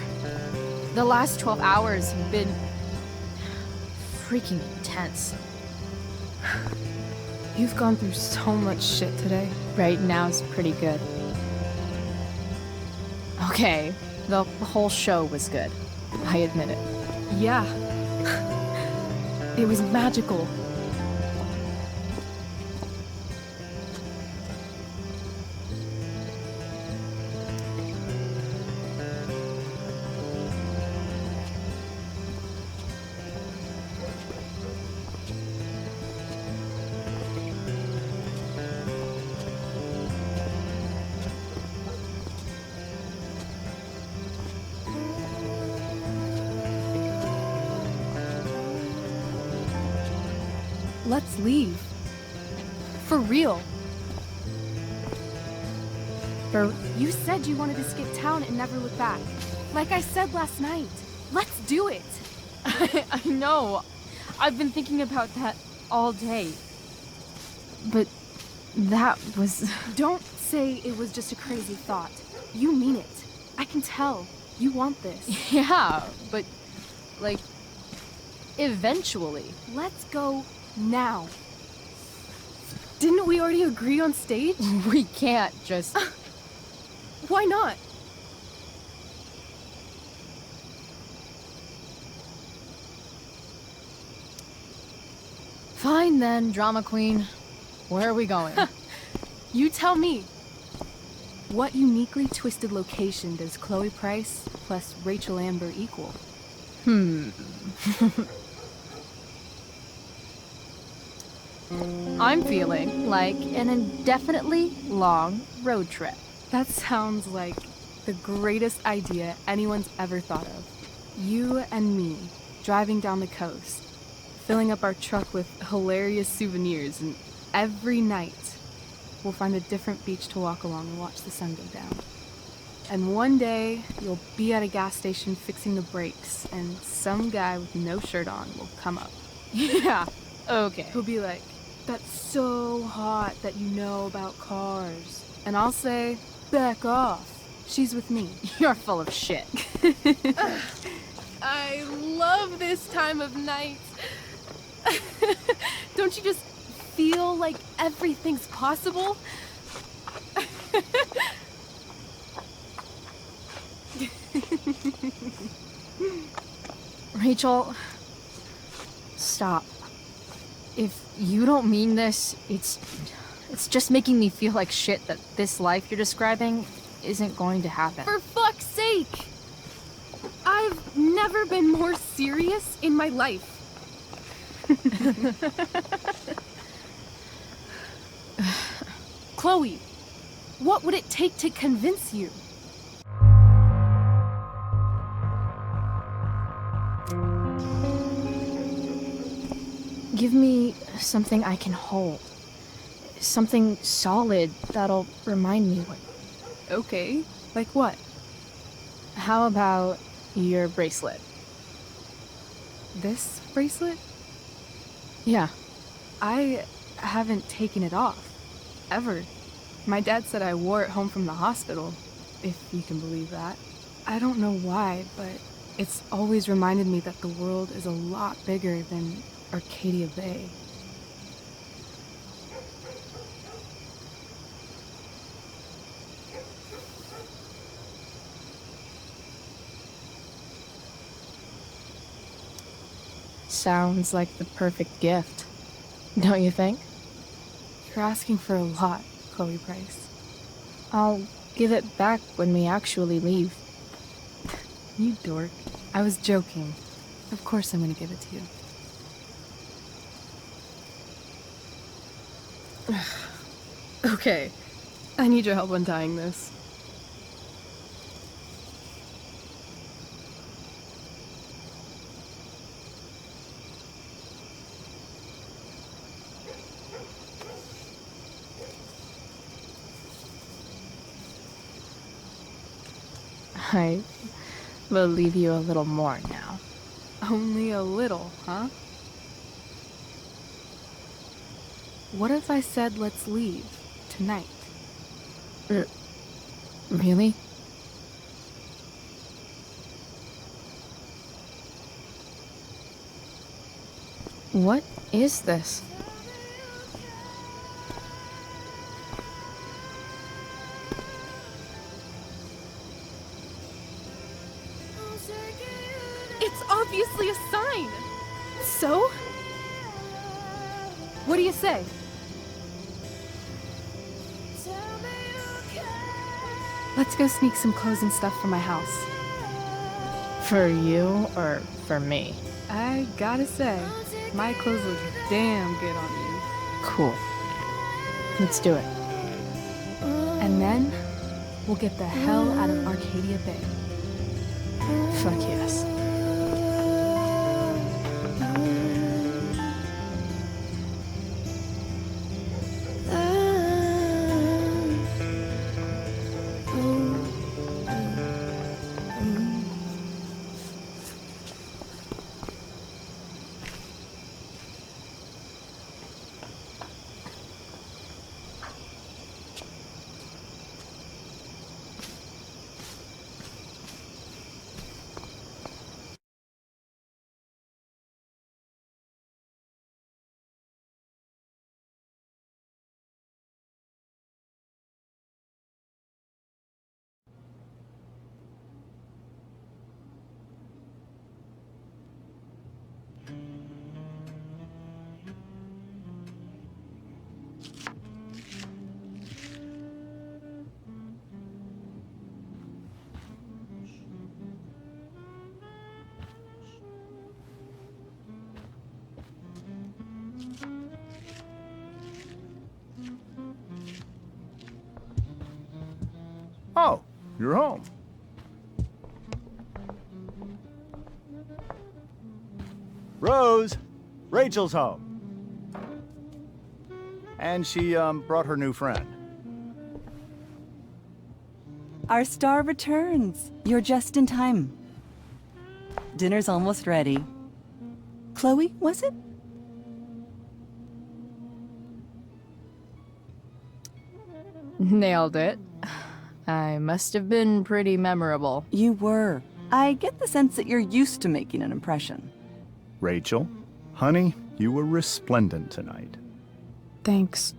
The last 12 hours have been freaking intense. You've gone through so much shit today. Right now's pretty good. Okay, the whole show was good. I admit it. Yeah. It was magical. Let's leave. For real. You said you wanted to skip town and never look back. Like I said last night. Let's do it. I know. I've been thinking about that all day. But that was... Don't say it was just a crazy thought. You mean it. I can tell. You want this. Yeah, but... like... eventually. Let's go now. Didn't we already agree on stage? We can't just... Why not? Fine then, drama queen. Where are we going? You tell me. What uniquely twisted location does Chloe Price plus Rachel Amber equal? I'm feeling like an indefinitely long road trip. That sounds like the greatest idea anyone's ever thought of. You and me, driving down the coast, filling up our truck with hilarious souvenirs, and every night, we'll find a different beach to walk along and watch the sun go down. And one day, you'll be at a gas station fixing the brakes, and some guy with no shirt on will come up. Yeah, okay. He'll be like, "That's so hot that you know about cars." And I'll say, "Back off. She's with me." You're full of shit. I love this time of night. Don't you just feel like everything's possible? Rachel, stop. If you don't mean this, it's just making me feel like shit that this life you're describing isn't going to happen. For fuck's sake! I've never been more serious in my life. Chloe, what would it take to convince you? Give me something I can hold. Something solid that'll remind me. Okay, like what? How about your bracelet? This bracelet? Yeah. I haven't taken it off. Ever. My dad said I wore it home from the hospital, if you can believe that. I don't know why, but it's always reminded me that the world is a lot bigger than Arcadia Bay. Sounds like the perfect gift, don't you think? You're asking for a lot, Chloe Price. I'll give it back when we actually leave. You dork. I was joking. Of course I'm gonna give it to you. Okay. I need your help untying this. I believe you a little more now. Only a little, huh? What if I said let's leave tonight? Really? What is this? It's obviously a sign! So? What do you say? Let's go sneak some clothes and stuff from my house. For you or for me? I gotta say, my clothes look damn good on you. Cool. Let's do it. And then, we'll get the hell out of Arcadia Bay. Fuck yes. Oh, you're home. Rose, Rachel's home. And she, brought her new friend. Our star returns. You're just in time. Dinner's almost ready. Chloe, was it? Nailed it. I must have been pretty memorable. You were. I get the sense that you're used to making an impression. Rachel, honey, you were resplendent tonight. Thanks.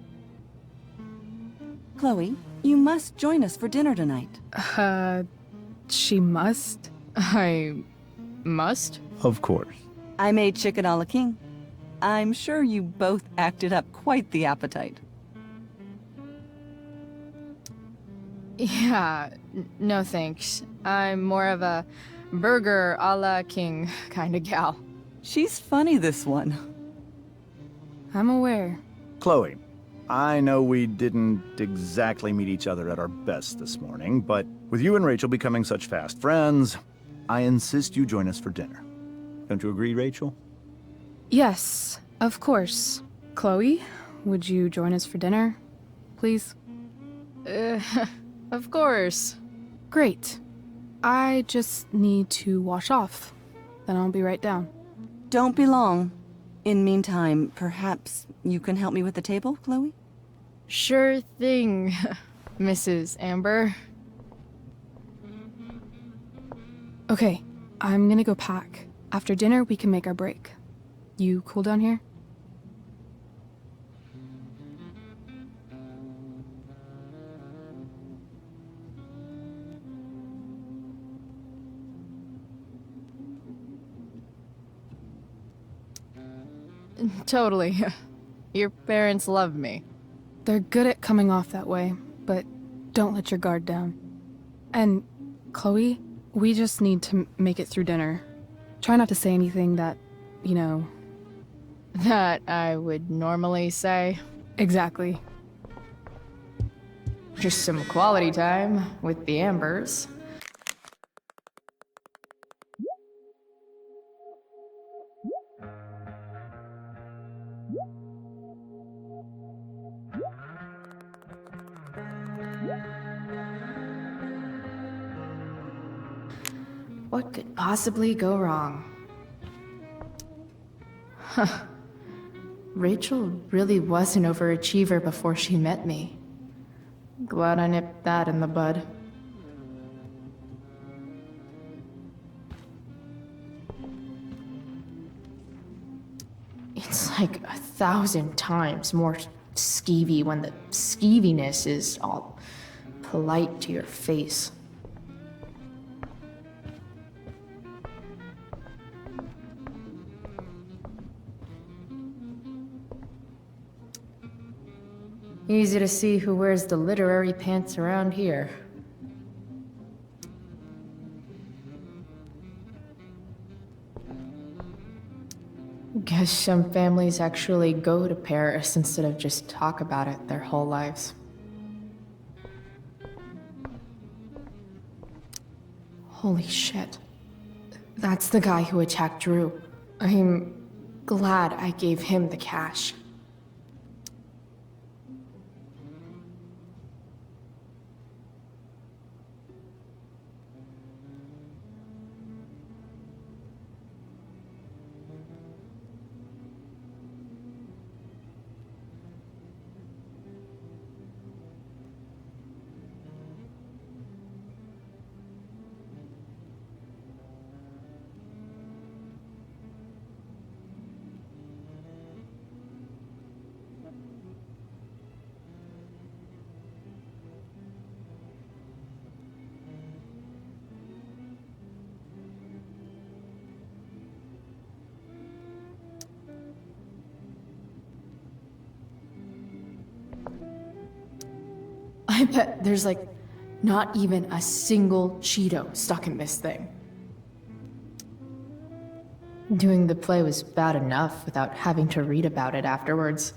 Chloe, you must join us for dinner tonight. She must? I must? Of course. I made chicken a la king. I'm sure you both acted up quite the appetite. Yeah, no thanks. I'm more of a burger a la king kind of gal. She's funny, this one. I'm aware. Chloe, I know we didn't exactly meet each other at our best this morning, but with you and Rachel becoming such fast friends, I insist you join us for dinner. Don't you agree, Rachel? Yes, of course. Chloe, would you join us for dinner, please? Of course. Great. I just need to wash off. Then I'll be right down. Don't be long. In meantime, perhaps you can help me with the table, Chloe? Sure thing, Mrs. Amber. Okay, I'm gonna go pack. After dinner, we can make our break. You cool down here? Totally. Your parents love me. They're good at coming off that way, but don't let your guard down. And, Chloe, we just need to make it through dinner. Try not to say anything that, you know... That I would normally say. Exactly. Just some quality time with the Ambers. What could possibly go wrong? Huh. Rachel really was an overachiever before she met me. Glad I nipped that in the bud. It's like 1,000 times more skeevy when the skeeviness is all polite to your face. Easy to see who wears the literary pants around here. Guess some families actually go to Paris instead of just talk about it their whole lives. Holy shit. That's the guy who attacked Drew. I'm glad I gave him the cash. I bet there's like not even a single Cheeto stuck in this thing. Doing the play was bad enough without having to read about it afterwards.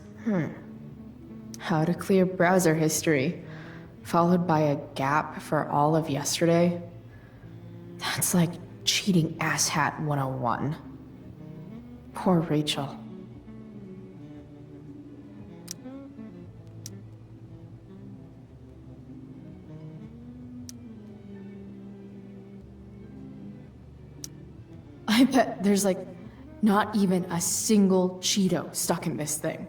How to clear browser history, followed by a gap for all of yesterday. That's like cheating asshat 101. Poor Rachel. I bet there's like not even a single Cheeto stuck in this thing.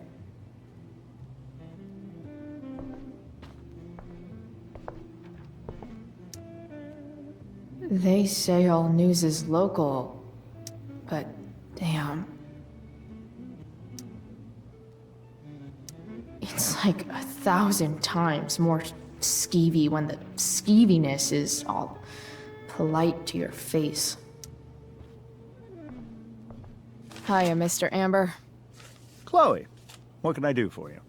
They say all news is local, but damn. It's like 1,000 times more skeevy when the skeeviness is all polite to your face. Hiya, Mr. Amber. Chloe, what can I do for you?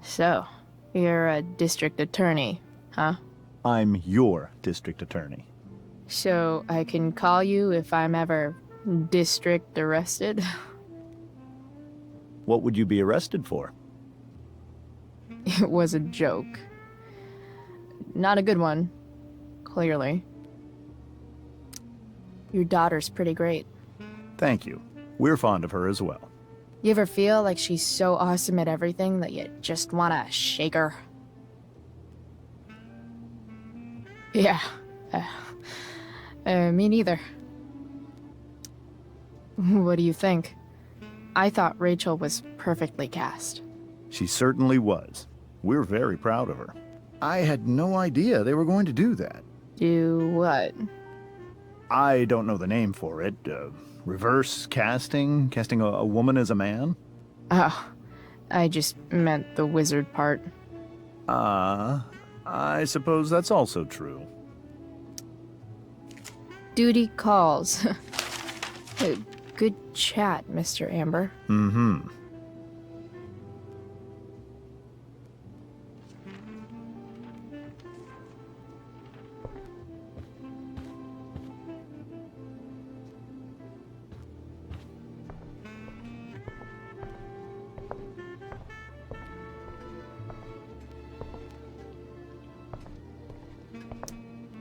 So, you're a district attorney, huh? I'm your district attorney. So, I can call you if I'm ever district arrested? What would you be arrested for? It was a joke. Not a good one, clearly. Your daughter's pretty great. Thank you. We're fond of her as well. You ever feel like she's so awesome at everything that you just wanna shake her? Yeah. Me neither. What do you think? I thought Rachel was perfectly cast. She certainly was. We're very proud of her. I had no idea they were going to do that. Do what? I don't know the name for it. Reverse casting? Casting a woman as a man? Oh, I just meant the wizard part. I suppose that's also true. Duty calls. Good chat, Mr. Amber. Mm-hmm.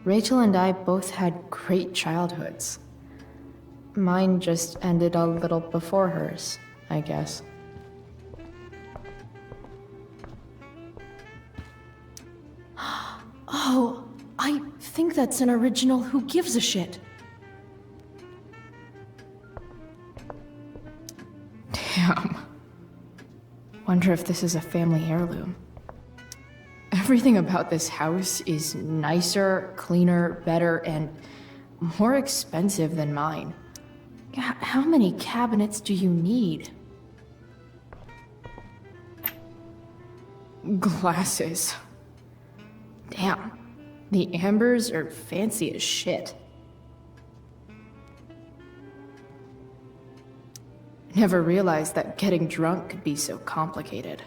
Rachel and I both had great childhoods. Mine just ended a little before hers, I guess. Oh, I think that's an original Who Gives a Shit. Damn. Wonder if this is a family heirloom. Everything about this house is nicer, cleaner, better, and more expensive than mine. How many cabinets do you need? Glasses. Damn. The Ambers are fancy as shit. Never realized that getting drunk could be so complicated.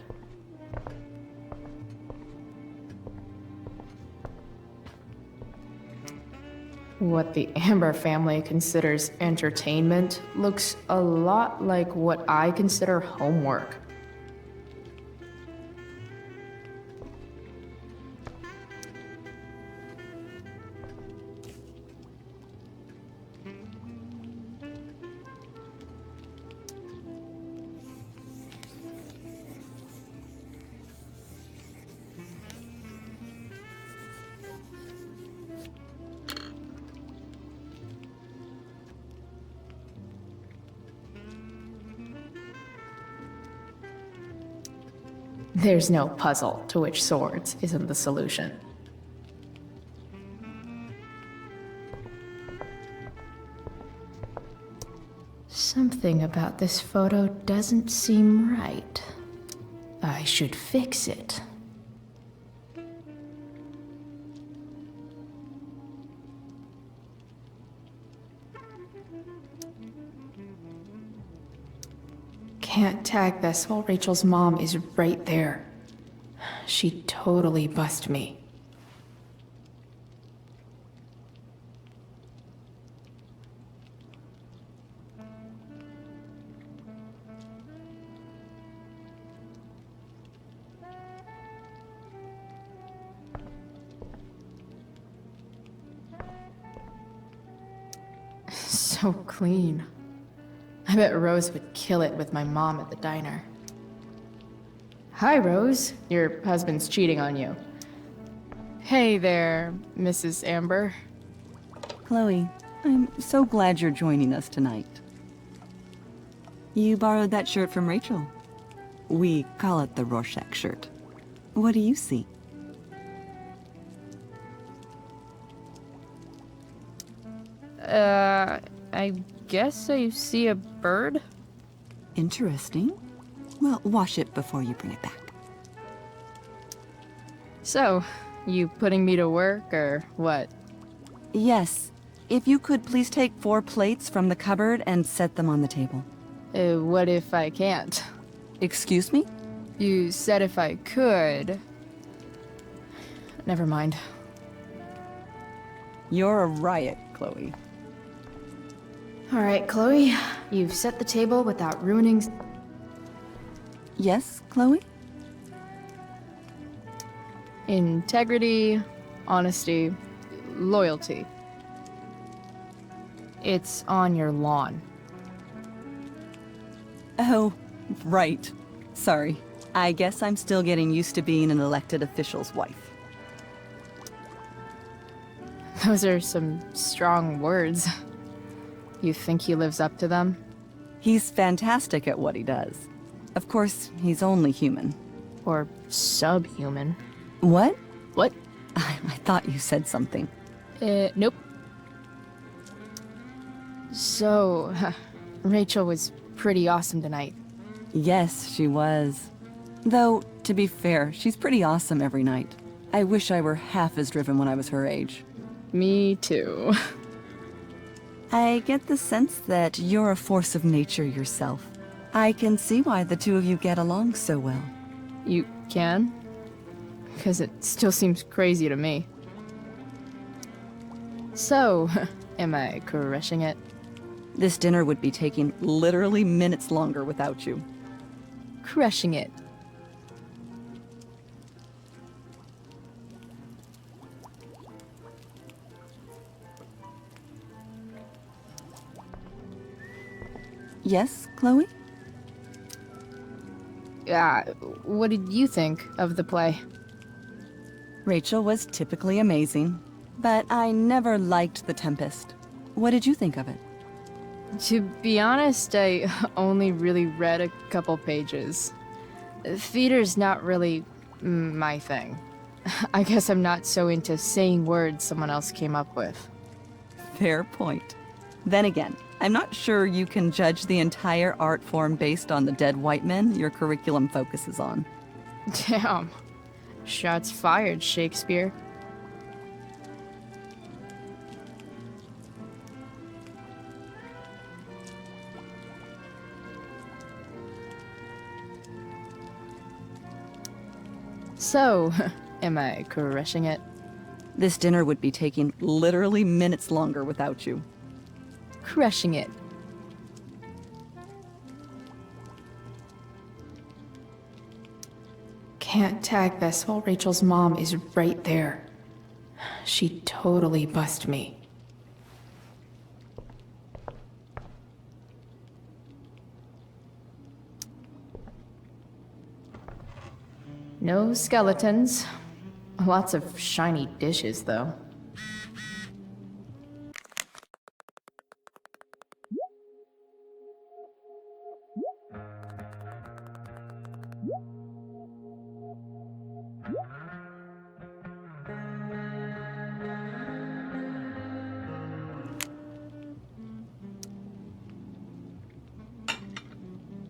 What the Amber family considers entertainment looks a lot like what I consider homework. There's no puzzle to which swords isn't the solution. Something about this photo doesn't seem right. I should fix it. Can't tag this while Rachel's mom is right there. She'd totally bust me. So clean. I bet Rose would kill it with my mom at the diner. Hi, Rose. Your husband's cheating on you. Hey there, Mrs. Amber. Chloe, I'm so glad you're joining us tonight. You borrowed that shirt from Rachel. We call it the Rorschach shirt. What do you see? I guess I see a bird? Interesting. Well, wash it before you bring it back. So, you putting me to work, or what? Yes. If you could please take 4 plates from the cupboard and set them on the table. What if I can't? Excuse me? You said if I could. Never mind. You're a riot, Chloe. Alright, Chloe. You've set the table without ruining... Yes, Chloe? Integrity, honesty, loyalty. It's on your lawn. Oh, Right. Sorry. I guess I'm still getting used to being an elected official's wife. Those are some strong words. You think he lives up to them? He's fantastic at what he does. Of course, he's only human. Or subhuman. What? What? I thought you said something. Nope. So, Rachel was pretty awesome tonight. Yes, she was. Though, to be fair, she's pretty awesome every night. I wish I were half as driven when I was her age. Me too. I get the sense that you're a force of nature yourself. I can see why the two of you get along so well. You can? Because it still seems crazy to me. So, am I crushing it? This dinner would be taking literally minutes longer without you. Crushing it. Yes, Chloe? What did you think of the play? Rachel was typically amazing, but I never liked The Tempest. What did you think of it? To be honest, I only really read a couple pages. Theater's not really my thing. I guess I'm not so into saying words someone else came up with. Fair point. Then again, I'm not sure you can judge the entire art form based on the dead white men your curriculum focuses on. Damn. Shots fired, Shakespeare. So, am I crushing it? This dinner would be taking literally minutes longer without you. Crushing it. Can't tag this while Rachel's mom is right there. She'd totally bust me. No skeletons. Lots of shiny dishes, though.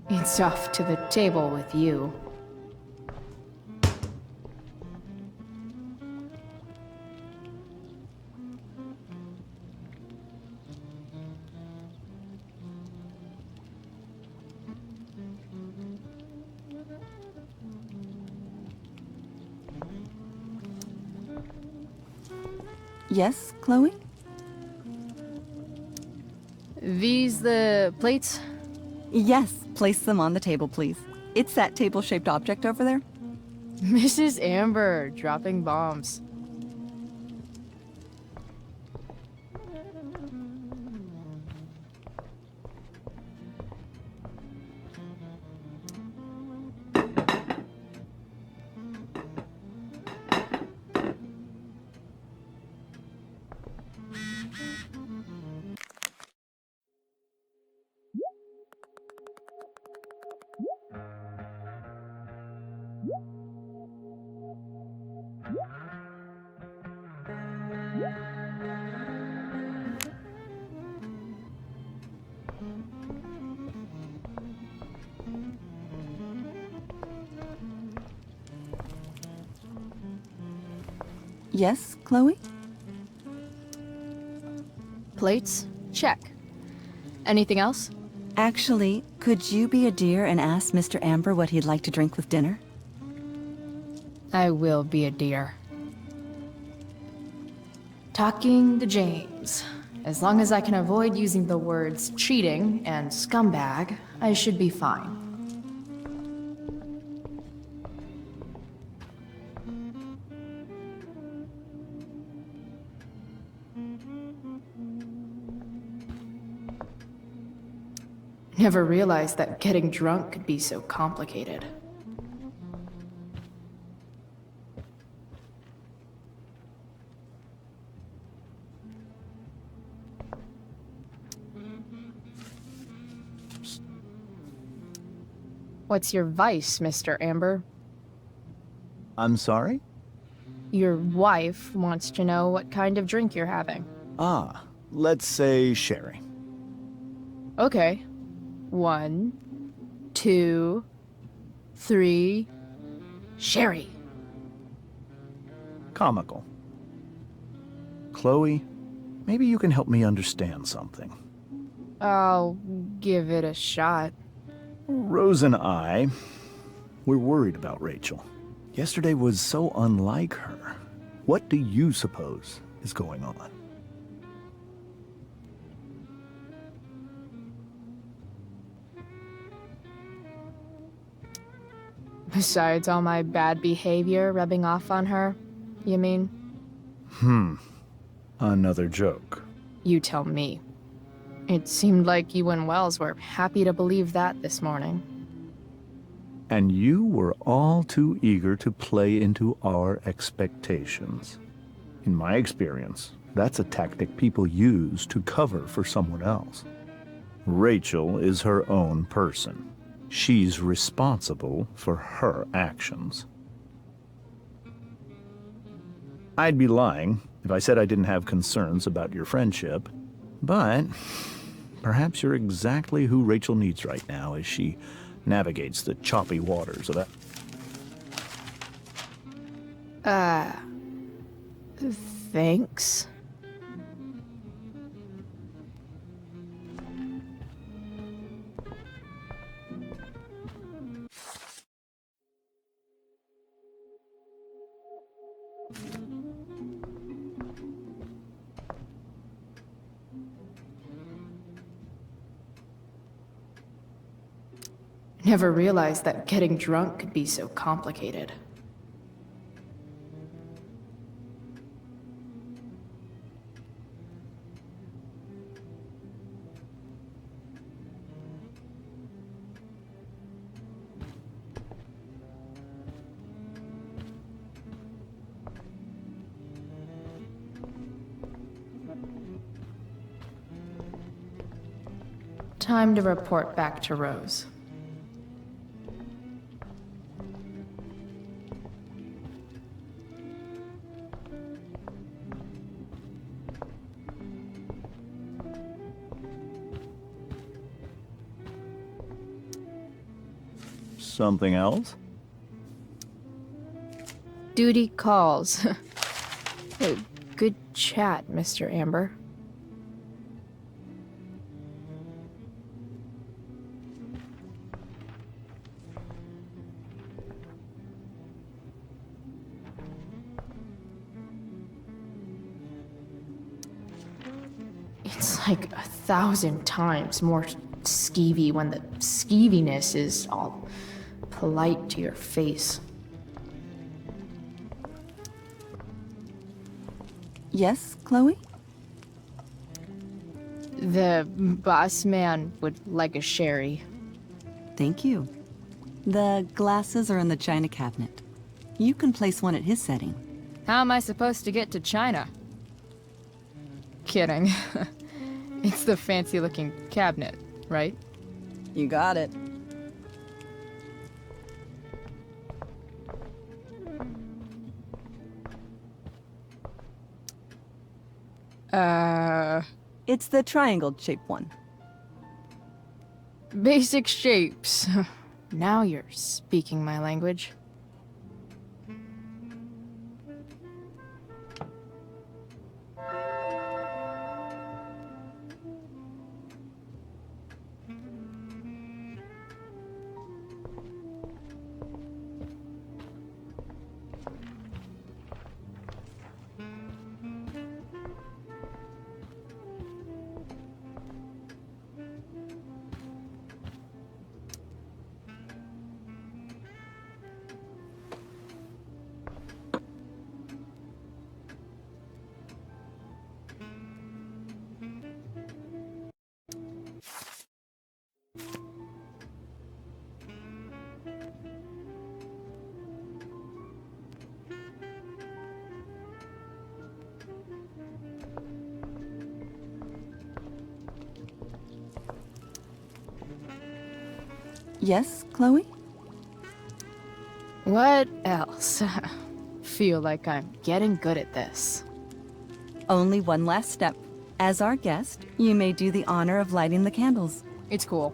It's off to the table with you. Yes, Chloe? These the plates? Yes, place them on the table, please. It's that table-shaped object over there. Mrs. Amber, dropping bombs. Yes, Chloe? Plates? Check. Anything else? Actually, could you be a dear and ask Mr. Amber what he'd like to drink with dinner? I will be a dear. Talking to James. As long as I can avoid using the words cheating and scumbag, I should be fine. Never realized that getting drunk could be so complicated. What's your vice, Mr. Amber? I'm sorry? Your wife wants to know what kind of drink you're having. Ah, let's say sherry. Okay. 1, 2, 3. Sherry. Comical. Chloe, maybe you can help me understand something. I'll give it a shot. Rose and I, we're worried about Rachel. Yesterday was so unlike her. What do you suppose is going on? Besides all my bad behavior rubbing off on her, you mean? Another joke. You tell me. It seemed like you and Wells were happy to believe that this morning. And you were all too eager to play into our expectations. In my experience, that's a tactic people use to cover for someone else. Rachel is her own person. She's responsible for her actions. I'd be lying if I said I didn't have concerns about your friendship, but perhaps you're exactly who Rachel needs right now as she navigates the choppy waters of that. Thanks. Never realized that getting drunk could be so complicated. Time to report back to Rose. Something else? Duty calls. Good chat, Mr. Amber. It's like 1,000 times more skeevy when the skeeviness is all polite to your face. Yes, Chloe? The boss man would like a sherry. Thank you. The glasses are in the china cabinet. You can place one at his setting. How am I supposed to get to China? Kidding. It's the fancy-looking cabinet, right? You got it. It's the triangle-shaped one. Basic shapes. Now you're speaking my language. Yes, Chloe? What else? Feel like I'm getting good at this. Only one last step. As our guest, you may do the honor of lighting the candles. It's cool.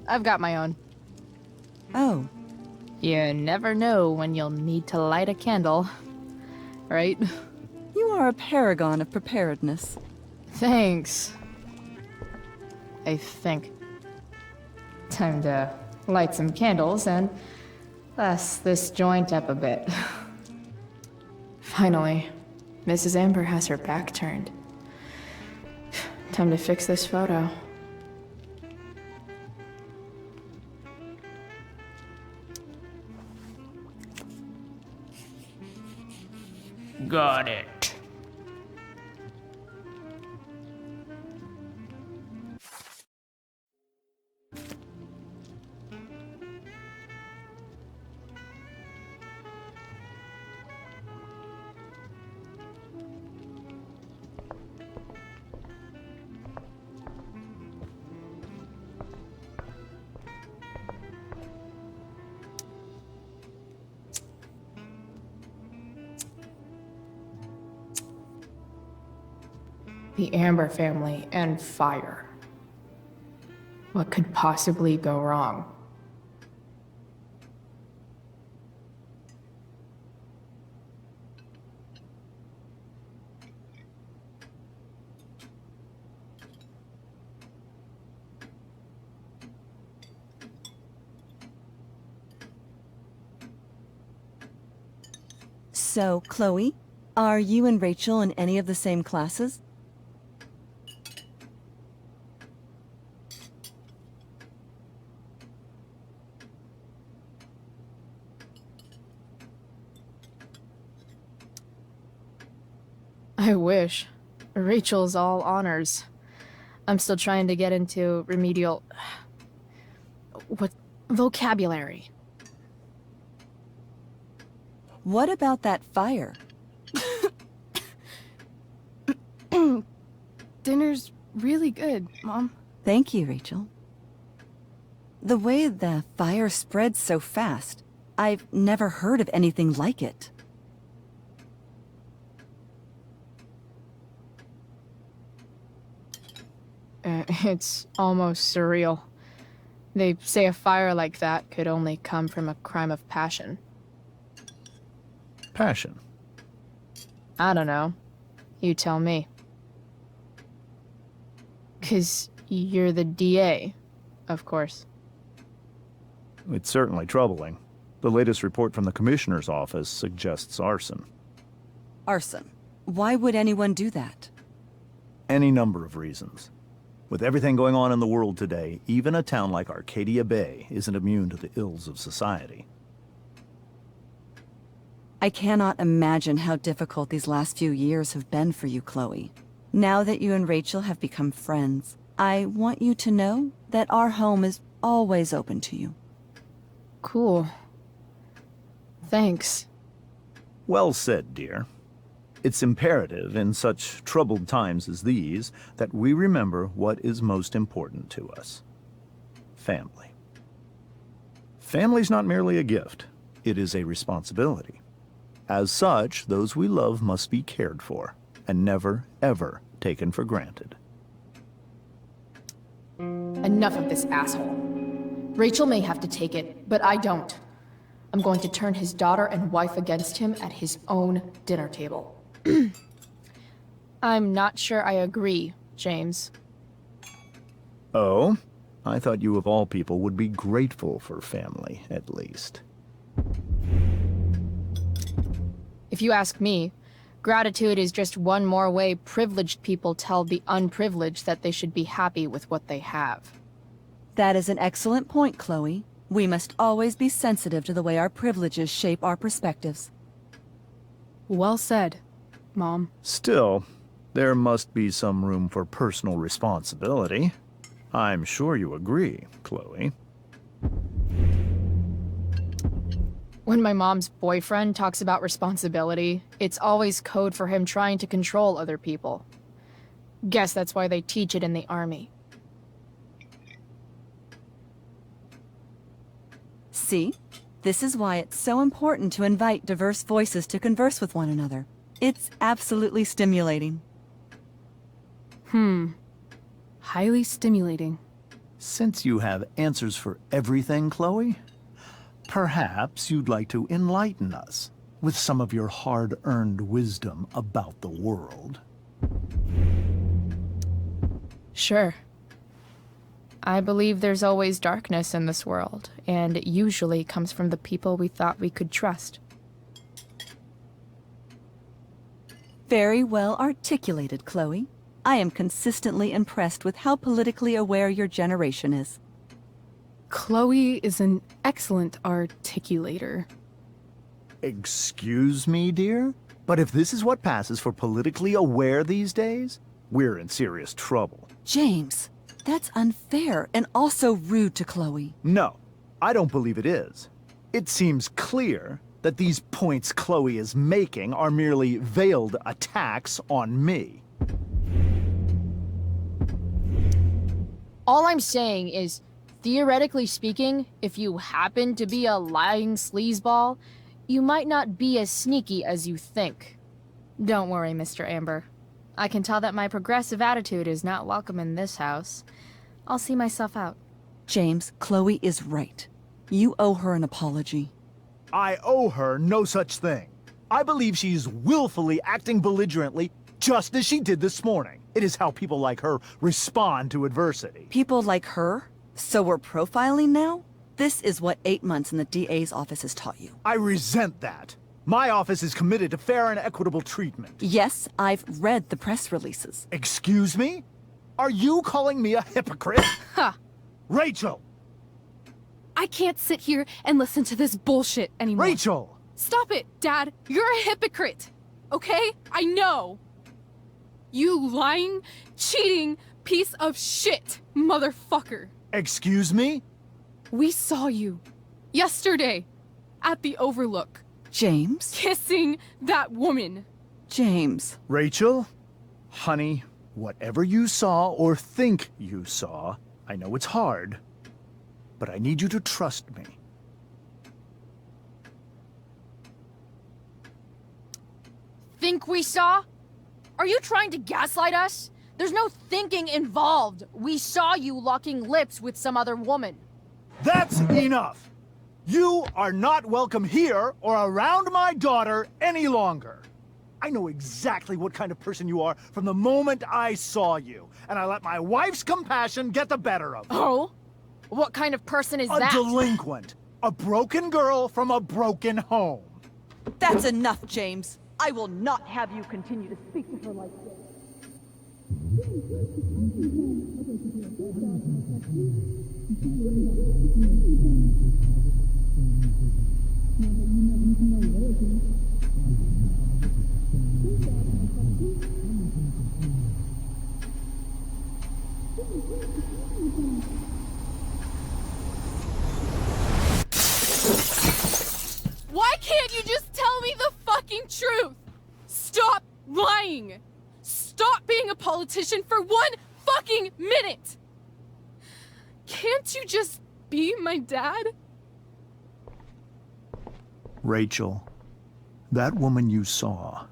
I've got my own. Oh. You never know when you'll need to light a candle, right? You are a paragon of preparedness. Thanks. I think. Time to light some candles and bless this joint up a bit. Finally, Mrs. Amber has her back turned. Time to fix this photo. Got it. The Amber family and fire. What could possibly go wrong? So, Chloe, are you and Rachel in any of the same classes? I wish. Rachel's all honors. I'm still trying to get into remedial... what... vocabulary. What about that fire? Dinner's really good, Mom. Thank you, Rachel. The way the fire spread so fast, I've never heard of anything like it. It's almost surreal. They say a fire like that could only come from a crime of passion. Passion? I don't know. You tell me. 'Cause you're the DA, of course. It's certainly troubling. The latest report from the Commissioner's office suggests arson. Arson? Why would anyone do that? Any number of reasons. With everything going on in the world today, even a town like Arcadia Bay isn't immune to the ills of society. I cannot imagine how difficult these last few years have been for you, Chloe. Now that you and Rachel have become friends, I want you to know that our home is always open to you. Cool. Thanks. Well said, dear. It's imperative in such troubled times as these that we remember what is most important to us. Family. Family's not merely a gift. It is a responsibility. As such, those we love must be cared for and never, ever taken for granted. Enough of this asshole. Rachel may have to take it, but I don't. I'm going to turn his daughter and wife against him at his own dinner table. I'm not sure I agree, James. Oh? I thought you of all people would be grateful for family, at least. If you ask me, gratitude is just one more way privileged people tell the unprivileged that they should be happy with what they have. That is an excellent point, Chloe. We must always be sensitive to the way our privileges shape our perspectives. Well said, Mom. Still, there must be some room for personal responsibility. I'm sure you agree, Chloe. When my mom's boyfriend talks about responsibility, it's always code for him trying to control other people. Guess that's why they teach it in the army. See? This is why it's so important to invite diverse voices to converse with one another. It's absolutely stimulating. Highly stimulating. Since you have answers for everything, Chloe, perhaps you'd like to enlighten us with some of your hard-earned wisdom about the world. Sure. I believe there's always darkness in this world, and it usually comes from the people we thought we could trust. Very well articulated, Chloe. I am consistently impressed with how politically aware your generation is. Chloe is an excellent articulator. Excuse me, dear? But if this is what passes for politically aware these days, we're in serious trouble. James, that's unfair and also rude to Chloe. No, I don't believe it is. It seems clear that these points Chloe is making are merely veiled attacks on me. All I'm saying is, theoretically speaking, if you happen to be a lying sleazeball, you might not be as sneaky as you think. Don't worry, Mr. Amber. I can tell that my progressive attitude is not welcome in this house. I'll see myself out. James, Chloe is right. You owe her an apology. I owe her no such thing. I believe she's willfully acting belligerently, just as she did this morning. It is how people like her respond to adversity. People like her? So we're profiling now? This is what 8 months in the DA's office has taught you. I resent that. My office is committed to fair and equitable treatment. Yes, I've read the press releases. Excuse me? Are you calling me a hypocrite? Ha! Rachel! I can't sit here and listen to this bullshit anymore. Rachel! Stop it, Dad! You're a hypocrite! Okay? I know! You lying, cheating piece of shit, motherfucker! Excuse me? We saw you yesterday at the Overlook. James? Kissing that woman. James. Rachel? Honey, whatever you saw or think you saw, I know it's hard, but I need you to trust me. Think we saw? Are you trying to gaslight us? There's no thinking involved. We saw you locking lips with some other woman. That's enough! You are not welcome here or around my daughter any longer. I know exactly what kind of person you are from the moment I saw you, and I let my wife's compassion get the better of me. Oh? What kind of person is that? A delinquent. A broken girl from a broken home. That's enough, James. I will not have you continue to speak to her like this. Why can't you just tell me the fucking truth? Stop lying! Stop being a politician for 1 fucking minute! Can't you just be my dad? Rachel, that woman you saw,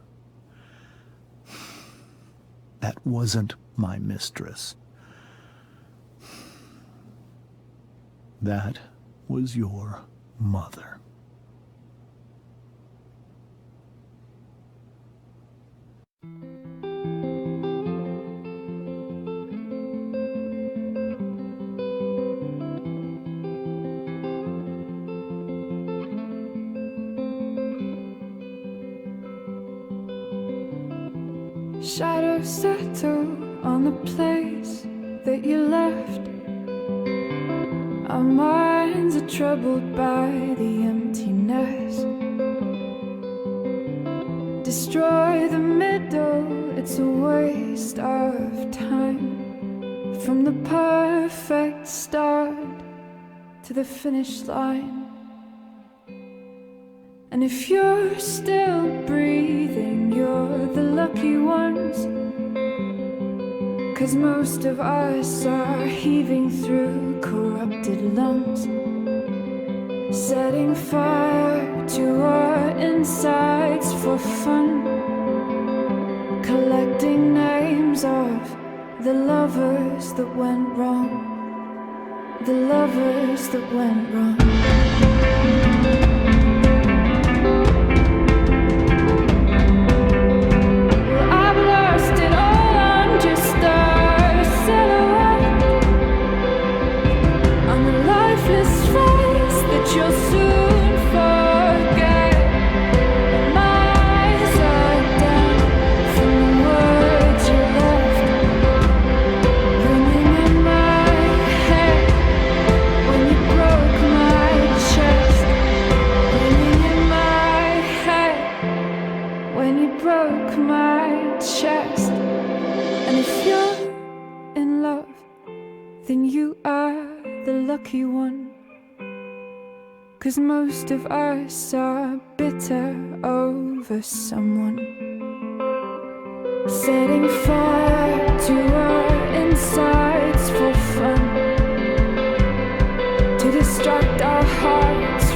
that wasn't my mistress. That was your mother. Shadows settle on the place that you left. Our minds are troubled by the emptiness. Destroy the middle, it's a waste of time. From the perfect start to the finish line. And if you're still breathing, you're the lucky ones. 'Cause most of us are heaving through corrupted lungs. setting fire to our insides for fun, collecting names of the lovers that went wrong, the lovers that went wrong. Well, I've lost it all, I'm just a silhouette on the lifeless face that you'll soon forget. My eyes are down from the words you left, ringing in my head when you broke my chest, ringing in my head when you broke my chest. And if you're in love, then you are the lucky one, 'cause most of us are bitter over someone, setting fire to our insides for fun, to distract our hearts